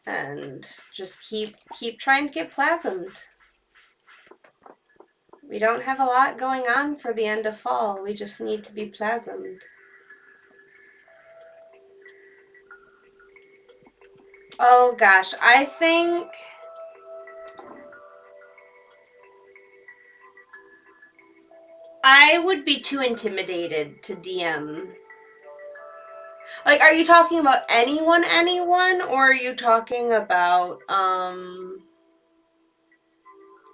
And just keep trying to get plasmed. We don't have a lot going on for the end of fall. We just need to be plasmed. Oh gosh, I think I would be too intimidated to DM. Like, are you talking about anyone, or are you talking about,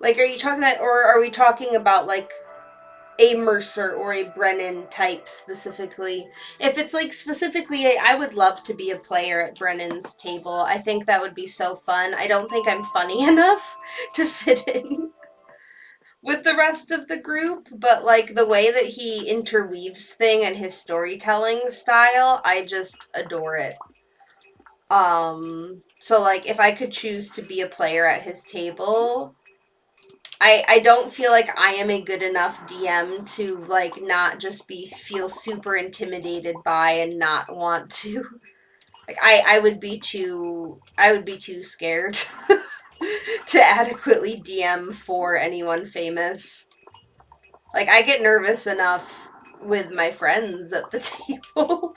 like, are you talking about, or are we talking about, like, a Mercer or a Brennan type specifically? If it's, like, specifically, I would love to be a player at Brennan's table. I think that would be so fun. I don't think I'm funny enough to fit in with the rest of the group, but like the way that he interweaves thing and his storytelling style, I just adore it. So like if I could choose to be a player at his table, I don't feel like I am a good enough DM to like not just feel super intimidated by and not want to like I would be too scared to adequately DM for anyone famous. Like, I get nervous enough with my friends at the table.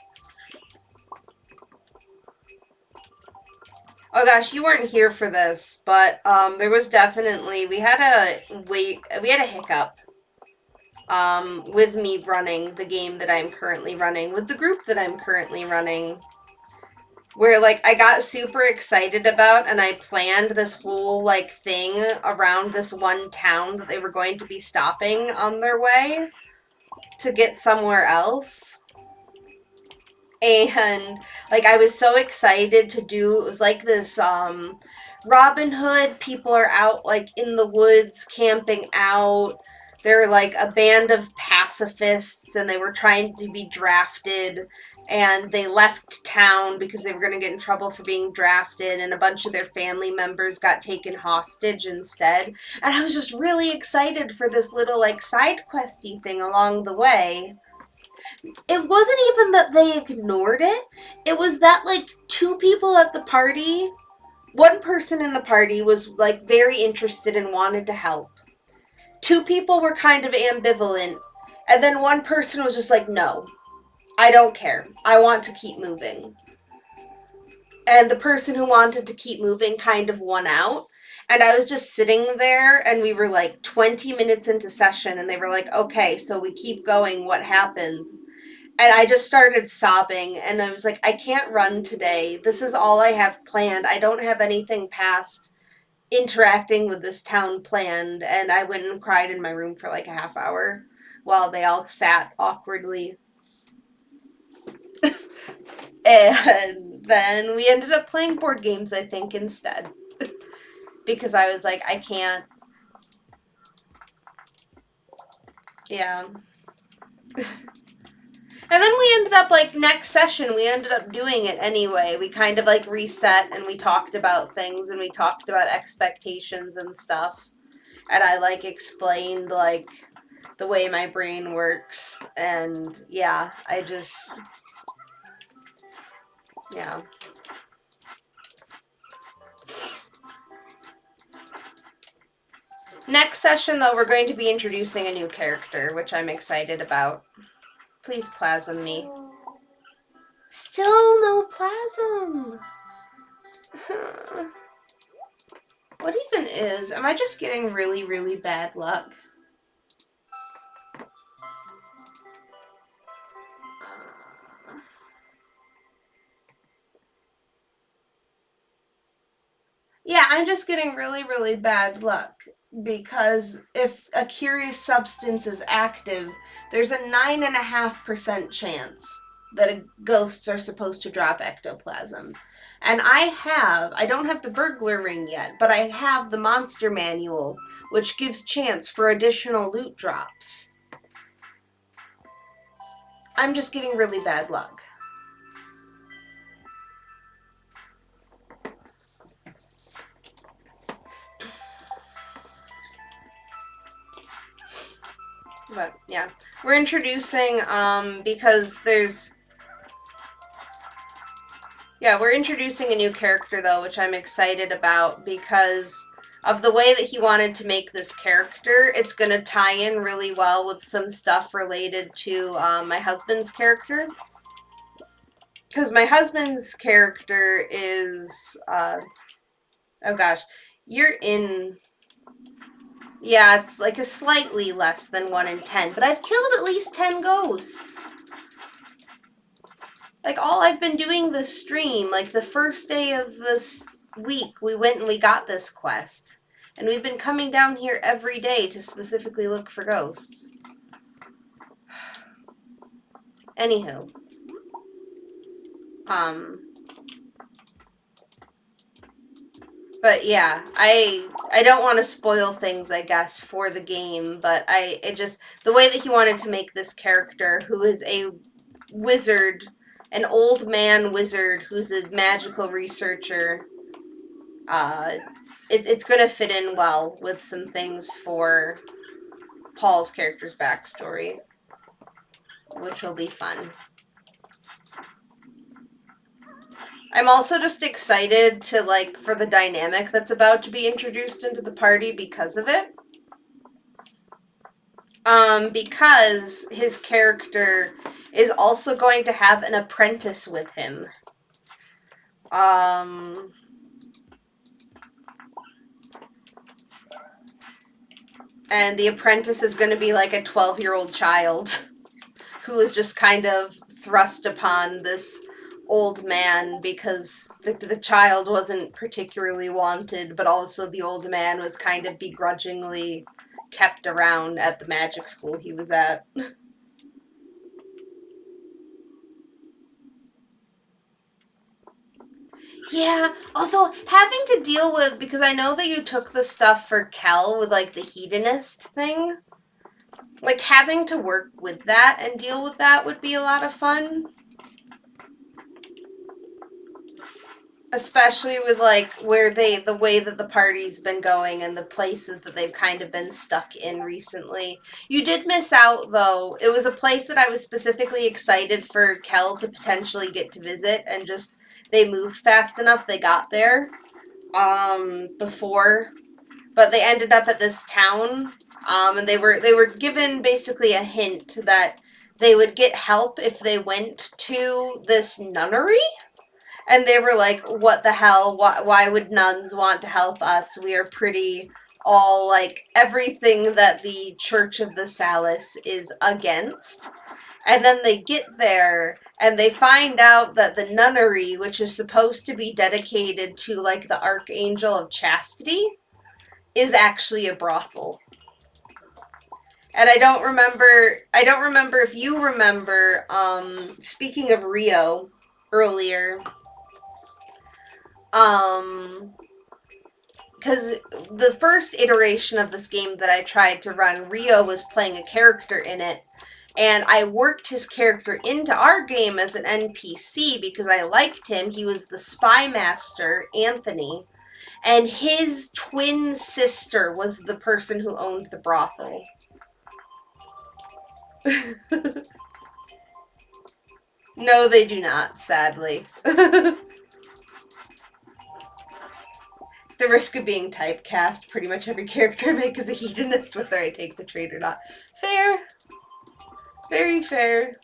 Oh gosh, you weren't here for this, but there was definitely we had a hiccup with me running the game that I'm currently running with the group that I'm currently running, where like I got super excited about and I planned this whole like thing around this one town that they were going to be stopping on their way to get somewhere else. And like I was so excited to do it was like this Robin Hood, people are out like in the woods camping out. They're like a band of pacifists and they were trying to be drafted and they left town because they were going to get in trouble for being drafted and a bunch of their family members got taken hostage instead. And I was just really excited for this little like side questy thing along the way. It wasn't even that they ignored it. It was that like two people at the party, one person in the party was like very interested and wanted to help. Two people were kind of ambivalent, and then one person was just like, "No, I don't care. I want to keep moving." And the person who wanted to keep moving kind of won out. And I was just sitting there, and we were like 20 minutes into session, and they were like, "Okay, so we keep going. What happens?" And I just started sobbing, and I was like, I can't run today. This is all I have planned. I don't have anything past interacting with this town planned. And I went and cried in my room for like a half hour while they all sat awkwardly. And then we ended up playing board games, I think, instead. Because I was like, I can't. Yeah. And then we ended up, like, next session, we ended up doing it anyway. We kind of, like, reset and we talked about things and we talked about expectations and stuff. And I, like, explained, like, the way my brain works. And yeah, yeah. Next session, though, we're going to be introducing a new character, which I'm excited about. Please plasm me. Still no plasm! What even is? Am I just getting really, really bad luck? Yeah, I'm just getting really, really bad luck. Because if a curious substance is active, there's a 9.5% chance that ghosts are supposed to drop ectoplasm. And I don't have the burglar ring yet, but I have the monster manual, which gives chance for additional loot drops. I'm just getting really bad luck. But yeah, we're introducing, because we're introducing a new character, though, which I'm excited about because of the way that he wanted to make this character. It's going to tie in really well with some stuff related to my husband's character. Because my husband's character is, oh gosh, you're in, yeah, it's like a slightly less than 1 in 10, but I've killed at least 10 ghosts. Like, all I've been doing this stream, like, the first day of this week, we went and we got this quest. And we've been coming down here every day to specifically look for ghosts. Anywho. But yeah, I don't want to spoil things, I guess, for the game, but the way that he wanted to make this character, who is a wizard, an old man wizard who's a magical researcher, it's going to fit in well with some things for Paul's character's backstory, which will be fun. I'm also just excited for the dynamic that's about to be introduced into the party because of it. Because his character is also going to have an apprentice with him. And the apprentice is going to be like a 12-year-old child who is just kind of thrust upon this old man because the child wasn't particularly wanted, but also the old man was kind of begrudgingly kept around at the magic school he was at. Yeah, although having to deal with, because I know that you took the stuff for Kel with, like, the hedonist thing, like, having to work with that and deal with that would be a lot of fun. Especially with, like, the way that the party's been going and the places that they've kind of been stuck in recently. You did miss out, though. It was a place that I was specifically excited for Kel to potentially get to visit, and just, they moved fast enough, they got there, before, but they ended up at this town, and they were given basically a hint that they would get help if they went to this nunnery. And they were like, what the hell? Why would nuns want to help us? We are pretty all, like, everything that the Church of the Salus is against. And then they get there, and they find out that the nunnery, which is supposed to be dedicated to, like, the Archangel of Chastity, is actually a brothel. And I don't remember if you remember, speaking of Rio earlier, because the first iteration of this game that I tried to run, Rio was playing a character in it, and I worked his character into our game as an NPC because I liked him. He was the spy master, Anthony, and his twin sister was the person who owned the brothel. No, they do not, sadly. The risk of being typecast, pretty much every character I make is a hedonist, whether I take the trait or not. Fair. Very fair.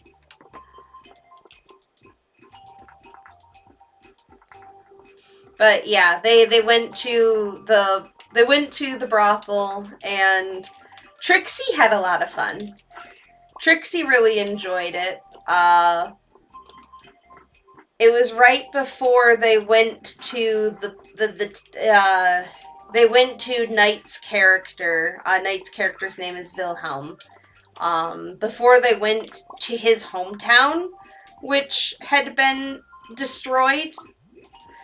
But yeah, they went to the brothel, and Trixie had a lot of fun. Trixie really enjoyed it. It was right before they went to they went to Knight's character. Knight's character's name is Wilhelm. Before they went to his hometown, which had been destroyed.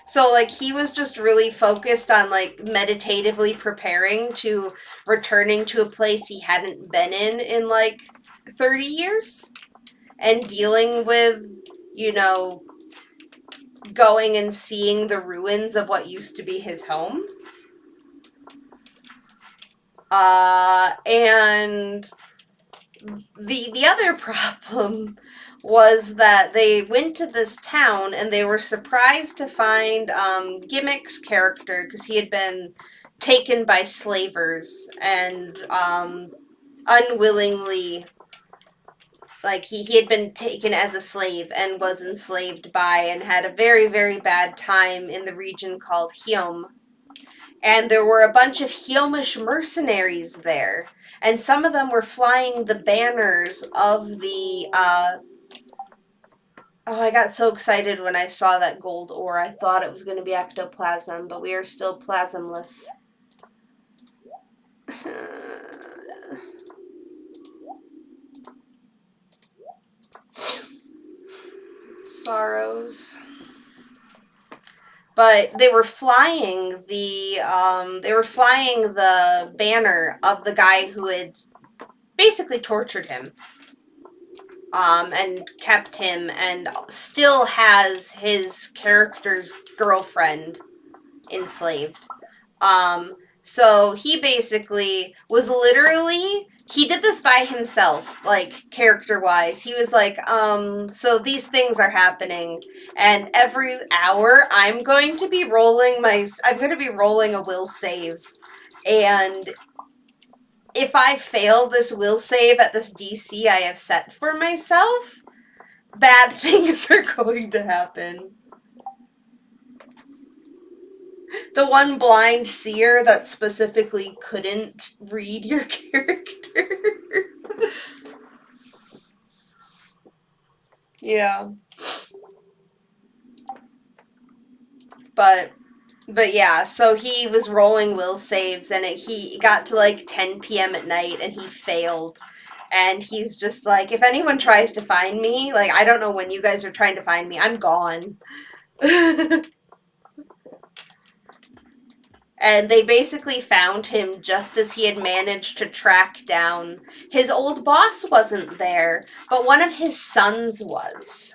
So, like, he was just really focused on, like, meditatively preparing to returning to a place he hadn't been in like, 30 years. And dealing with, you know, going and seeing the ruins of what used to be his home. And the other problem was that they went to this town and they were surprised to find Gimmick's character, because he had been taken by slavers and unwillingly, like he had been taken as a slave and was enslaved by and had a very, very bad time in the region called Hyom. And there were a bunch of Hyomish mercenaries there. And some of them were flying the banners of the oh, I got so excited when I saw that gold ore. I thought it was going to be ectoplasm, but we are still plasmless. Sorrows. But they were flying the banner of the guy who had basically tortured him. And kept him, and still has his character's girlfriend enslaved. So he basically was literally, he did this by himself, like, character-wise. He was like, so these things are happening, and every hour I'm going to be rolling a will save, and if I fail this will save at this DC I have set for myself, bad things are going to happen. The one blind seer that specifically couldn't read your character. Yeah. But yeah, so he was rolling will saves, and he got to like 10 p.m. at night and he failed. And he's just like, if anyone tries to find me, like, I don't know when you guys are trying to find me, I'm gone. And they basically found him just as he had managed to track down. His old boss wasn't there, but one of his sons was.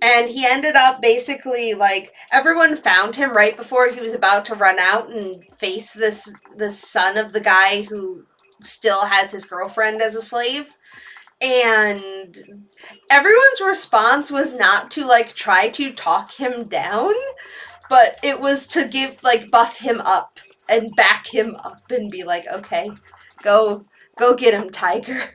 And he ended up basically, like, everyone found him right before he was about to run out and face this son of the guy who still has his girlfriend as a slave. And everyone's response was not to, like, try to talk him down, but it was to buff him up and back him up and be like, okay, go get him, Tiger.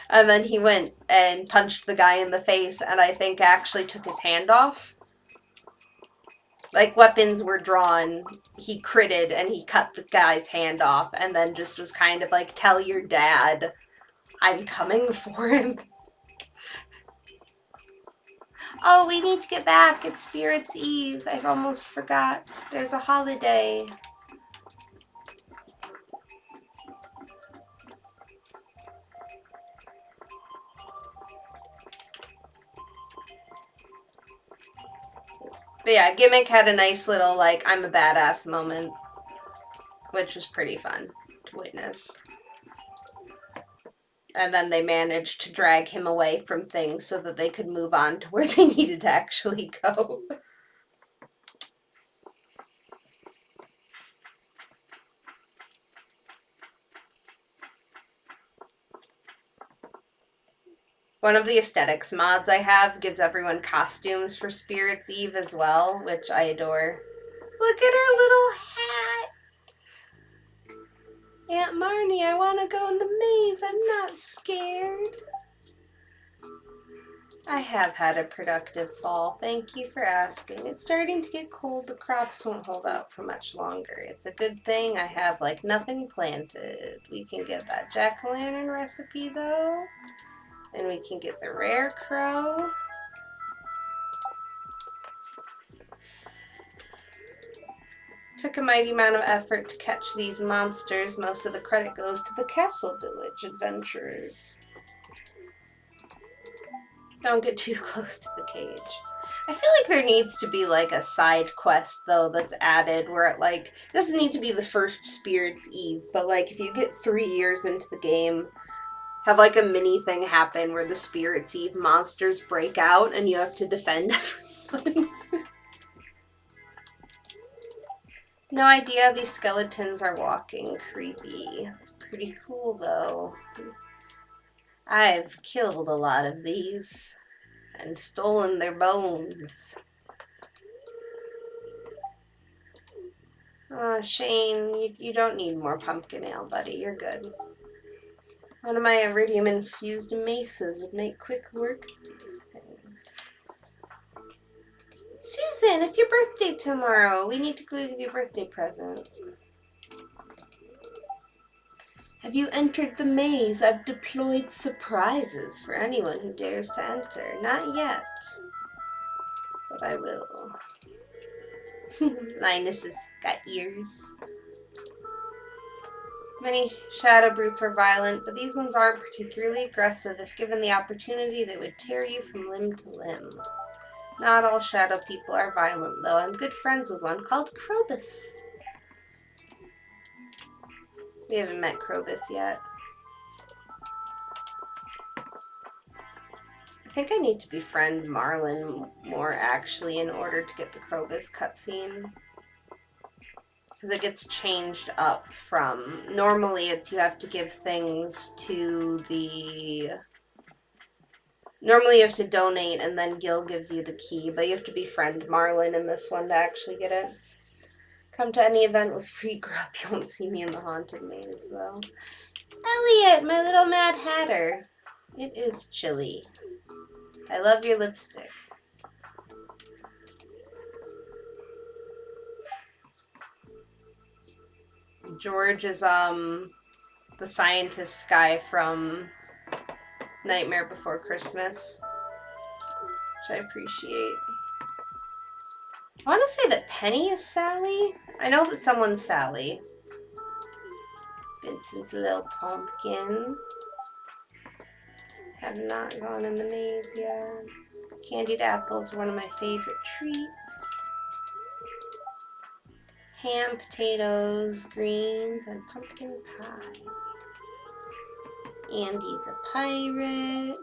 And then he went and punched the guy in the face, and I think actually took his hand off. Like, weapons were drawn, he critted, and he cut the guy's hand off, and then just was kind of like, tell your dad I'm coming for him. Oh, we need to get back. It's Spirit's Eve. I've almost forgot. There's a holiday. But yeah, Gimmick had a nice little, like, I'm a badass moment, which was pretty fun to witness. And then they managed to drag him away from things so that they could move on to where they needed to actually go. One of the aesthetics mods I have gives everyone costumes for Spirits Eve as well, which I adore. Look at her little hat! Aunt Marnie, I want to go in the maze. I'm not scared. I have had a productive fall. Thank you for asking. It's starting to get cold. The crops won't hold out for much longer. It's a good thing I have like nothing planted. We can get that jack-o'-lantern recipe though. And we can get the rare crow. Took a mighty amount of effort to catch these monsters. Most of the credit goes to the Castle Village adventurers. Don't get too close to the cage. I feel like there needs to be like a side quest though that's added where it like, it doesn't need to be the first Spirits Eve, but like if you get 3 years into the game, have like a mini thing happen where the Spirits Eve monsters break out and you have to defend everyone. No idea these skeletons are walking. Creepy. It's pretty cool though. I've killed a lot of these and stolen their bones. Shane, you don't need more pumpkin ale, buddy. You're good. One of my iridium-infused maces would make quick work of these things. Susan, it's your birthday tomorrow. We need to go give you a birthday present. Have you entered the maze? I've deployed surprises for anyone who dares to enter. Not yet, but I will. Linus has got ears. Many shadow brutes are violent, but these ones aren't particularly aggressive. If given the opportunity, they would tear you from limb to limb. Not all shadow people are violent, though. I'm good friends with one called Krobus. We haven't met Krobus yet. I think I need to befriend Marlin more, actually, in order to get the Krobus cutscene. Because it gets changed up from... Normally, it's you have to give things to the... Normally you have to donate and then Gil gives you the key, but you have to befriend Marlin in this one to actually get it. Come to any event with free grub. You won't see me in the haunted maze, though. Elliot, my little Mad Hatter. It is chilly. I love your lipstick. George is, the scientist guy from Nightmare Before Christmas, which I appreciate. I want to say that Penny is Sally. I know that someone's Sally. Vincent's little pumpkin. Have not gone in the maze yet. Candied apples are one of my favorite treats. Ham, potatoes, greens, and pumpkin pie. Andy's a pirate.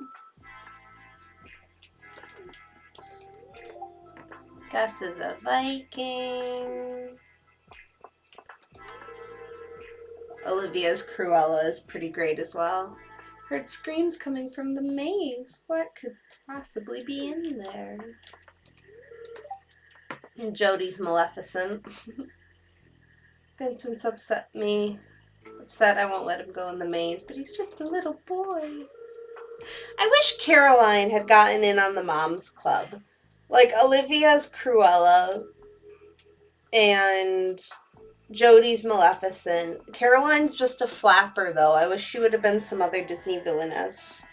Gus is a Viking. Olivia's Cruella is pretty great as well. Heard screams coming from the maze. What could possibly be in there? And Jody's Maleficent. Vincent's upset I won't let him go in the maze, but he's just a little boy. I wish Caroline had gotten in on the Moms Club. Like, Olivia's Cruella and Jody's Maleficent. Caroline's just a flapper, though. I wish she would have been some other Disney villainess.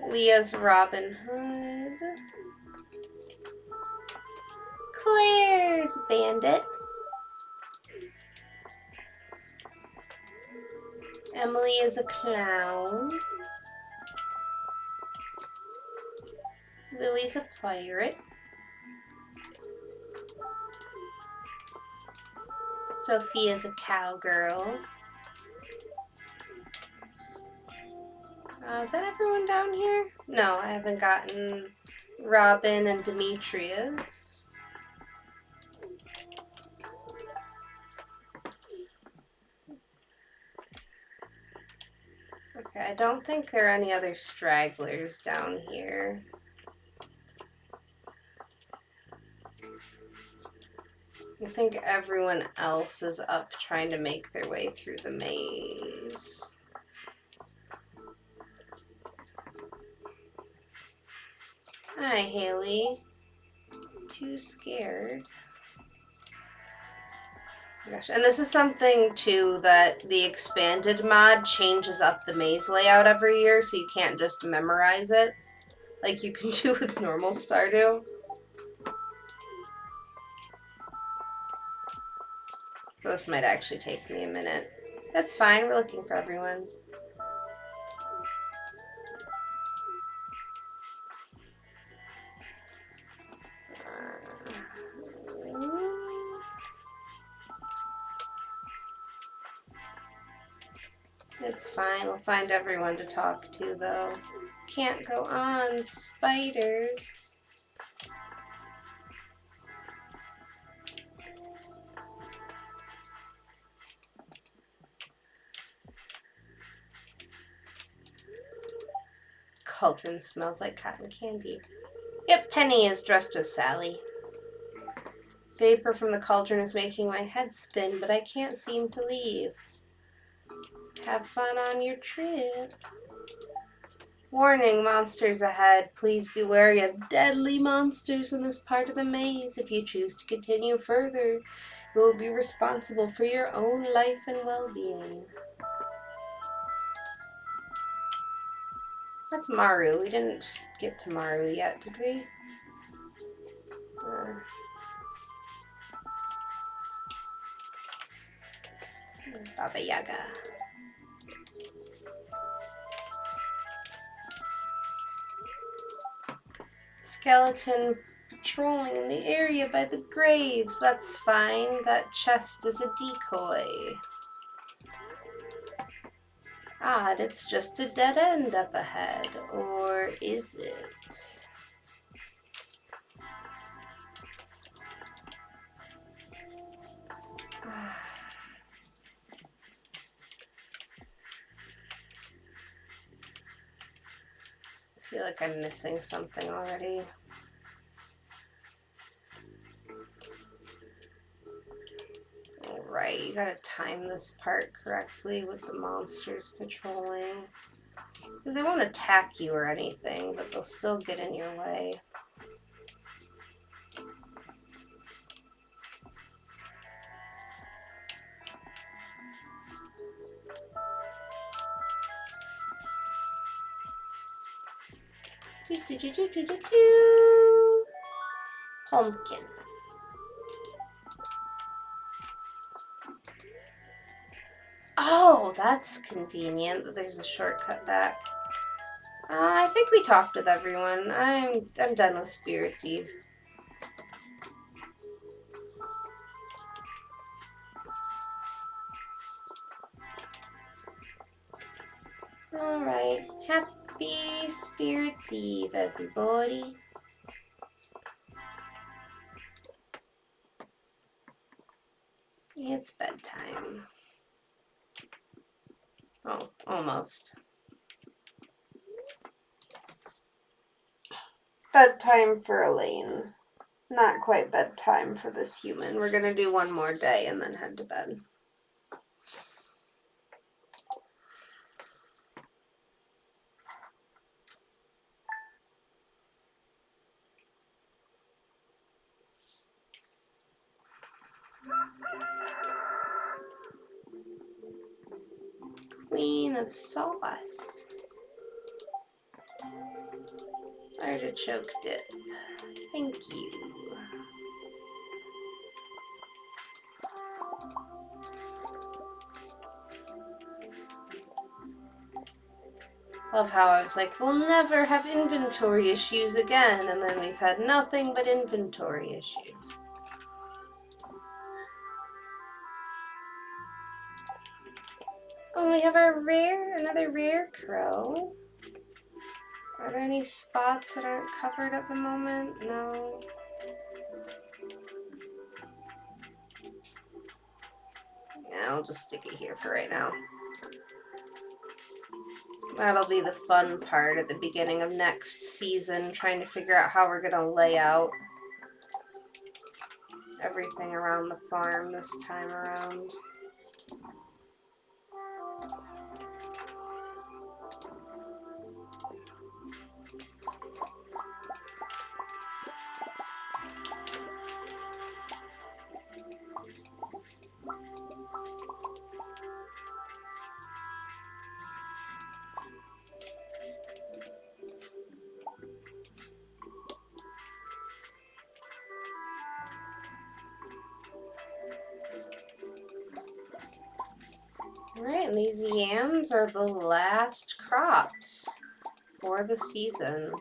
Leah's Robin Hood. Claire's Bandit. Emily is a clown. Lily's a pirate. Sophia's a cowgirl. Is that everyone down here? No, I haven't gotten Robin and Demetrius. Okay, I don't think there are any other stragglers down here. I think everyone else is up trying to make their way through the maze. Hi, Haley. Too scared. Gosh, and this is something too that the expanded mod changes up the maze layout every year, so you can't just memorize it like you can do with normal Stardew. So this might actually take me a minute. That's fine, we're looking for everyone. It's fine, we'll find everyone to talk to though. Can't go on, spiders. Cauldron smells like cotton candy. Yep, Penny is dressed as Sally. Vapor from the cauldron is making my head spin, but I can't seem to leave. Have fun on your trip. Warning, monsters ahead. Please be wary of deadly monsters in this part of the maze. If you choose to continue further, you will be responsible for your own life and well-being. That's Maru. We didn't get to Maru yet, did we? Baba Yaga. Skeleton patrolling in the area by the graves. That's fine. That chest is a decoy. Odd, it's just a dead end up ahead. Or is it? I feel like I'm missing something already. Alright, you gotta time this part correctly with the monsters patrolling. Because they won't attack you or anything, but they'll still get in your way. Pumpkin. Oh, that's convenient that there's a shortcut back. I think we talked with everyone. I'm done with Spirits Eve. Alright. Happy Spirits Eve, everybody. It's bedtime. Oh, almost. Bedtime for Alayne. Not quite bedtime for this human. We're gonna do one more day and then head to bed. Queen of Sauce. Artichoke dip. Thank you. Love how I was like, we'll never have inventory issues again, and then we've had nothing but inventory issues. Oh, we have another rare crow. Are there any spots that aren't covered at the moment? No. Yeah, I'll just stick it here for right now. That'll be the fun part at the beginning of next season, trying to figure out how we're gonna lay out everything around the farm this time around. Alright, and these yams are the last crops for the season.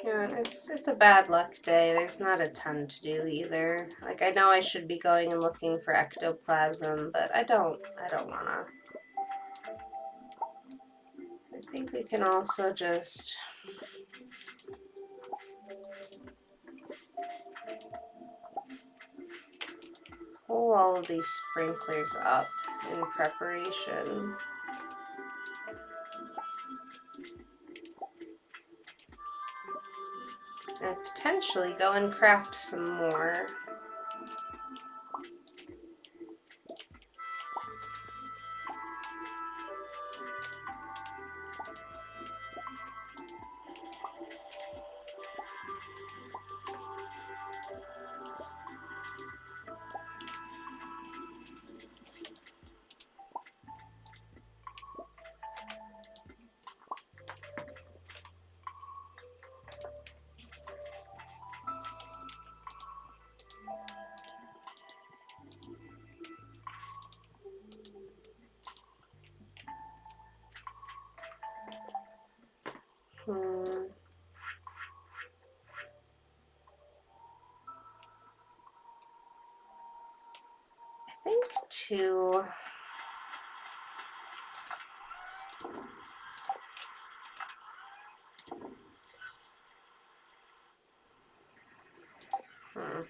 Yeah, it's a bad luck day. There's not a ton to do either. Like, I know I should be going and looking for ectoplasm, but I don't wanna. I think we can also just pull all of these sprinklers up in preparation. And potentially go and craft some more. Hmm. I think two. Hmm.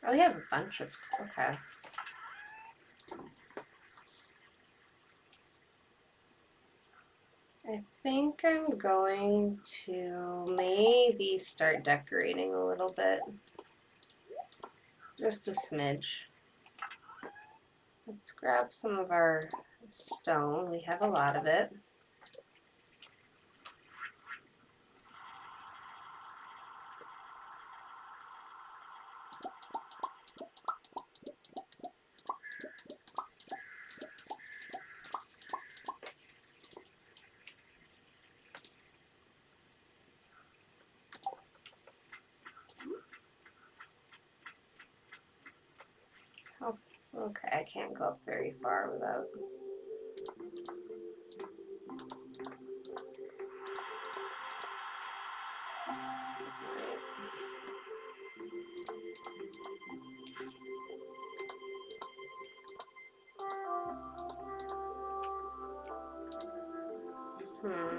Oh, we have a bunch of, okay. I think I'm going to maybe start decorating a little bit. Just a smidge. Let's grab some of our stone. We have a lot of it. Oh, okay, I can't go up very far without. Hmm.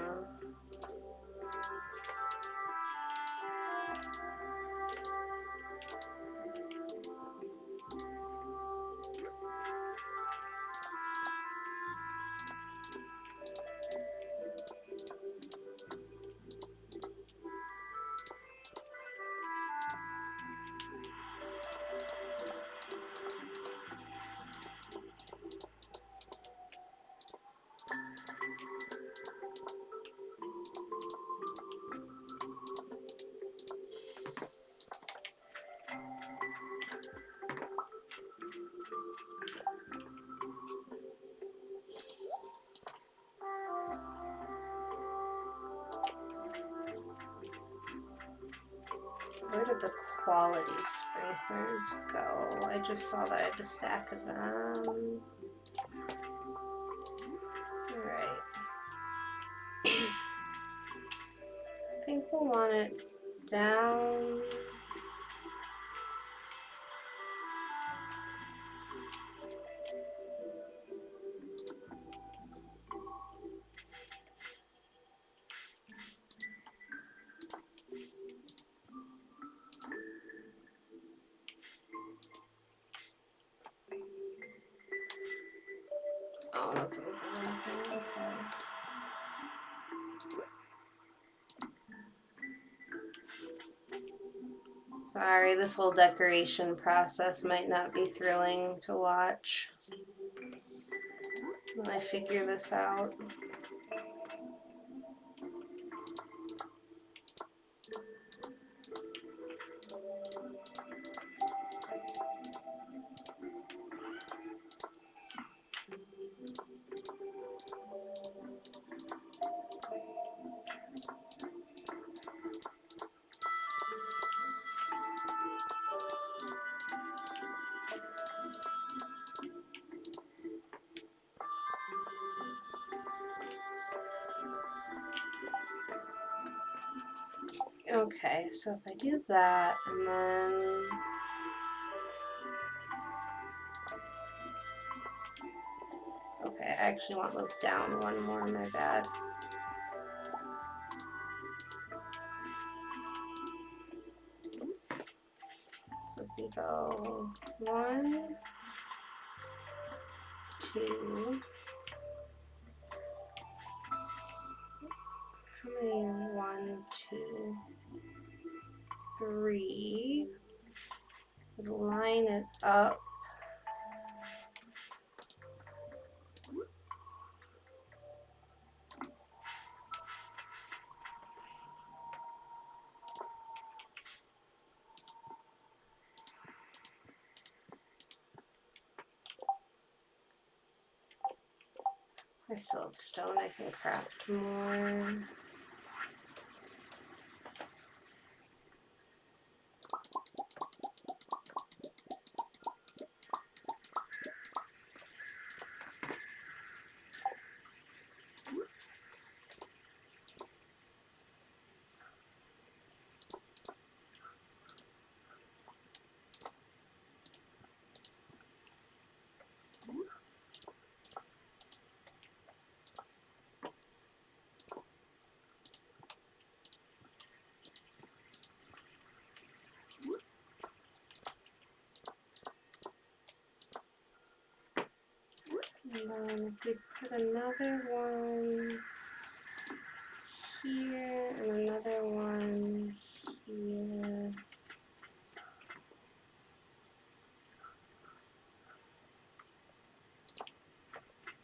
Where did the quality sprinklers go? I just saw that I had a stack of them. think we'll want it down. Oh, that's overlapping. Okay. Sorry, this whole decoration process might not be thrilling to watch while I figure this out. Okay, so if I do that and then okay, I actually want those down one more, my bad. So if we go 1, 2, how many? 1, 2, 3. Line it up. I still have stone, I can craft more. And then if we put another one here and another one here.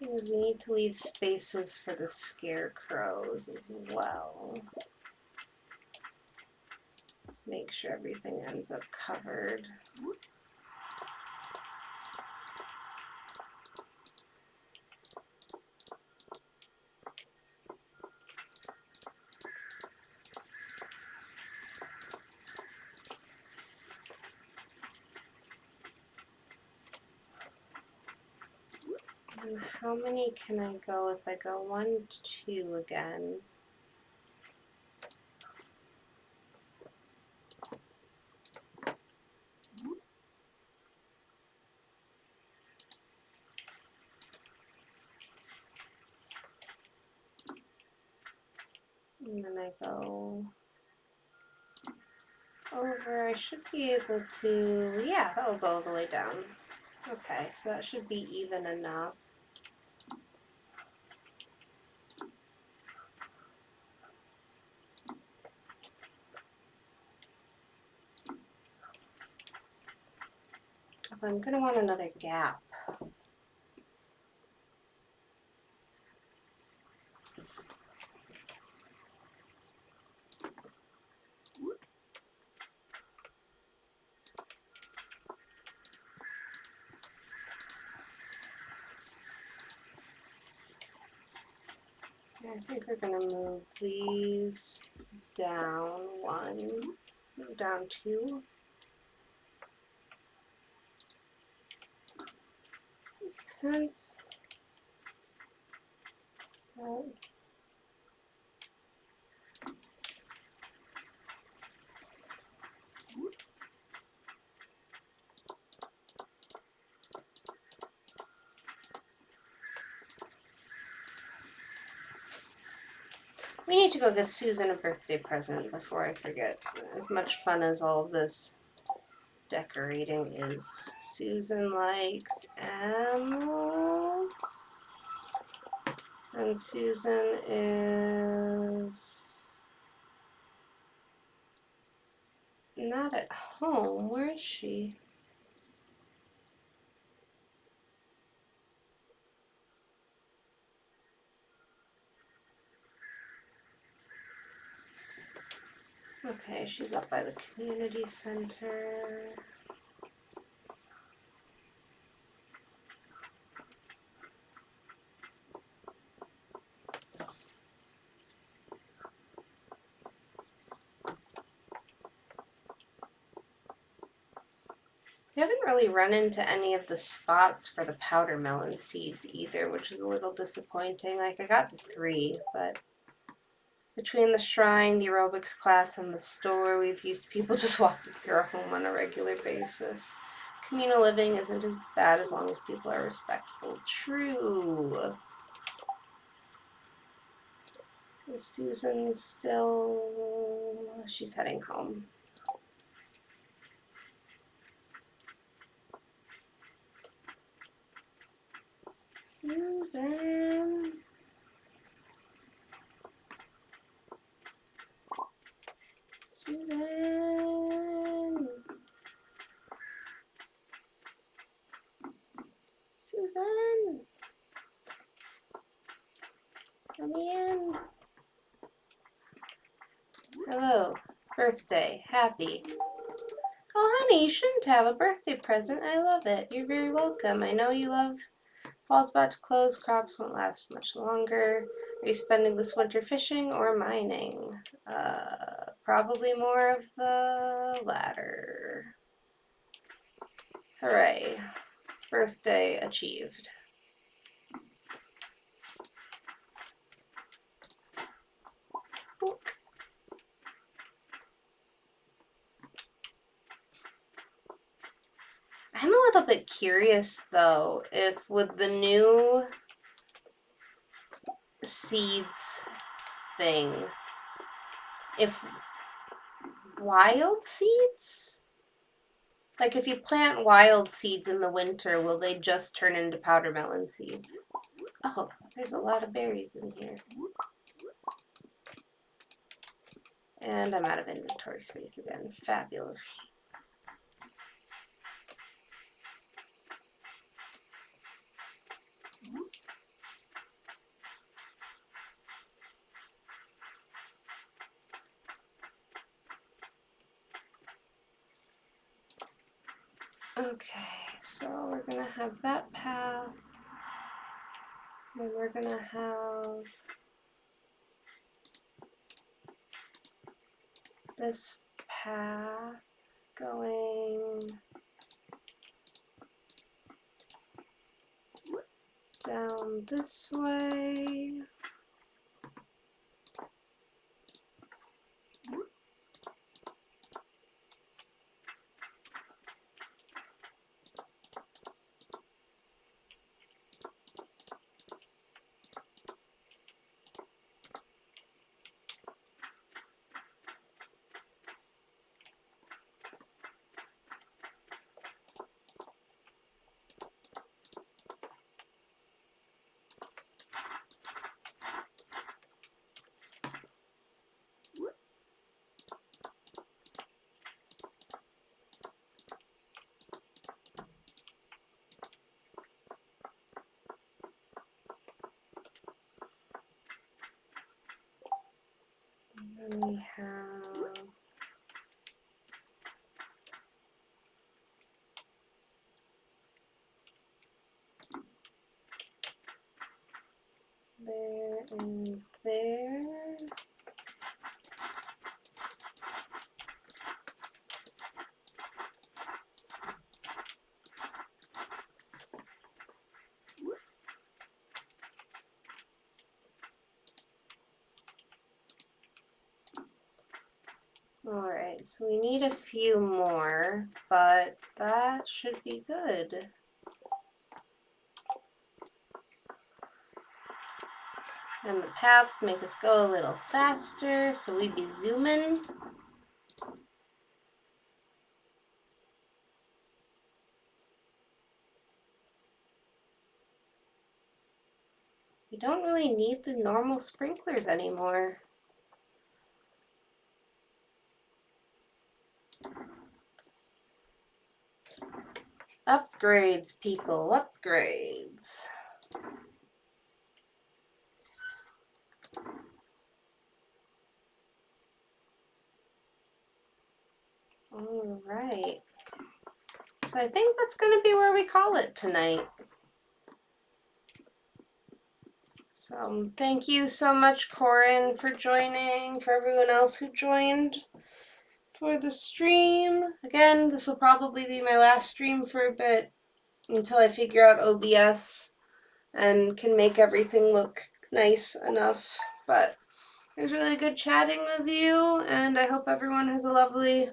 Because we need to leave spaces for the scarecrows as well. Let's make sure everything ends up covered. And how many can I go if I go 1, 2 again? And then I go over. I should be able to, yeah, that'll go all the way down. Okay, so that should be even enough. I'm gonna want another gap. I think we're gonna move these down 1, down 2. Makes sense. So We need to go give Susan a birthday present before I forget. As much fun as all of this decorating is. Susan likes animals. And Susan is not at home. Where is she? Okay, she's up by the community center. I haven't really run into any of the spots for the powder melon seeds either, which is a little disappointing. Like, I got the 3, but between the shrine, the aerobics class, and the store, we've used people just walking through our home on a regular basis. Communal living isn't as bad as long as people are respectful. True. Is Susan still... She's heading home. Susan... Susan... Susan! Come in. Hello. Birthday. Happy. Oh, honey, you shouldn't have a birthday present. I love it. You're very welcome. I know you love... Fall's about to close. Crops won't last much longer. Are you spending this winter fishing or mining? Probably more of the latter. Hooray. Birthday achieved. Book. I'm a little bit curious, though, if with the new seeds thing, if wild seeds? Like, if you plant wild seeds in the winter, will they just turn into powder melon seeds? Oh, there's a lot of berries in here. And I'm out of inventory space again. Fabulous. Okay, so we're gonna have that path. Then we're gonna have this path going down this way. And then we have there and there. Alright, so we need a few more, but that should be good. And the paths make us go a little faster, so we be zooming. We don't really need the normal sprinklers anymore. Upgrades, people, upgrades. All right. So I think that's going to be where we call it tonight. So thank you so much, Corin, for joining, for everyone else who joined for the stream. Again, this will probably be my last stream for a bit until I figure out OBS and can make everything look nice enough. But it was really good chatting with you, and I hope everyone has a lovely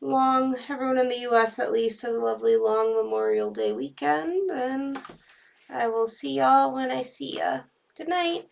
everyone in the US at least has a lovely long Memorial Day weekend, and I will see y'all when I see ya. Good night.